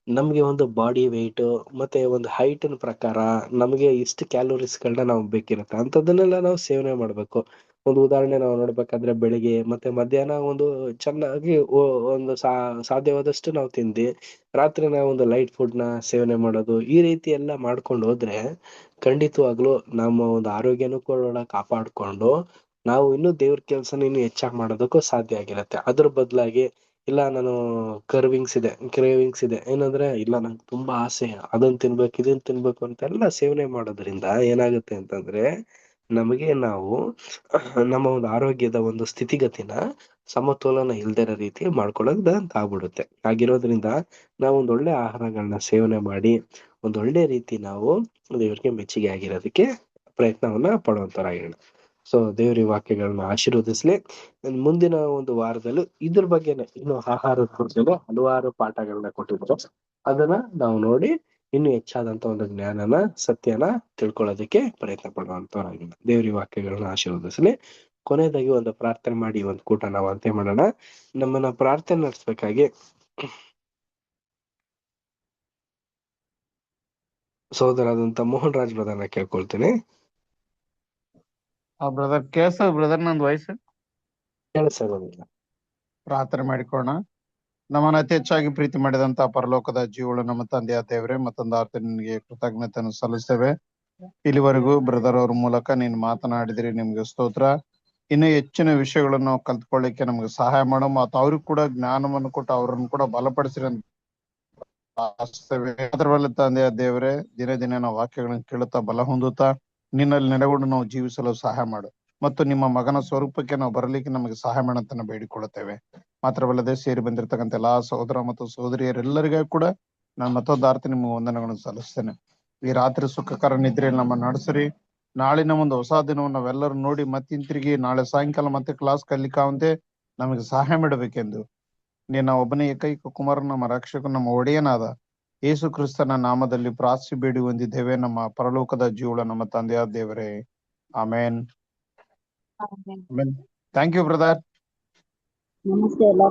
ನಮ್ಗೆ ಒಂದು ಬಾಡಿ ವೆಯ್ಟ್ ಮತ್ತೆ ಒಂದು ಹೈಟ್ ಪ್ರಕಾರ ನಮ್ಗೆ ಇಷ್ಟು ಕ್ಯಾಲೋರೀಸ್ಗಳನ್ನ ನಾವು ಬೇಕಿರುತ್ತೆ, ಅಂತದನ್ನೆಲ್ಲ ನಾವು ಸೇವನೆ ಮಾಡ್ಬೇಕು. ಒಂದು ಉದಾಹರಣೆ ನಾವು ನೋಡ್ಬೇಕಾದ್ರೆ ಬೆಳಿಗ್ಗೆ ಮತ್ತೆ ಮಧ್ಯಾಹ್ನ ಒಂದು ಚೆನ್ನಾಗಿ ಒಂದು ಸಾಧ್ಯವಾದಷ್ಟು ನಾವು ತಿಂದು ರಾತ್ರಿ ನಾವು ಒಂದು ಲೈಟ್ ಫುಡ್ ನ ಸೇವನೆ ಮಾಡೋದು, ಈ ರೀತಿ ಎಲ್ಲ ಮಾಡ್ಕೊಂಡು ಹೋದ್ರೆ ಖಂಡಿತವಾಗ್ಲೂ ನಮ್ಮ ಒಂದು ಆರೋಗ್ಯನೂ ಕೂಡ ಕಾಪಾಡ್ಕೊಂಡು ನಾವು ಇನ್ನೂ ದೇವ್ರ ಕೆಲ್ಸನ ಇನ್ನು ಹೆಚ್ಚಾಗಿ ಮಾಡೋದಕ್ಕೂ ಸಾಧ್ಯ ಆಗಿರತ್ತೆ. ಅದ್ರ ಬದಲಾಗಿ ಇಲ್ಲ ನಾನು ಕ್ರೇವಿಂಗ್ಸ್ ಇದೆ ಏನಂದ್ರೆ ಇಲ್ಲ ನಂಗೆ ತುಂಬಾ ಆಸೆ ಅದನ್ನ ತಿನ್ಬೇಕು ಇದನ್ನ ತಿನ್ಬೇಕು ಅಂತೆಲ್ಲ ಸೇವನೆ ಮಾಡೋದ್ರಿಂದ ಏನಾಗುತ್ತೆ ಅಂತಂದ್ರೆ ನಮಗೆ ನಾವು ನಮ್ಮ ಒಂದು ಆರೋಗ್ಯದ ಒಂದು ಸ್ಥಿತಿಗತಿನ ಸಮತೋಲನ ಇಲ್ದಿರೋ ರೀತಿ ಮಾಡ್ಕೊಳ್ಳೋದು ಆಗ್ಬಿಡುತ್ತೆ. ಆಗಿರೋದ್ರಿಂದ ನಾವು ಒಂದೊಳ್ಳೆ ಆಹಾರಗಳನ್ನ ಸೇವನೆ ಮಾಡಿ ಒಂದೊಳ್ಳೆ ರೀತಿ ನಾವು ದೇವರಿಗೆ ಮೆಚ್ಚುಗೆ ಆಗಿರೋದಕ್ಕೆ ಪ್ರಯತ್ನವನ್ನ ಪಡುವಂತರಾಗಿರೋಣ. ಸೊ ದೇವ್ರ ಈ ವಾಕ್ಯಗಳನ್ನ ಆಶೀರ್ವದಿಸ್ಲಿ. ಮುಂದಿನ ಒಂದು ವಾರದಲ್ಲೂ ಇದ್ರ ಬಗ್ಗೆನೆ ಇನ್ನು ಆಹಾರದ ಬಗ್ಗೆ ಹಲವಾರು ಪಾಠಗಳನ್ನ ಕೊಟ್ಟಿದ್ರು, ಅದನ್ನ ನಾವು ನೋಡಿ ಇನ್ನು ಹೆಚ್ಚಾದಂತ ಒಂದು ಜ್ಞಾನನ ಸತ್ಯನ ತಿಳ್ಕೊಳ್ಳೋದಕ್ಕೆ ಪ್ರಯತ್ನ ಪಡುವಂತವರಾಗಿಲ್ಲ. ದೇವ್ರ ಈ ವಾಕ್ಯಗಳನ್ನ ಆಶೀರ್ವದಿಸ್ಲಿ. ಕೊನೆಯದಾಗಿ ಒಂದು ಪ್ರಾರ್ಥನೆ ಮಾಡಿ ಒಂದು ಕೂಟ ನಾವು ಅಂತ್ಯ ಮಾಡೋಣ. ನಮ್ಮನ್ನ ಪ್ರಾರ್ಥನೆ ನಡೆಸ್ಬೇಕಾಗಿ ಸಹೋದರಾದಂತ ಮೋಹನ್ ರಾಜ್ ಬ್ರದರ್ನ ಕೇಳ್ಕೊಳ್ತೀನಿ. ಬ್ರದರ್ ಕೇಳ್ಸ ಬ್ರದರ್ ನಂದು ವಯಸ್ಸು ಕೇಳಿಸೋದಿಲ್ಲ. ಪ್ರಾರ್ಥನೆ ಮಾಡಿಕೊಳ್ಳೋಣ. ನಮ್ಮನ್ನ ಅತಿ ಹೆಚ್ಚಾಗಿ ಪ್ರೀತಿ ಮಾಡಿದಂತ ಪರಲೋಕದ ಜೀವಗಳು ನಮ್ಮ ತಂದೆಯ ದೇವರೇ, ಮತ್ತೊಂದು ಆರ್ತಿ ನಿನಗೆ ಕೃತಜ್ಞತೆಯನ್ನು ಸಲ್ಲಿಸ್ತೇವೆ. ಇಲ್ಲಿವರೆಗೂ ಬ್ರದರ್ ಅವ್ರ ಮೂಲಕ ನೀನು ಮಾತನಾಡಿದ್ರಿ, ನಿಮ್ಗೆ ಸ್ತೋತ್ರ. ಇನ್ನು ಹೆಚ್ಚಿನ ವಿಷಯಗಳನ್ನು ನಾವು ಕಲ್ತ್ಕೊಳ್ಳಿಕ್ಕೆ ನಮ್ಗೆ ಸಹಾಯ ಮಾಡೋ ಮತ್ತು ಅವ್ರಿಗೆ ಕೂಡ ಜ್ಞಾನವನ್ನು ಕೊಟ್ಟು ಅವ್ರನ್ನು ಕೂಡ ಬಲಪಡಿಸಿರಿ ಅಂತ ಅದರವಲ್ಲ ತಂದೆಯ ದೇವರೇ, ದಿನೇ ದಿನೇ ನಾವು ವಾಕ್ಯಗಳನ್ನು ಕೇಳುತ್ತಾ ಬಲ ಹೊಂದುತ್ತಾ ನಿನ್ನಲ್ಲಿ ನೆಲೆಗೊಂಡು ನಾವು ಜೀವಿಸಲು ಸಹಾಯ ಮಾಡು ಮತ್ತು ನಿಮ್ಮ ಮಗನ ಸ್ವರೂಪಕ್ಕೆ ನಾವು ಬರಲಿಕ್ಕೆ ನಮಗೆ ಸಹಾಯ ಮಾಡಂತ ನಾವು ಬೇಡಿಕೊಳ್ಳುತ್ತೇವೆ. ಮಾತ್ರವಲ್ಲದೆ ಸೇರಿ ಬಂದಿರತಕ್ಕಂಥ ಎಲ್ಲಾ ಸಹೋದರ ಮತ್ತು ಸಹೋದರಿಯರೆಲ್ಲರಿಗೂ ಕೂಡ ನಾನು ಮತ್ತೊಂದು ಆರ್ತಿ ನಿಮ್ಗೆ ವಂದನೆಗಳನ್ನು ಸಲ್ಲಿಸ್ತೇನೆ. ಈ ರಾತ್ರಿ ಸುಖಕರ ನಿದ್ರೆಯಲ್ಲಿ ನಮ್ಮ ನಡೆಸಿರಿ. ನಾಳಿನ ಒಂದು ಹೊಸ ದಿನವನ್ನು ನಾವೆಲ್ಲರೂ ನೋಡಿ ಮತ್ತೆ ಹಿಂತಿರುಗಿ ನಾಳೆ ಸಾಯಂಕಾಲ ಮತ್ತೆ ಕ್ಲಾಸ್ ಕಲಿಕಾವಂತೆ ನಮಗೆ ಸಹಾಯ ಮಾಡಬೇಕೆಂದು ನಿನ್ನ ಒಬ್ಬನೇ ಏಕೈಕ ಕುಮಾರನ ನಮ್ಮ ರಕ್ಷಕ ನಮ್ಮ ಒಡೆಯನಾದ ಯೇಸು ಕ್ರಿಸ್ತನ ನಾಮದಲ್ಲಿ ಪ್ರಾರ್ಥಿ ಬೇಡಿ ಹೊಂದಿದ್ದೇವೆ ನಮ್ಮ ಪರಲೋಕದ ಜೀವಳ ನಮ್ಮ ತಂದೆಯ ದೇವರೇ, ಆಮೇನ್. Thank you brother. ನಮಸ್ತೆ ಎಲ್ಲ.